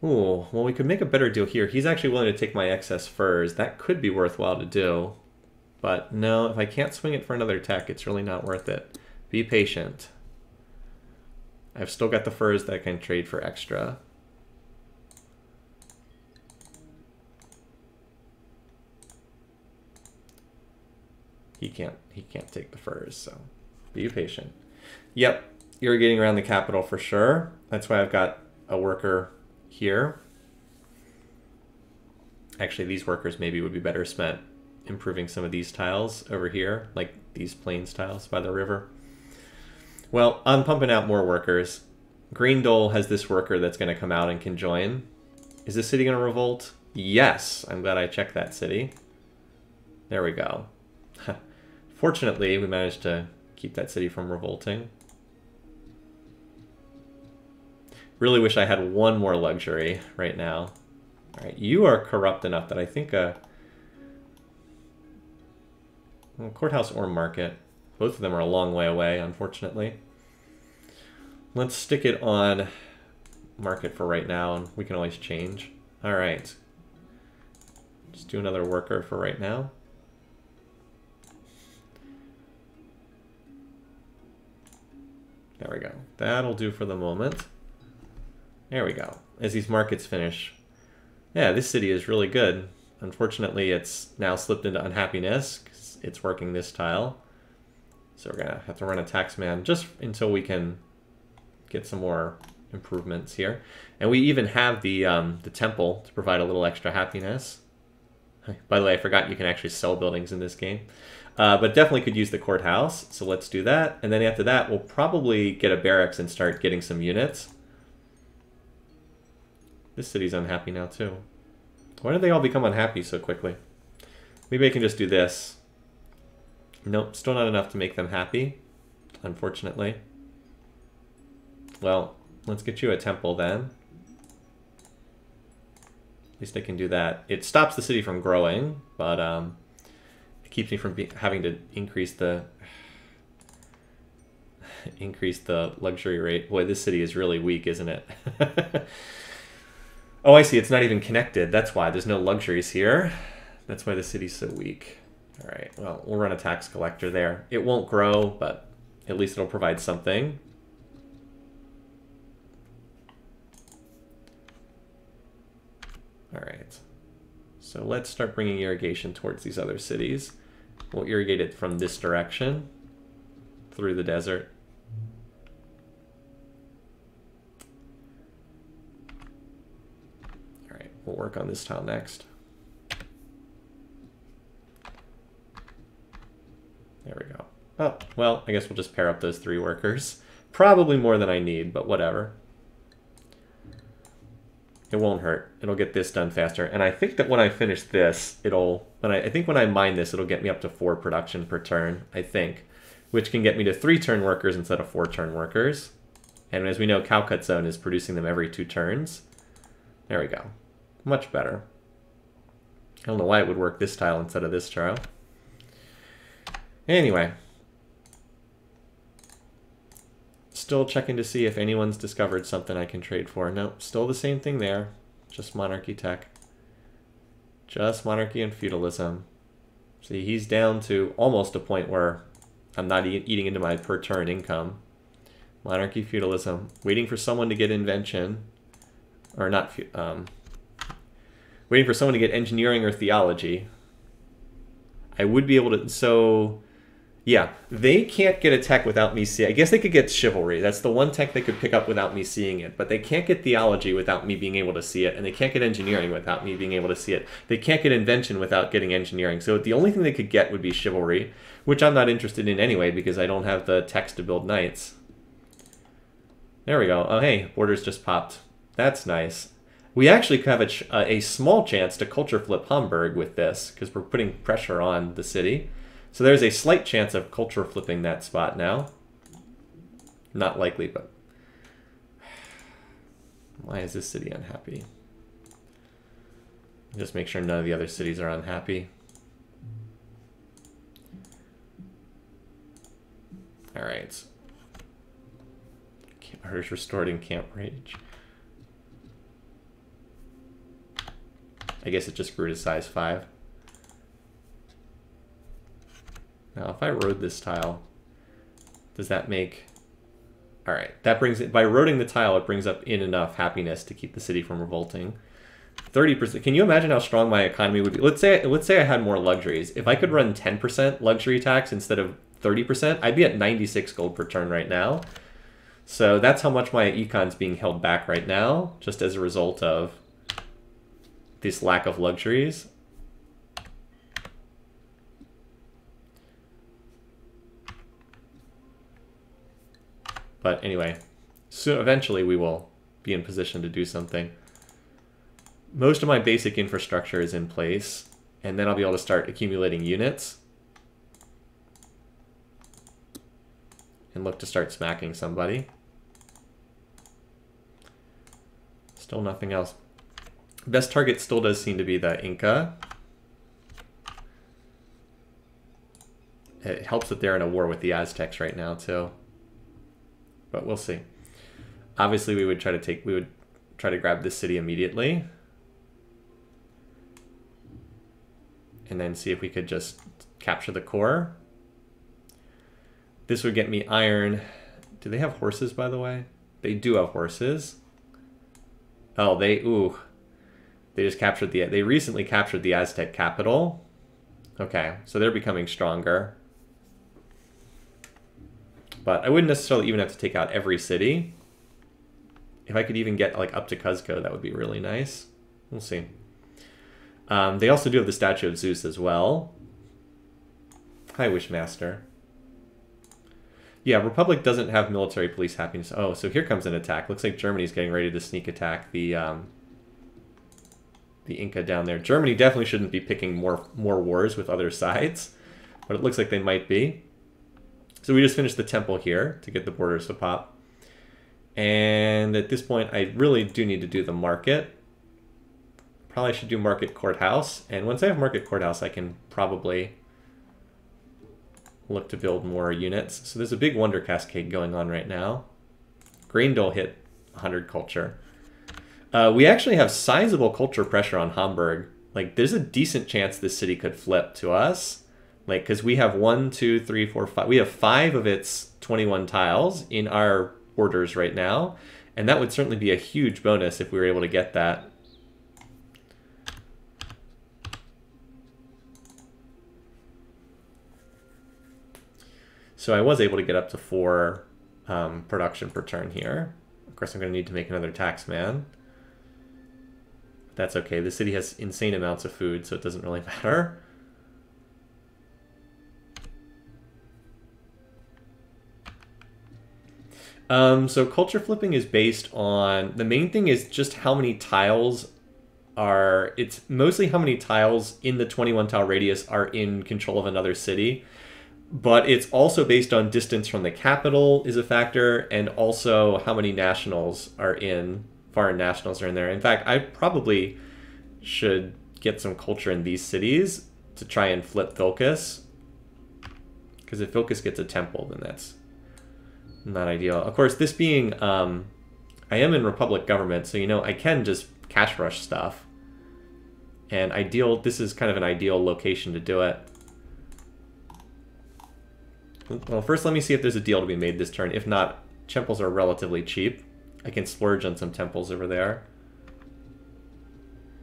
Speaker 1: Ooh, well, we could make a better deal here. He's actually willing to take my excess furs. That could be worthwhile to do. But no, if I can't swing it for another tech, it's really not worth it. Be patient. I've still got the furs that I can trade for extra. He can't take the furs, so be patient. Yep, irrigating around the capital for sure. That's why I've got a worker here. Actually, these workers maybe would be better spent improving some of these tiles over here, like these plains tiles by the river. Well, I'm pumping out more workers. Green Dole has this worker that's going to come out and can join. Is this city going to revolt? Yes. I'm glad I checked that city. There we go. Fortunately, we managed to keep that city from revolting. Really wish I had one more luxury right now. All right, you are corrupt enough that I think well, courthouse or market. Both of them are a long way away, unfortunately. Let's stick it on market for right now, and we can always change. All right. Just do another worker for right now. There we go. That'll do for the moment. There we go. As these markets finish. Yeah, this city is really good. Unfortunately, it's now slipped into unhappiness because it's working this tile. So we're going to have to run a taxman just until we can get some more improvements here. And we even have the temple to provide a little extra happiness. By the way, I forgot you can actually sell buildings in this game. But definitely could use the courthouse, so let's do that. And then after that, we'll probably get a barracks and start getting some units. This city's unhappy now, too. Why did they all become unhappy so quickly? Maybe I can just do this. Nope, still not enough to make them happy, unfortunately. Well, let's get you a temple then. At least I can do that. It stops the city from growing, but it keeps me from having to increase the luxury rate. Boy, this city is really weak, isn't it? Oh, I see. It's not even connected. That's why. There's no luxuries here. That's why the city's so weak. All right. Well, we'll run a tax collector there. It won't grow, but at least it'll provide something. All right. So let's start bringing irrigation towards these other cities. We'll irrigate it from this direction through the desert. All right, we'll work on this tile next. There we go. Oh, well, I guess we'll just pair up those 3 workers. Probably more than I need, but whatever. It won't hurt. It'll get this done faster. And I think that when I finish this, I think when I mine this, it'll get me up to 4 production per turn, I think. Which can get me to 3 turn workers instead of 4 turn workers. And as we know, Cowcut Zone is producing them every 2 turns. There we go. Much better. I don't know why it would work this tile instead of this tile. Anyway. Still checking to see if anyone's discovered something I can trade for. Nope, still the same thing there. Just monarchy tech. Just monarchy and feudalism. See, he's down to almost a point where I'm not eating into my per turn income. Monarchy, feudalism. Waiting for someone to get invention. Or not... waiting for someone to get engineering or theology. I would be able to... So... Yeah, they can't get a tech without me seeing. I guess they could get chivalry. That's the one tech they could pick up without me seeing it. But they can't get theology without me being able to see it, and they can't get engineering without me being able to see it. They can't get invention without getting engineering. So the only thing they could get would be chivalry, which I'm not interested in anyway because I don't have the techs to build knights. There we go. Oh, hey, borders just popped. That's nice. We actually have a small chance to culture flip Hamburg with this because we're putting pressure on the city. So there's a slight chance of culture flipping that spot now. Not likely, but... Why is this city unhappy? Just make sure none of the other cities are unhappy. Alright. Hers restored in Camp Rage. I guess it just grew to size 5. Now, if I road this tile, does that make... Alright, that brings it... By roading the tile, it brings up in enough happiness to keep the city from revolting. 30%. Can you imagine how strong my economy would be? Let's say I had more luxuries. If I could run 10% luxury tax instead of 30%, I'd be at 96 gold per turn right now. So that's how much my econ's being held back right now, just as a result of this lack of luxuries. But anyway, so eventually we will be in position to do something. Most of my basic infrastructure is in place, and then I'll be able to start accumulating units and look to start smacking somebody. Still nothing else. Best target still does seem to be the Inca. It helps that they're in a war with the Aztecs right now too. But we'll see. Obviously, we would try to grab this city immediately, and then see if we could just capture the core. This would get me iron. Do they have horses, by the way? They do have horses. Oh, they just captured they recently captured the Aztec capital. Okay, so they're becoming stronger. But I wouldn't necessarily even have to take out every city. If I could even get like up to Cuzco, that would be really nice. We'll see. They also do have the statue of Zeus as well. Hi, Wishmaster. Yeah, Republic doesn't have military police happiness. Oh, so here comes an attack. Looks like Germany's getting ready to sneak attack the Inca down there. Germany definitely shouldn't be picking more wars with other sides, but it looks like they might be. So we just finished the temple here to get the borders to pop. And at this point, I really do need to do the market. Probably should do market courthouse. And once I have market courthouse, I can probably look to build more units. So there's a big wonder cascade going on right now. Graindole hit 100 culture. We actually have sizable culture pressure on Hamburg. Like, there's a decent chance this city could flip to us. Like, because we have 1, 2, 3, 4, 5. We have 5 of its 21 tiles in our orders right now. And that would certainly be a huge bonus if we were able to get that. So I was able to get up to 4 production per turn here. Of course, I'm going to need to make another tax man. That's okay. The city has insane amounts of food, so it doesn't really matter. So culture flipping is based on, the main thing is just how many tiles are, it's mostly how many tiles in the 21 tile radius are in control of another city. But it's also based on distance from the capital is a factor, and also how many nationals are in, foreign nationals are in there. In fact, I probably should get some culture in these cities to try and flip Vilcus. Because if Vilcus gets a temple, then that's not ideal. Of course, this being, I am in Republic government, so, you know, I can just cash rush stuff. And this is kind of an ideal location to do it. Well, first let me see if there's a deal to be made this turn. If not, temples are relatively cheap. I can splurge on some temples over there.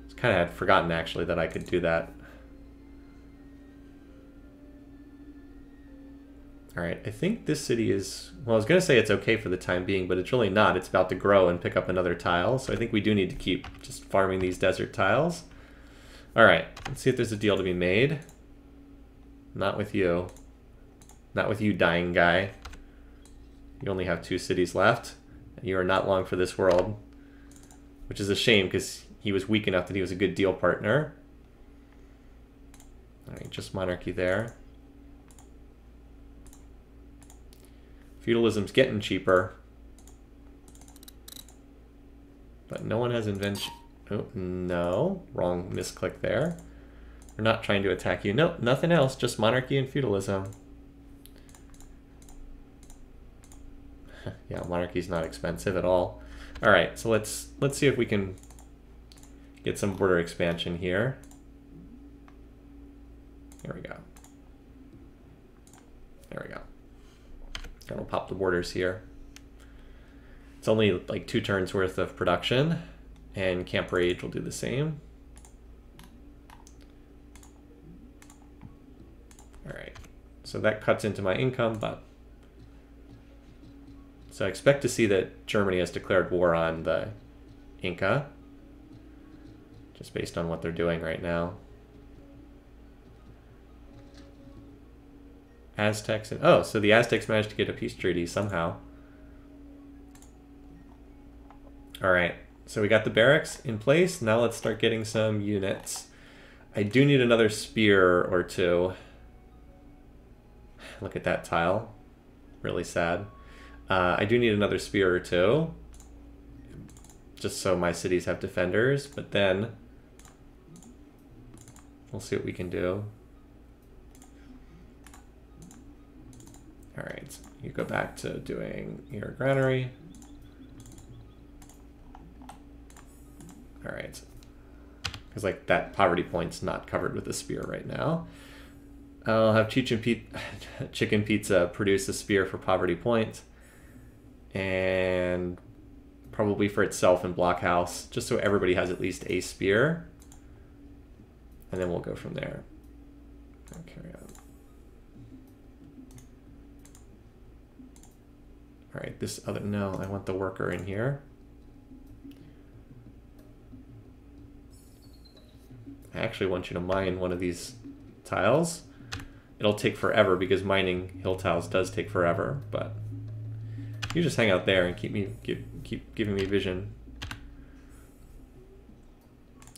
Speaker 1: I kind of had forgotten, actually, that I could do that. All right, I think this city is, well, I was going to say it's okay for the time being, but it's really not. It's about to grow and pick up another tile, so I think we do need to keep just farming these desert tiles. All right, let's see if there's a deal to be made. Not with you. Not with you, dying guy. You only have 2 cities left. You are not long for this world, which is a shame because he was weak enough that he was a good deal partner. All right, just monarchy there. Feudalism's getting cheaper. But no one has invention. Oh, no. Wrong misclick there. We're not trying to attack you. Nope, nothing else. Just monarchy and feudalism. Yeah, monarchy's not expensive at all. All right, so let's see if we can get some border expansion here. There we go. There we go. And we'll pop the borders here. It's only like 2 turns worth of production, and Camp Rage will do the same. All right, so that cuts into my income, but so I expect to see that Germany has declared war on the Inca, just based on what they're doing right now. Aztecs, and oh, so the Aztecs managed to get a peace treaty somehow. All right, so we got the barracks in place. Now let's start getting some units. I do need another spear or 2. Look at that tile. Really sad. I do need another spear or 2, just so my cities have defenders, but then we'll see what we can do. All right, so you go back to doing your granary. All right, because like that poverty point's not covered with a spear right now. I'll have Chicken Pizza produce a spear for poverty point, and probably for itself in Blockhouse, just so everybody has at least a spear, and then we'll go from there. Carry on. All right, this other, no, I want the worker in here. I actually want you to mine one of these tiles. It'll take forever because mining hill tiles does take forever, but you just hang out there and keep giving me vision.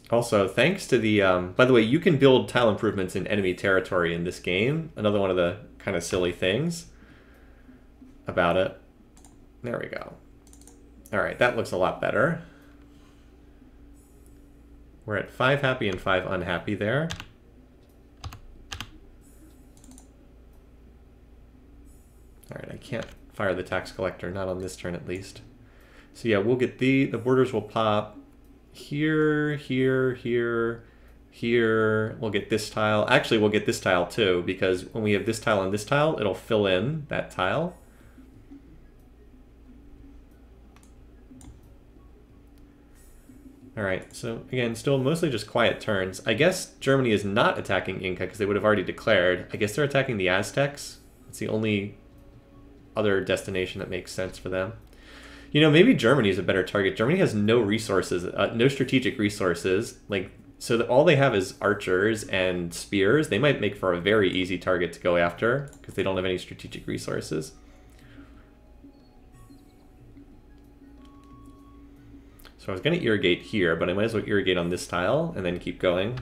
Speaker 1: Also, thanks to the, by the way, you can build tile improvements in enemy territory in this game. Another one of the kind of silly things about it. There we go. All right, that looks a lot better. We're at 5 happy and 5 unhappy there. All right, I can't fire the tax collector, not on this turn at least. So yeah, we'll get the borders will pop here, here, here, here. We'll get this tile. Actually, we'll get this tile too, because when we have this tile and this tile, it'll fill in that tile. All right, so again, still mostly just quiet turns. I guess Germany is not attacking Inca because they would have already declared. I guess they're attacking the Aztecs. It's the only other destination that makes sense for them. You know, maybe Germany is a better target. Germany has no resources, no strategic resources. Like, so that all they have is archers and spears. They might make for a very easy target to go after because they don't have any strategic resources. So I was going to irrigate here, but I might as well irrigate on this tile and then keep going.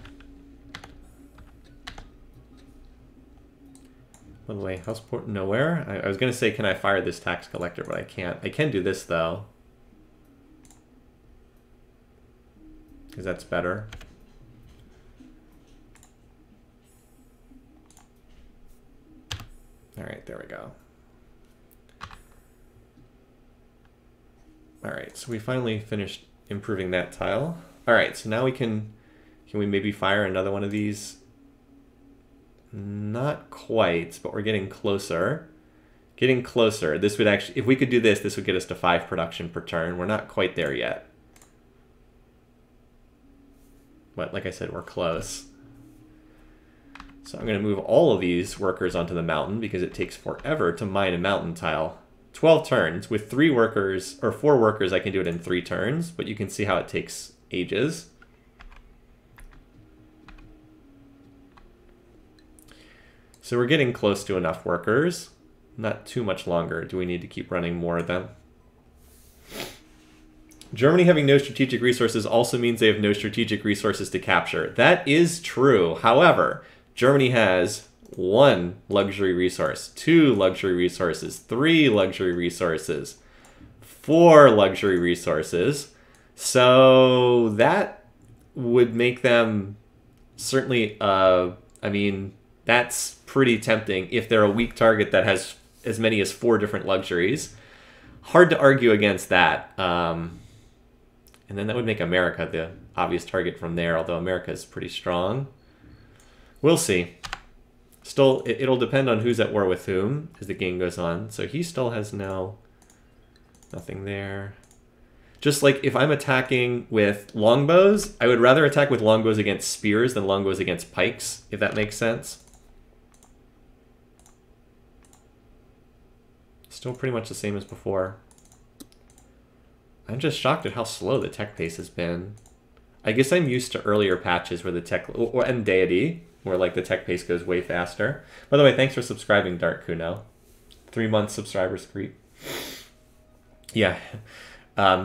Speaker 1: By the way, house port nowhere. I was going to say, can I fire this tax collector, but I can't. I can do this, though. Because that's better. All right, there we go. All right, so we finally finished improving that tile. All right, so now we can we maybe fire another one of these? Not quite, but we're getting closer. Getting closer. This would actually, if we could do this, this would get us to 5 production per turn. We're not quite there yet. But like I said, we're close. So I'm going to move all of these workers onto the mountain because it takes forever to mine a mountain tile. 12 turns. With 3 workers, or 4 workers, I can do it in 3 turns, but you can see how it takes ages. So we're getting close to enough workers. Not too much longer. Do we need to keep running more of them? Germany having no strategic resources also means they have no strategic resources to capture. That is true. However, Germany has 1 luxury resource, 2 luxury resources, 3 luxury resources, 4 luxury resources. So that would make them certainly, I mean, that's pretty tempting if they're a weak target that has as many as 4 different luxuries. Hard to argue against that. And then that would make America the obvious target from there, although America is pretty strong. We'll see. Still, it'll depend on who's at war with whom as the game goes on. So he still has nothing there. Just like if I'm attacking with longbows, I would rather attack with longbows against spears than longbows against pikes, if that makes sense. Still pretty much the same as before. I'm just shocked at how slow the tech pace has been. I guess I'm used to earlier patches where the tech, and Deity, where like the tech pace goes way faster. By the way, thanks for subscribing, Dark Kuno. 3-month subscribers creep. Yeah.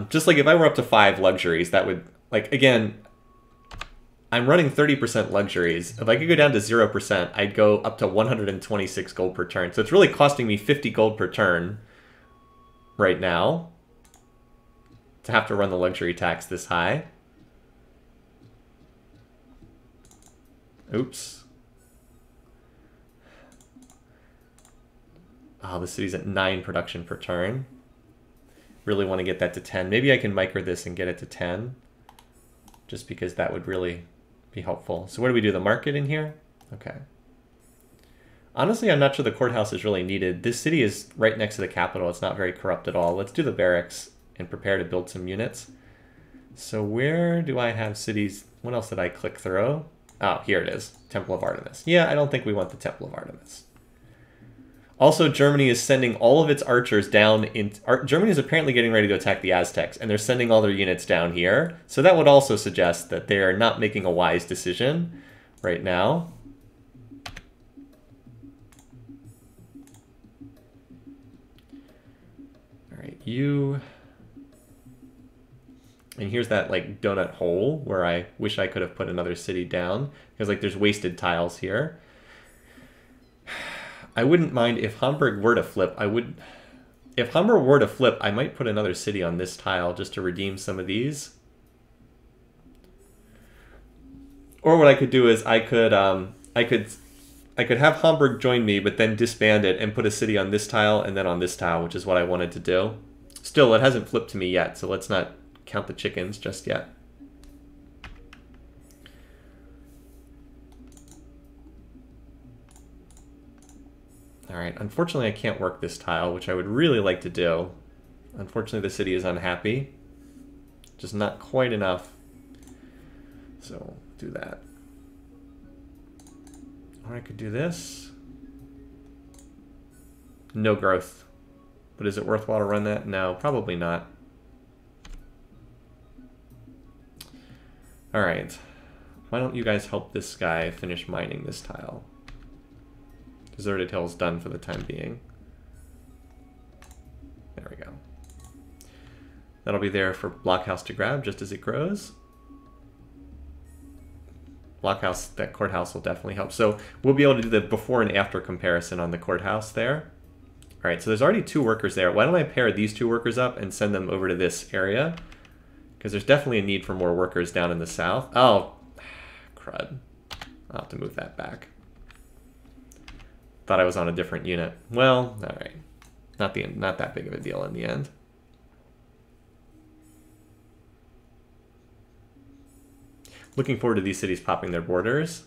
Speaker 1: Just like if I were up to 5 luxuries, that would, like, again, I'm running 30% luxuries. If I could go down to 0%, I'd go up to 126 gold per turn. So it's really costing me 50 gold per turn right now to have to run the luxury tax this high. Oops. Oh, the city's at 9 production per turn. Really want to get that to 10. Maybe I can micro this and get it to 10. Just because that would really be helpful. So what do we do? The market in here? Okay. Honestly, I'm not sure the courthouse is really needed. This city is right next to the capital. It's not very corrupt at all. Let's do the barracks and prepare to build some units. So where do I have cities? What else did I click through? Oh, here it is. Temple of Artemis. Yeah, I don't think we want the Temple of Artemis. Also, Germany is sending all of its archers down in... Germany is apparently getting ready to attack the Aztecs, and they're sending all their units down here. So that would also suggest that they are not making a wise decision right now. All right, you... And here's that like donut hole where I wish I could have put another city down because like there's wasted tiles here. I wouldn't mind if Hamburg were to flip. If Hamburg were to flip, I might put another city on this tile just to redeem some of these. Or what I could do is I could have Hamburg join me, but then disband it and put a city on this tile and then on this tile, which is what I wanted to do. Still, it hasn't flipped to me yet, so let's not count the chickens just yet. All right, unfortunately I can't work this tile, which I would really like to do. Unfortunately the city is unhappy. Just not quite enough. So do that. Or I could do this. No growth. But is it worthwhile to run that? No, probably not. All right, why don't you guys help this guy finish mining this tile? Deserted Hill's done for the time being. There we go. That'll be there for Blockhouse to grab just as it grows. Blockhouse, that courthouse will definitely help. So we'll be able to do the before and after comparison on the courthouse there. All right, so there's already 2 workers there. Why don't I pair these 2 workers up and send them over to this area? Because there's definitely a need for more workers down in the south. Oh, crud. I'll have to move that back. Thought I was on a different unit. Well, all right. Not that big of a deal in the end. Looking forward to these cities popping their borders.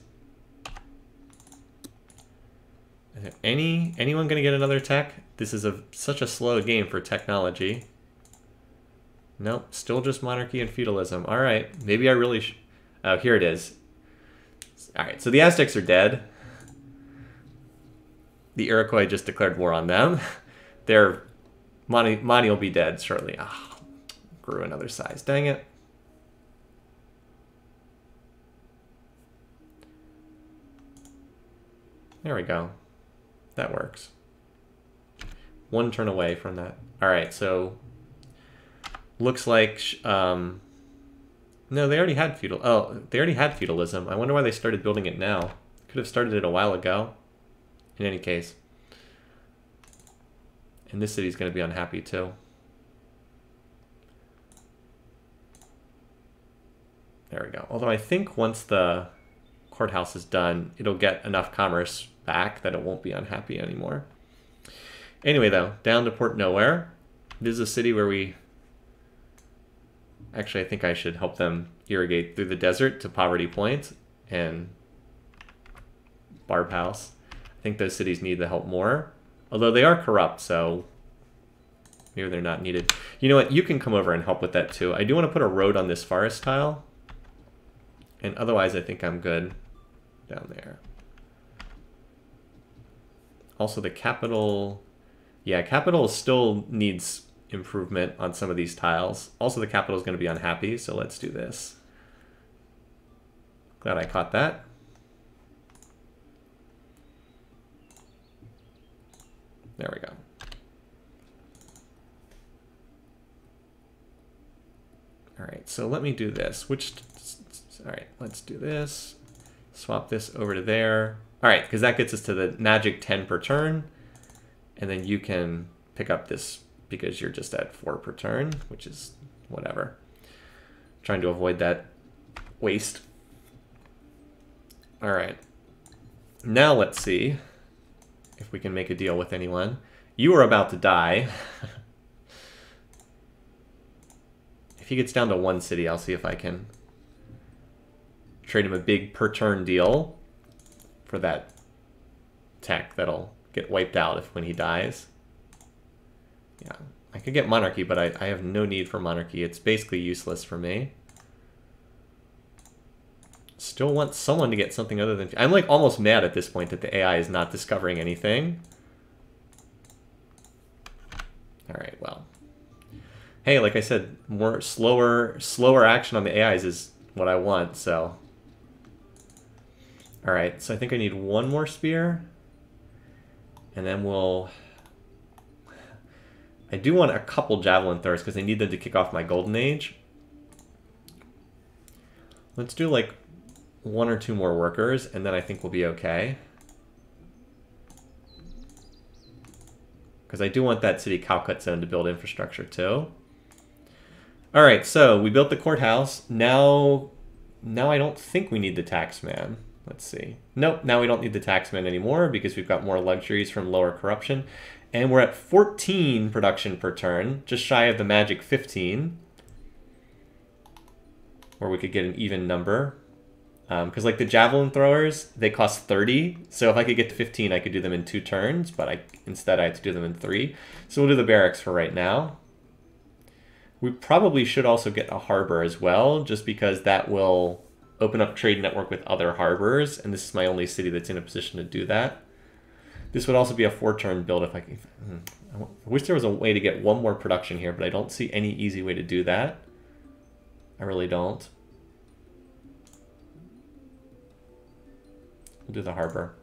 Speaker 1: Is anyone going to get another tech? This is such a slow game for technology. Nope, still just monarchy and feudalism. All right, maybe I really oh, here it is. All right, so the Aztecs are dead. The Iroquois just declared war on them. Their Monty will be dead shortly. Ah, grew another size. Dang it. There we go. That works. One turn away from that. All right, so looks like no, they already had feudal. Oh, they already had feudalism. I wonder why they started building it now. Could have started it a while ago. In any case. And this city's going to be unhappy too. There we go. Although I think once the courthouse is done, it'll get enough commerce back that it won't be unhappy anymore. Anyway, though, down to Port Nowhere. This is a city where we... Actually, I think I should help them irrigate through the desert to Poverty Point and Barb House. I think those cities need the help more. Although they are corrupt, so maybe they're not needed. You know what? You can come over and help with that too. I do want to put a road on this forest tile. And otherwise, I think I'm good down there. Also, the capital... Yeah, capital still needs improvement on some of these tiles. Also, the capital is going to be unhappy, so let's do this. Glad I caught that. There we go. All right, so let me do this. All right, let's do this. Swap this over to there. All right, because that gets us to the magic 10 per turn. And then you can pick up this because you're just at 4 per turn, which is whatever. Trying to avoid that waste. All right. Now let's see if we can make a deal with anyone. You are about to die. If he gets down to 1 city, I'll see if I can trade him a big per turn deal for that tech that'll get wiped out when he dies. Yeah, I could get monarchy, but I have no need for monarchy. It's basically useless for me. Still want someone to get something other than... I'm like almost mad at this point that the AI is not discovering anything. All right, well. Hey, like I said, more slower action on the AIs is what I want, so... All right, so I think I need 1 more spear. And then we'll... I do want a couple javelin throwers because I need them to kick off my golden age. Let's do like 1 or 2 more workers, and then I think we'll be okay. Because I do want that city Calcut zone to build infrastructure too. All right, so we built the courthouse. Now I don't think we need the taxman. Let's see. Nope, now we don't need the taxman anymore because we've got more luxuries from lower corruption. And we're at 14 production per turn, just shy of the magic 15. Where we could get an even number. Because like the javelin throwers, they cost 30. So if I could get to 15, I could do them in 2 turns. But instead I have to do them in 3. So we'll do the barracks for right now. We probably should also get a harbor as well, just because that will open up trade network with other harbors, and this is my only city that's in a position to do that. This would also be a 4-turn build if I can... I wish there was a way to get 1 more production here, but I don't see any easy way to do that. I really don't. We'll do the harbor.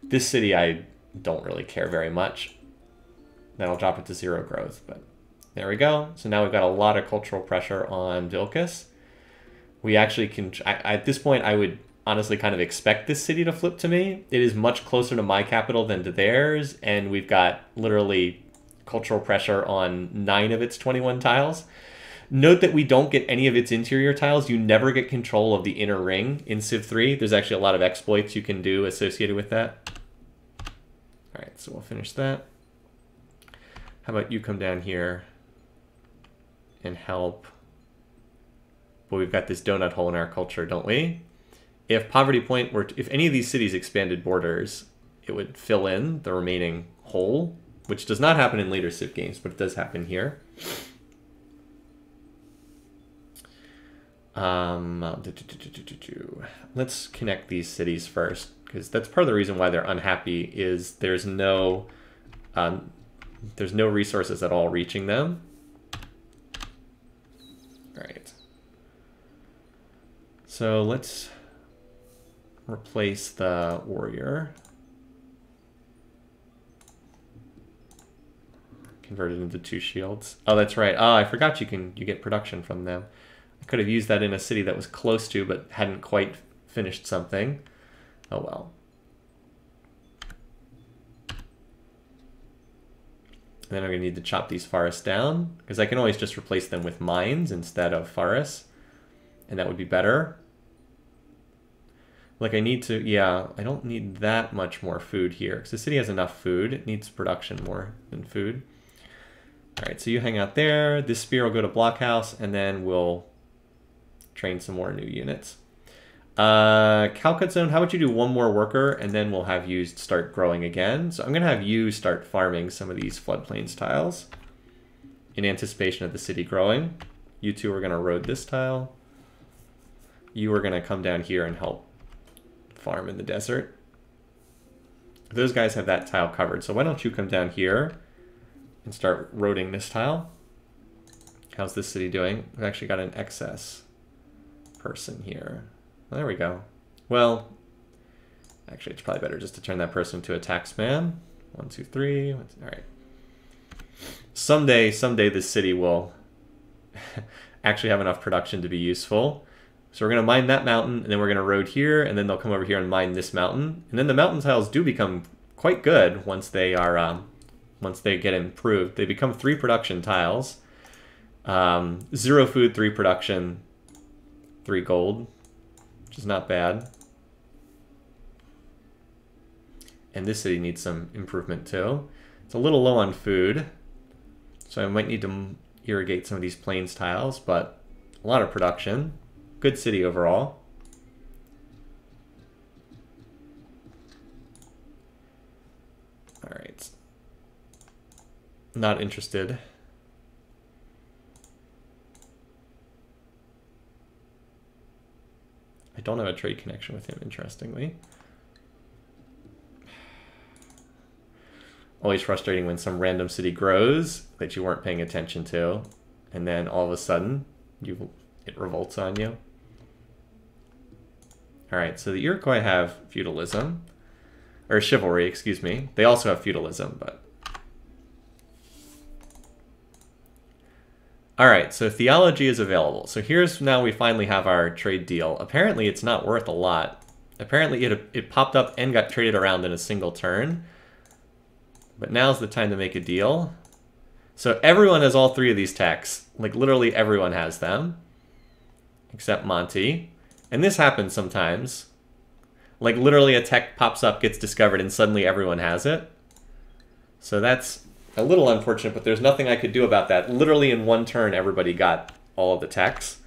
Speaker 1: This city I don't really care very much. That'll drop it to 0 growth, but there we go. So now we've got a lot of cultural pressure on Vilcus. We actually can... at this point, I would honestly kind of expect this city to flip to me. It is much closer to my capital than to theirs, and we've got literally cultural pressure on 9 of its 21 tiles. Note that we don't get any of its interior tiles. You never get control of the inner ring in Civ 3. There's actually a lot of exploits you can do associated with that. All right, so we'll finish that. How about you come down here and help? Well, we've got this donut hole in our culture, don't we? If Poverty Point were... if any of these cities expanded borders, it would fill in the remaining hole, which does not happen in later Civ games, but it does happen here. Let's connect these cities first, because that's part of the reason why they're unhappy is there's no resources at all reaching them. All right. So let's replace the warrior. Convert it into 2 shields. Oh, that's right. Oh, I forgot you get production from them. I could have used that in a city that was close to but hadn't quite finished something. Oh well. And then I'm going to need to chop these forests down, because I can always just replace them with mines instead of forests, and that would be better. Like I need to, yeah, I don't need that much more food here, because the city has enough food. It needs production more than food. All right, so you hang out there. This spear will go to Blockhouse, and then we'll train some more new units. Calcut Zone, how about you do 1 more worker, and then we'll have you start growing again. So I'm going to have you start farming some of these floodplains tiles in anticipation of the city growing. You two are going to road this tile. You are going to come down here and help farm in the desert. Those guys have that tile covered, so why don't you come down here and start roading this tile. How's this city doing? We've actually got an excess person here. There we go. Well, actually, it's probably better just to turn that person to a taxman. 1, 2, 3. All right. Someday this city will actually have enough production to be useful. So we're going to mine that mountain, and then we're going to road here, and then they'll come over here and mine this mountain. And then the mountain tiles do become quite good once they are once they get improved. They become 3 production tiles. 0 food, 3 production, 3 gold, which is not bad. And this city needs some improvement too. It's a little low on food, so I might need to irrigate some of these plains tiles, but a lot of production. Good city overall. All right. Not interested. I don't have a trade connection with him, interestingly. Always frustrating when some random city grows that you weren't paying attention to, and then all of a sudden it revolts on you. All right, so the Iroquois have feudalism, or chivalry, excuse me. They also have feudalism, but... All right, so theology is available. So here's now we finally have our trade deal. Apparently it's not worth a lot. Apparently it popped up and got traded around in a single turn. But now's the time to make a deal. So everyone has all 3 of these techs. Like literally everyone has them. Except Monty. And this happens sometimes. Like literally a tech pops up, gets discovered, and suddenly everyone has it. So that's a little unfortunate, but there's nothing I could do about that. Literally in 1 turn, everybody got all of the techs.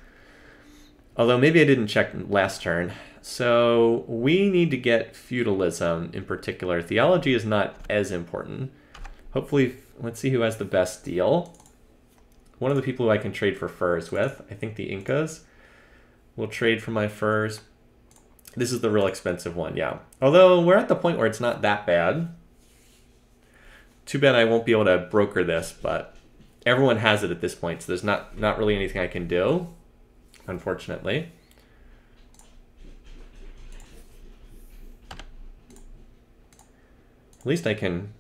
Speaker 1: Although maybe I didn't check last turn. So we need to get feudalism in particular. Theology is not as important. Hopefully, let's see who has the best deal. One of the people who I can trade for furs with, I think the Incas. We'll trade for my furs. This is the real expensive one, yeah. Although we're at the point where it's not that bad. Too bad I won't be able to broker this, but everyone has it at this point, so there's not really anything I can do, unfortunately. At least I can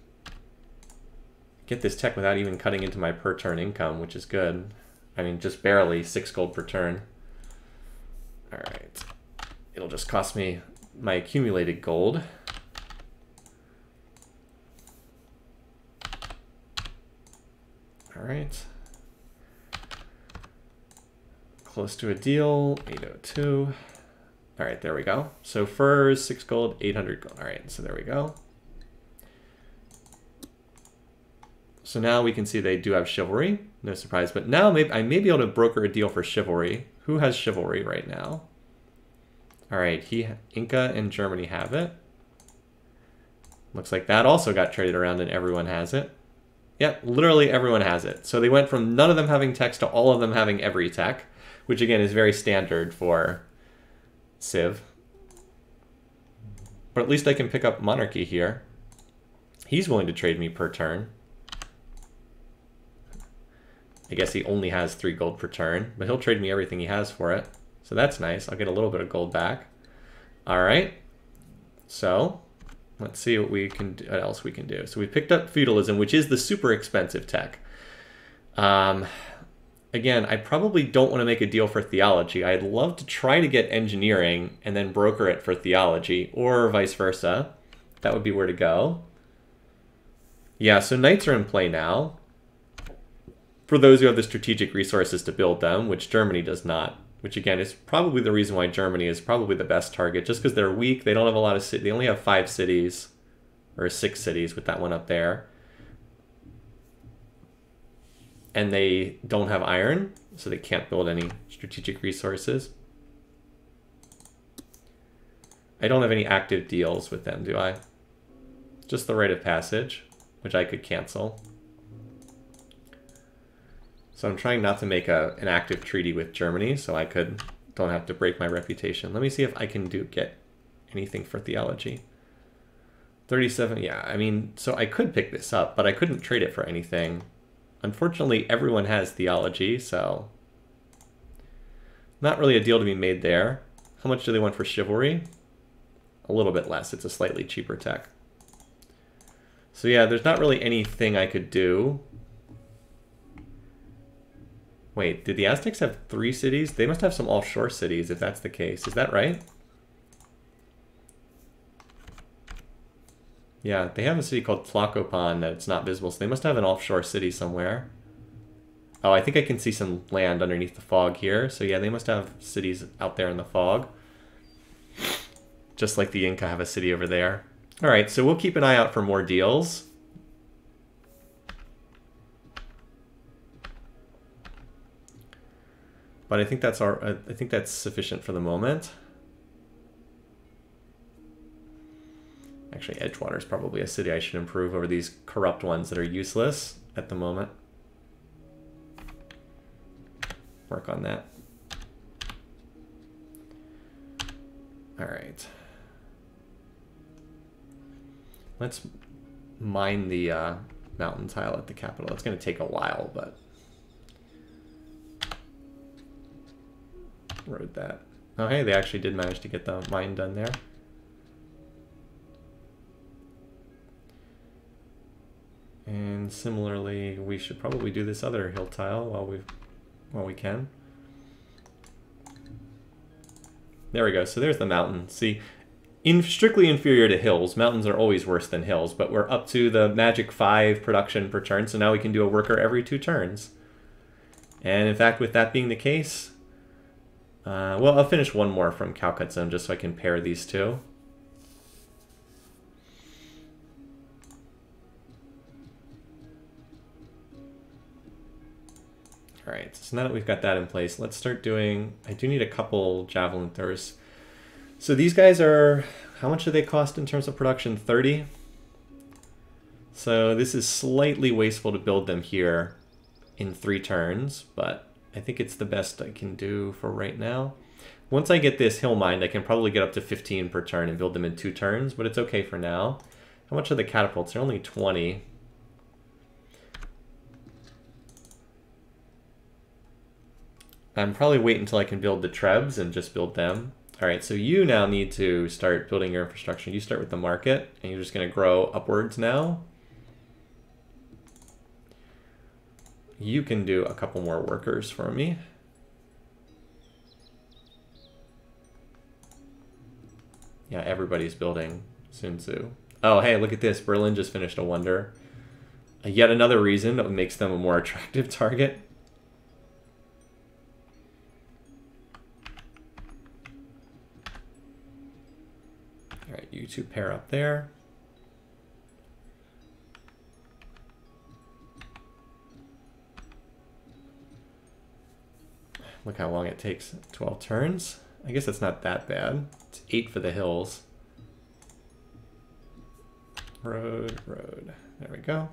Speaker 1: get this tech without even cutting into my per turn income, which is good. I mean, just barely 6 gold per turn. All right. It'll just cost me my accumulated gold. All right. Close to a deal, 802. All right, there we go. So furs, 6 gold, 800 gold. All right, so there we go. So now we can see they do have chivalry, no surprise. But now I may be able to broker a deal for chivalry. Who has chivalry right now? All right, Inca and Germany have it. Looks like that also got traded around and everyone has it. Yep, literally everyone has it. So they went from none of them having techs to all of them having every tech, which again is very standard for Civ. But at least I can pick up monarchy here. He's willing to trade me per turn. I guess he only has 3 gold per turn, but he'll trade me everything he has for it. So that's nice. I'll get a little bit of gold back. All right. So let's see what we can do, what else we can do. So we picked up feudalism, which is the super expensive tech. Again, I probably don't want to make a deal for theology. I'd love to try to get engineering and then broker it for theology, or vice versa. That would be where to go. Yeah, so knights are in play now. For those who have the strategic resources to build them, which Germany does not. Which again is probably the reason why Germany is probably the best target, just because they're weak. They don't have a lot of cities. They only have 5 cities, or 6 cities with that one up there. And they don't have iron, so they can't build any strategic resources. I don't have any active deals with them, do I? Just the rite of passage, which I could cancel. So I'm trying not to make an active treaty with Germany, so I don't have to break my reputation. Let me see if I can get anything for theology. 37, yeah, I mean, so I could pick this up, but I couldn't trade it for anything. Unfortunately, everyone has theology, so not really a deal to be made there. How much do they want for chivalry? A little bit less. It's a slightly cheaper tech. So yeah, there's not really anything I could do. Wait, did the Aztecs have 3 cities? They must have some offshore cities if that's the case. Is that right? Yeah, they have a city called Tlacopan that it's not visible, so they must have an offshore city somewhere. Oh, I think I can see some land underneath the fog here. So yeah, they must have cities out there in the fog. Just like the Inca have a city over there. All right, so we'll keep an eye out for more deals. But I think that's sufficient for the moment. Actually, Edgewater is probably a city I should improve over these corrupt ones that are useless at the moment. Work on that. All right. Let's mine the mountain tile at the capital. It's going to take a while, but road that. Oh, hey, they actually did manage to get the mine done there. And similarly, we should probably do this other hill tile while we can. There we go. So there's the mountain. See, strictly inferior to hills. Mountains are always worse than hills, but we're up to the magic 5 production per turn, so now we can do a worker every 2 turns. And in fact, with that being the case, well, I'll finish one more from Calcut Zone just so I can pair these two. All right, so now that we've got that in place, let's start doing, I do need a couple javelin throwers. So these guys are, how much do they cost in terms of production? 30? So this is slightly wasteful to build them here in 3 turns, but I think it's the best I can do for right now. Once I get this hill mined, I can probably get up to 15 per turn and build them in 2 turns, but it's okay for now. How much are the catapults? They're only 20. I'm probably wait until I can build the trebs and just build them. All right, so you now need to start building your infrastructure. You start with the market, and you're just going to grow upwards now. You can do a couple more workers for me. Yeah, everybody's building Sun Tzu. Oh, hey, look at this. Berlin just finished a wonder. Yet another reason that makes them a more attractive target. All right, you two pair up there. Look how long it takes. 12 turns. I guess that's not that bad. It's 8 for the hills. Road, road. There we go.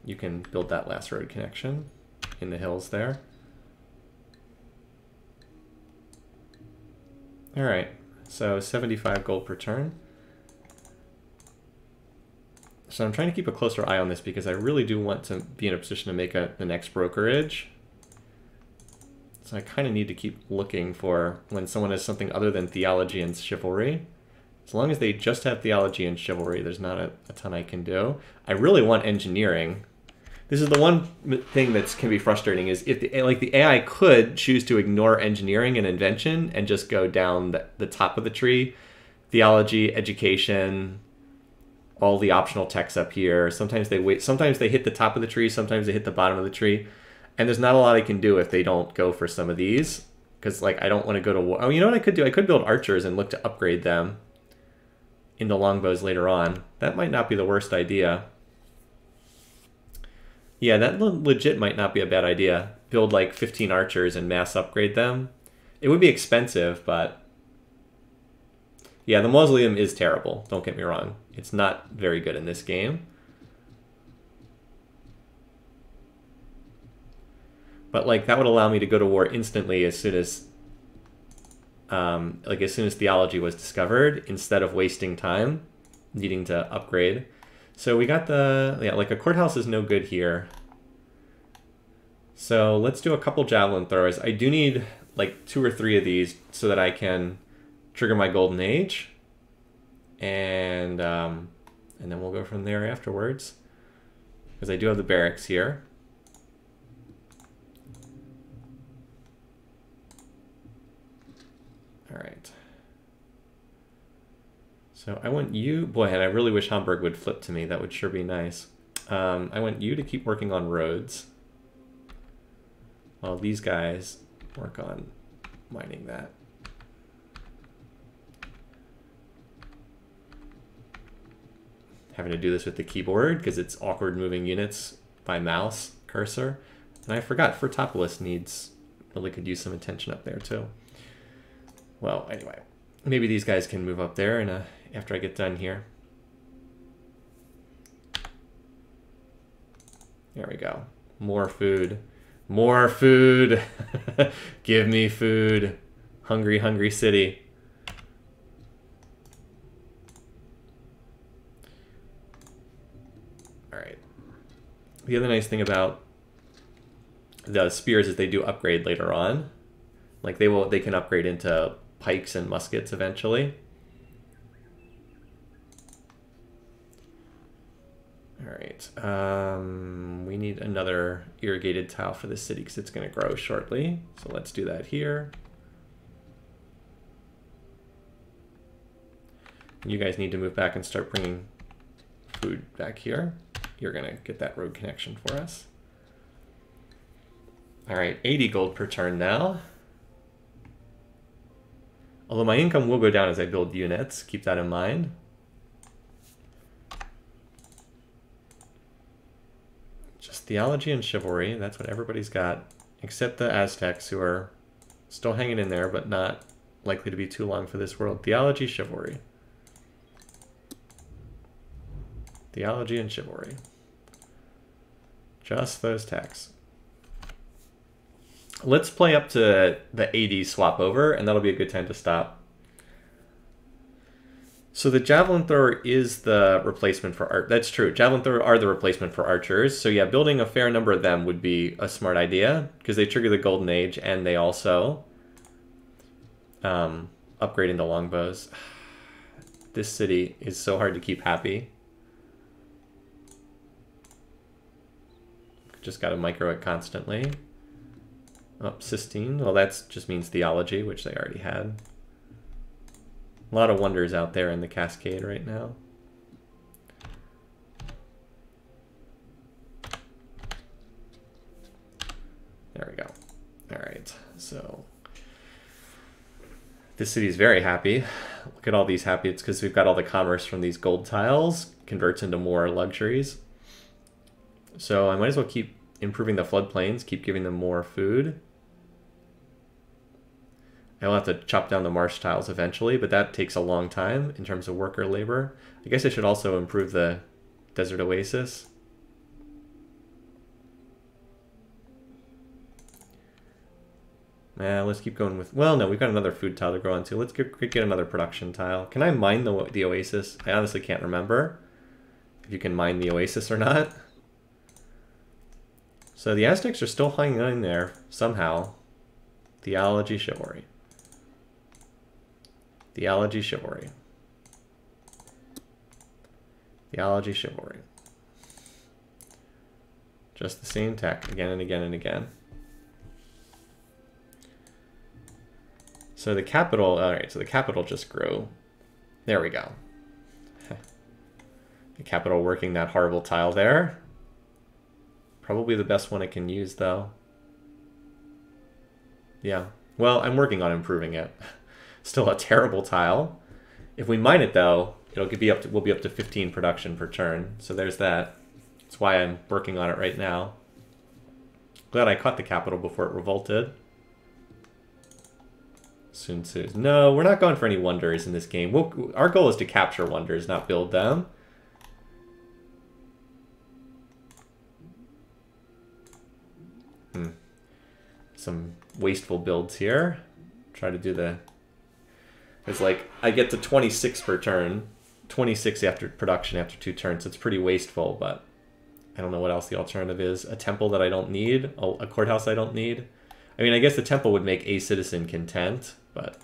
Speaker 1: You can build that last road connection in the hills there. All right. So 75 gold per turn. So I'm trying to keep a closer eye on this because I really do want to be in a position to make the next brokerage. So I kind of need to keep looking for when someone has something other than theology and chivalry. As long as they just have theology and chivalry, there's not a ton I can do. I really want engineering. This is the one thing that can be frustrating is if the AI could choose to ignore engineering and invention and just go down the top of the tree, theology, education, all the optional texts up here. Sometimes they wait. Sometimes they hit the top of the tree. Sometimes they hit the bottom of the tree. And there's not a lot I can do if they don't go for some of these. Because, like, I don't want to go to war. Oh, you know what I could do? I could build archers and look to upgrade them into longbows later on. That might not be the worst idea. Yeah, that legit might not be a bad idea. Build, like, 15 archers and mass upgrade them. It would be expensive, but... yeah, the mausoleum is terrible. Don't get me wrong. It's not very good in this game. But like that would allow me to go to war instantly as soon as as soon as theology was discovered, instead of wasting time needing to upgrade. So we got like a courthouse is no good here. So let's do a couple javelin throwers. I do need like 2 or 3 of these so that I can trigger my golden age, and then we'll go from there afterwards, because I do have the barracks here. All right. So I want you, boy, and I really wish Hamburg would flip to me. That would sure be nice. I want you to keep working on roads, while these guys work on mining that. Having to do this with the keyboard because it's awkward moving units by mouse cursor. And I forgot Fertopolis really could use some attention up there too. Well, anyway, maybe these guys can move up there and after I get done here. There we go. More food. More food. Give me food. Hungry, hungry city. All right. The other nice thing about the spears is they do upgrade later on. Like they can upgrade into pikes and muskets eventually. All right, we need another irrigated tile for the city because it's going to grow shortly. So let's do that here. You guys need to move back and start bringing food back here. You're going to get that road connection for us. All right, 80 gold per turn now. Although my income will go down as I build units, keep that in mind. Just theology and chivalry, that's what everybody's got, except the Aztecs, who are still hanging in there, but not likely to be too long for this world. Theology, chivalry. Theology and chivalry. Just those techs. Let's play up to the 80 swap over, and that'll be a good time to stop. So the javelin thrower is the replacement for art. That's true. Javelin thrower are the replacement for archers. So yeah, building a fair number of them would be a smart idea because they trigger the golden age and they also upgrade into longbows. This city is so hard to keep happy. Just got to micro it constantly. Oh, Sistine. Well, that just means theology, which they already had. A lot of wonders out there in the Cascade right now. There we go. All right, so this city is very happy. Look at all these happy. It's because we've got all the commerce from these gold tiles converts into more luxuries. So I might as well keep improving the floodplains, keep giving them more food. I'll have to chop down the marsh tiles eventually, but that takes a long time in terms of worker labor. I guess I should also improve the desert oasis. Let's keep going with... Well, no, we've got another food tile to grow onto. Let's get another production tile. Can I mine the oasis? I honestly can't remember if you can mine the oasis or not. So the Aztecs are still hanging in there somehow. Theology, chivalry. Theology, chivalry. Theology, chivalry. Just the same tech again and again and again. So the capital, all right, so the capital just grew. There we go. The capital working that horrible tile there. Probably the best one it can use though. Yeah, well, I'm working on improving it. Still a terrible tile. If we mine it though, we'll be up to 15 production per turn. So there's that. That's why I'm working on it right now. Glad I caught the capital before it revolted. Sun Tzu. No, we're not going for any wonders in this game. Our goal is to capture wonders, not build them. Some wasteful builds here. Try to do the... It's like, I get to 26 per turn. 26 after production after 2 turns. So it's pretty wasteful, but I don't know what else the alternative is. A temple that I don't need. A courthouse I don't need. I mean, I guess the temple would make a citizen content, but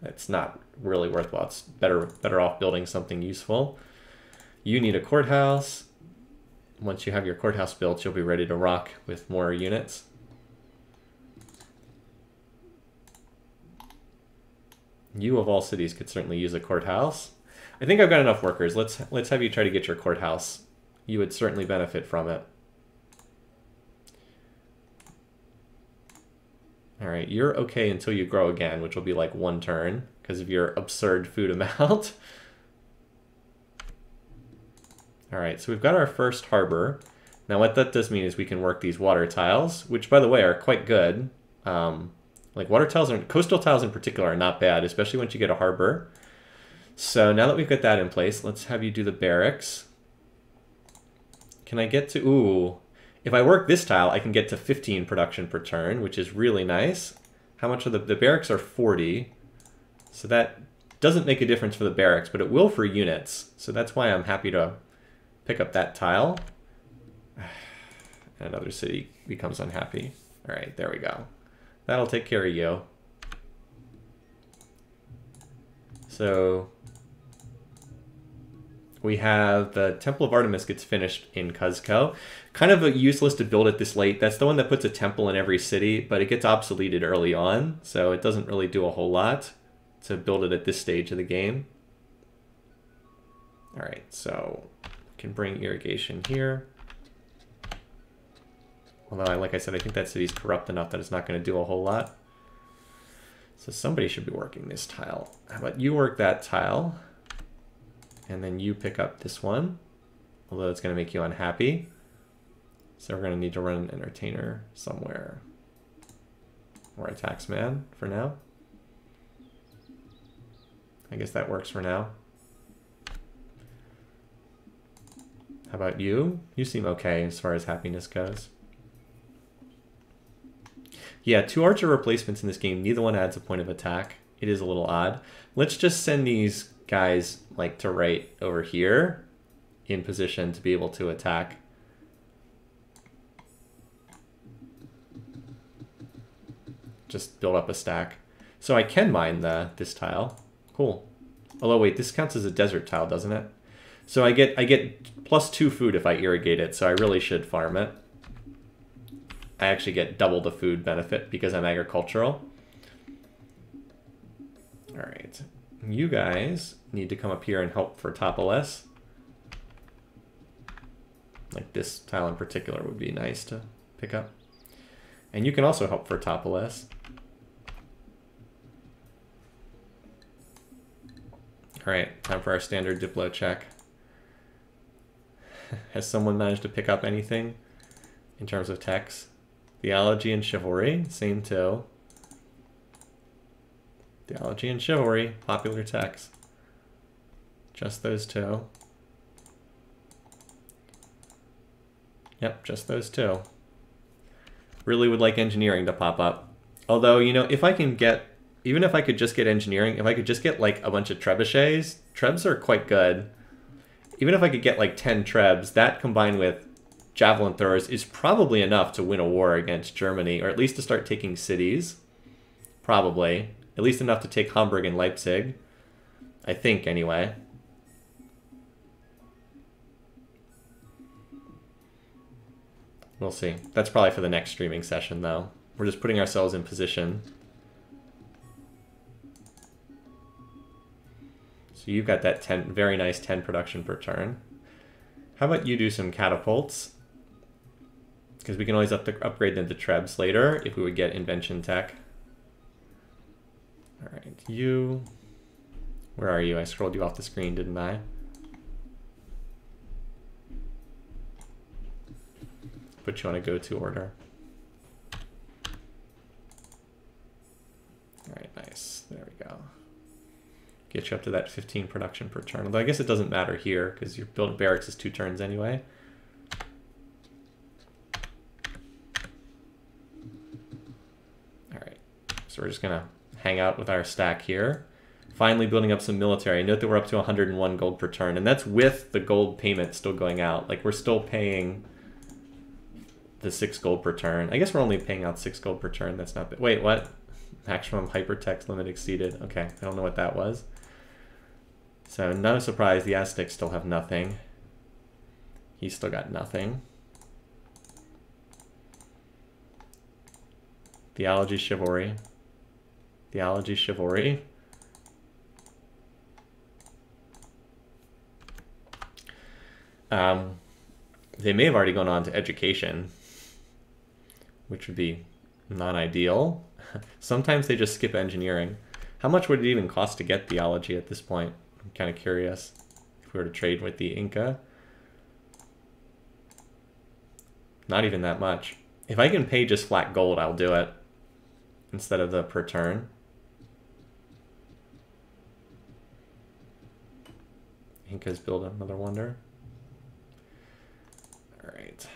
Speaker 1: it's not really worthwhile. It's better off building something useful. You need a courthouse. Once you have your courthouse built, you'll be ready to rock with more units. You of all cities could certainly use a courthouse. I think I've got enough workers. Let's have you try to get your courthouse. You would certainly benefit from it. All right, you're okay until you grow again, which will be like 1 turn because of your absurd food amount. All right, so we've got our first harbor. Now what that does mean is we can work these water tiles, which by the way are quite good. Like water tiles and coastal tiles in particular are not bad, especially once you get a harbor. So now that we've got that in place, let's have you do the barracks. Can I get to, ooh, if I work this tile, I can get to 15 production per turn, which is really nice. How much are the barracks are 40. So that doesn't make a difference for the barracks, but it will for units. So that's why I'm happy to pick up that tile. And another city becomes unhappy. All right, there we go. That'll take care of you. So we have the Temple of Artemis gets finished in Cuzco. Kind of useless to build it this late. That's the one that puts a temple in every city, but it gets obsoleted early on, so it doesn't really do a whole lot to build it at this stage of the game. All right, so we can bring irrigation here. Although, like I said, I think that city's corrupt enough that it's not going to do a whole lot. So somebody should be working this tile. How about you work that tile? And then you pick up this one. Although it's going to make you unhappy. So we're going to need to run an entertainer somewhere. Or a taxman for now. I guess that works for now. How about you? You seem okay as far as happiness goes. Yeah, 2 archer replacements in this game. Neither one adds a point of attack. It is a little odd. Let's just send these guys like to right over here in position to be able to attack. Just build up a stack. So I can mine this tile. Cool. Although wait, this counts as a desert tile, doesn't it? So I get +2 food if I irrigate it, so I really should farm it. I actually get double the food benefit because I'm agricultural. All right, you guys need to come up here and help for Topolis. Like this tile in particular would be nice to pick up. And you can also help for Topolis. All right, time for our standard Diplo check. Has someone managed to pick up anything in terms of techs? Theology and chivalry, same 2. Theology and chivalry, popular techs. Just those 2. Yep, just those 2. Really would like engineering to pop up. Although, you know, if I can get, even if I could just get engineering, if I could just get like a bunch of trebuchets, trebs are quite good. Even if I could get like 10 trebs, that combined with javelin throwers is probably enough to win a war against Germany, or at least to start taking cities. Probably. At least enough to take Hamburg and Leipzig. I think, anyway. We'll see. That's probably for the next streaming session, though. We're just putting ourselves in position. So you've got that 10, very nice 10 production per turn. How about you do some catapults? Because we can always upgrade them to trebs later if we would get invention tech. All right, you... Where are you? I scrolled you off the screen, didn't I? Put you on a go-to order. All right, nice. There we go. Get you up to that 15 production per turn. Although I guess it doesn't matter here because your build barracks is 2 turns anyway. All right, so we're just gonna hang out with our stack here. Finally building up some military. Note that we're up to 101 gold per turn, and that's with the gold payment still going out. Like, we're still paying the 6 gold per turn. I guess we're only paying out 6 gold per turn. That's not bad. Wait, what? Maximum hypertext limit exceeded. Okay, I don't know what that was. So, not a surprise, the Aztecs still have nothing. He's still got nothing. Theology, chivalry. Theology, chivalry. They may have already gone on to education, which would be not ideal. Sometimes they just skip engineering. How much would it even cost to get theology at this point? I'm kind of curious if we were to trade with the Inca. Not even that much. If I can pay just flat gold, I'll do it instead of the per turn. Incas build another wonder. All right.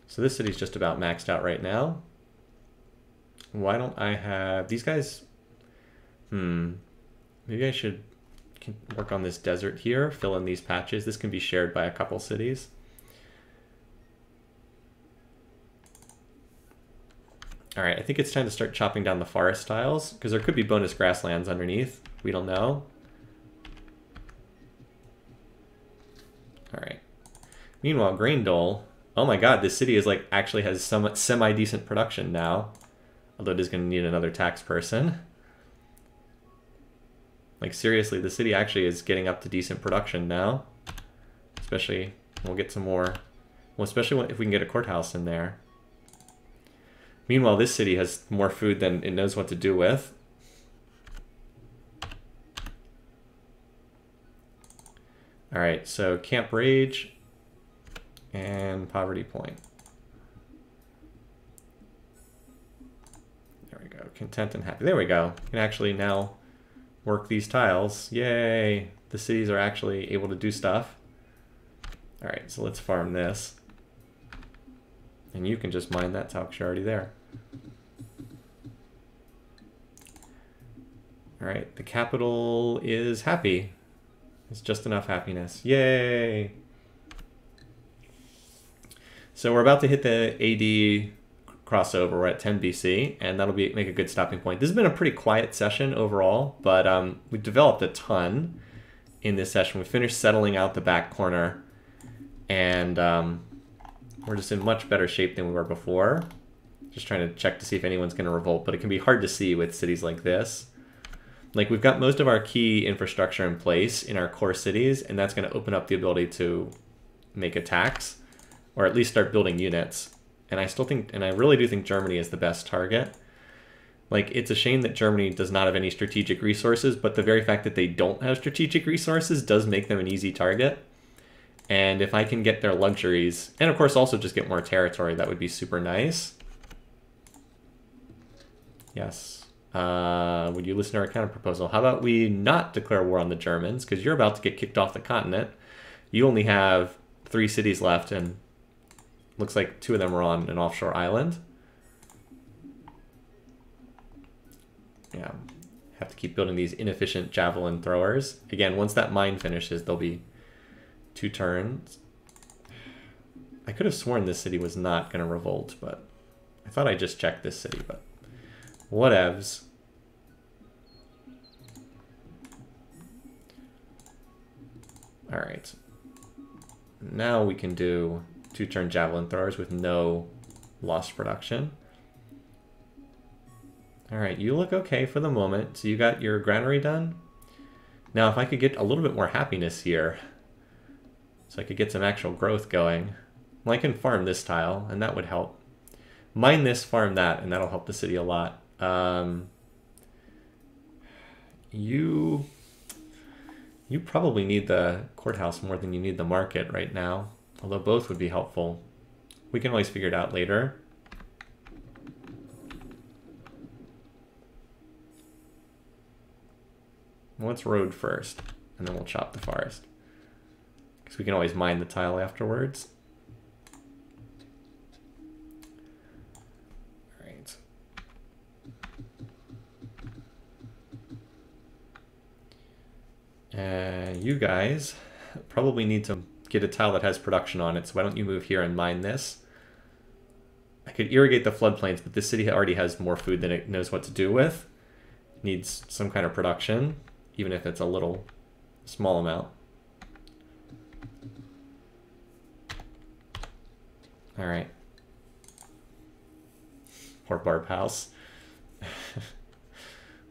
Speaker 1: So this city's just about maxed out right now. Why don't I have these guys? Maybe I should work on this desert here, fill in these patches. This can be shared by a couple cities. All right, I think it's time to start chopping down the forest tiles because there could be bonus grasslands underneath. We don't know. All right. Meanwhile, Graindole. Oh my god, this city is like actually has some semi-decent production now. Although it is going to need another tax person. Like seriously, the city actually is getting up to decent production now. Especially, we'll get some more. Well, especially if we can get a courthouse in there. Meanwhile, this city has more food than it knows what to do with. All right, so Camp Rage and Poverty Point. There we go, content and happy. There we go. We can actually now work these tiles. Yay! The cities are actually able to do stuff. All right, so let's farm this. And you can just mine that tile because you're already there. All right, the capital is happy. It's just enough happiness. Yay! So we're about to hit the AD crossover. We're at 10 BC, and that'll make a good stopping point. This has been a pretty quiet session overall, but we've developed a ton in this session. We finished settling out the back corner, and we're just in much better shape than we were before. Just trying to check to see if anyone's going to revolt, but it can be hard to see with cities like this. Like, we've got most of our key infrastructure in place in our core cities, and that's going to open up the ability to make attacks, or at least start building units. And I still think, and I really do think Germany is the best target. Like, it's a shame that Germany does not have any strategic resources, but the very fact that they don't have strategic resources does make them an easy target. And if I can get their luxuries, and of course also just get more territory, that would be super nice. Yes. Would you listen to our counter proposal? How about we not declare war on the Germans, because you're about to get kicked off the continent. You only have 3 cities left, and Looks like 2 of them are on an offshore island. Yeah, have to keep building these inefficient javelin throwers. Again, once that mine finishes, there'll be 2 turns. I could have sworn this city was not going to revolt, but I thought I just checked this city, but whatevs. All right. Now we can do 2-turn javelin throwers with no lost production. All right, you look okay for the moment. So you got your granary done. Now, if I could get a little bit more happiness here, so I could get some actual growth going, well, I can farm this tile, and that would help. Mine this, farm that, and that'll help the city a lot. You probably need the courthouse more than you need the market right now, although both would be helpful. We can always figure it out later. Well, let's road first, and then we'll chop the forest. Because we can always mine the tile afterwards. All right. You guys probably need to get a tile that has production on it, so why don't you move here and mine this? I could irrigate the floodplains, but this city already has more food than it knows what to do with. It needs some kind of production, even if it's a little small amount. All right. Poor Barb House.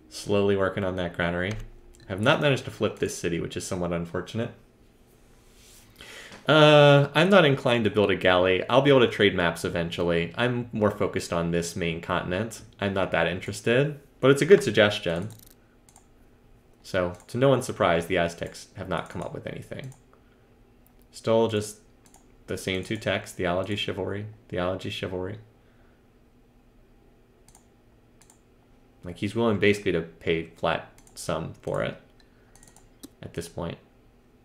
Speaker 1: Slowly working on that granary. I have not managed to flip this city, which is somewhat unfortunate. I'm not inclined to build a galley. I'll be able to trade maps eventually. I'm more focused on this main continent. I'm not that interested, but it's a good suggestion. So, to no one's surprise, the Aztecs have not come up with anything. Still just the same 2 texts, theology, chivalry, theology, chivalry. Like, he's willing basically to pay flat sum for it at this point.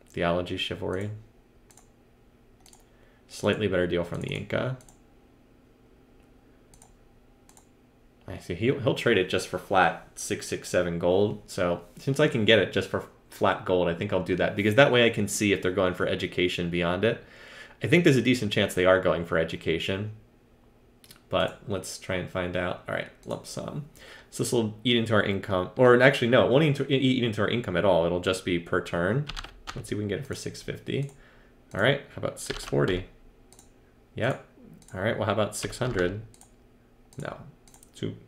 Speaker 1: Theology, chivalry. Slightly better deal from the Inca. I see he'll trade it just for flat 667 gold. So since I can get it just for flat gold, I think I'll do that, because that way I can see if they're going for education beyond it. I think there's a decent chance they are going for education, but let's try and find out. All right, lump sum. So this will eat into our income, or actually no, it won't eat into our income at all. It'll just be per turn. Let's see if we can get it for 650. All right, how about 640? Yep. All right, well, how about 600? No.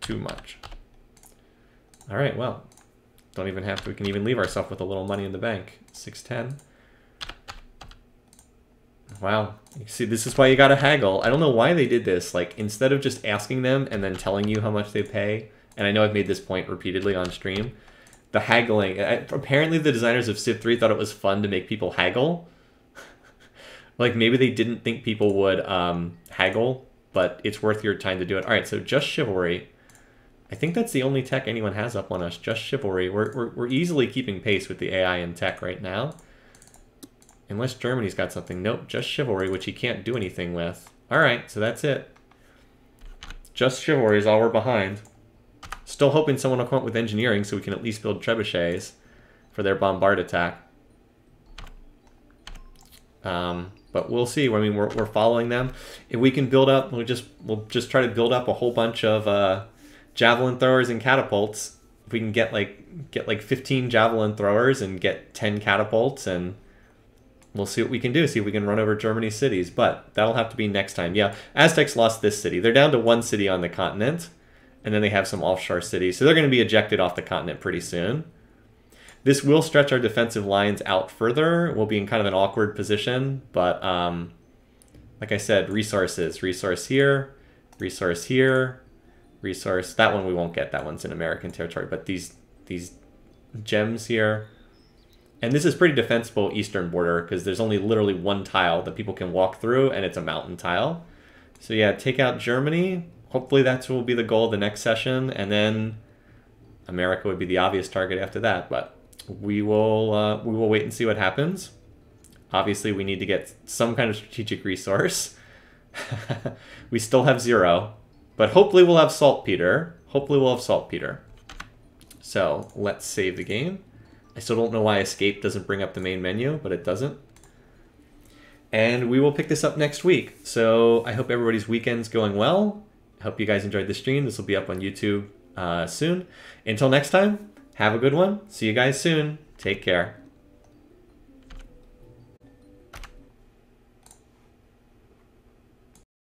Speaker 1: Too much. All right, well, don't even have to, we can even leave ourselves with a little money in the bank. 610. Wow. You see, this is why you gotta haggle. I don't know why they did this. Like, instead of just asking them and then telling you how much they pay, and I know I've made this point repeatedly on stream, the haggling, apparently the designers of Civ3 thought it was fun to make people haggle. Like, maybe they didn't think people would haggle, but it's worth your time to do it. All right, so just chivalry. I think that's the only tech anyone has up on us, just chivalry. We're easily keeping pace with the AI and tech right now. Unless Germany's got something. Nope, just chivalry, which he can't do anything with. All right, so that's it. Just chivalry is all we're behind. Still hoping someone will come up with engineering so we can at least build trebuchets for their bombard attack. But we'll see. I mean, we're following them. If we can build up, we'll just try to build up a whole bunch of javelin throwers and catapults. If we can get like 15 javelin throwers and get 10 catapults, and we'll see what we can do. See if we can run over Germany's cities. But that'll have to be next time. Yeah, Aztecs lost this city. They're down to 1 city on the continent, and then they have some offshore cities. So they're going to be ejected off the continent pretty soon. This will stretch our defensive lines out further. We'll be in kind of an awkward position, but like I said, resources. Resource here, resource here, resource. That one we won't get. That one's in American territory, but these gems here. And this is pretty defensible eastern border because there's only literally 1 tile that people can walk through, and it's a mountain tile. So yeah, take out Germany. Hopefully that will be the goal of the next session, and then America would be the obvious target after that, but we will wait and see what happens. Obviously, we need to get some kind of strategic resource. We still have 0, but hopefully we'll have saltpeter. Hopefully we'll have saltpeter. So let's save the game. I still don't know why escape doesn't bring up the main menu, but it doesn't. And we will pick this up next week. So I hope everybody's weekend's going well. I hope you guys enjoyed the stream. This will be up on YouTube soon. Until next time, have a good one. See you guys soon. Take care.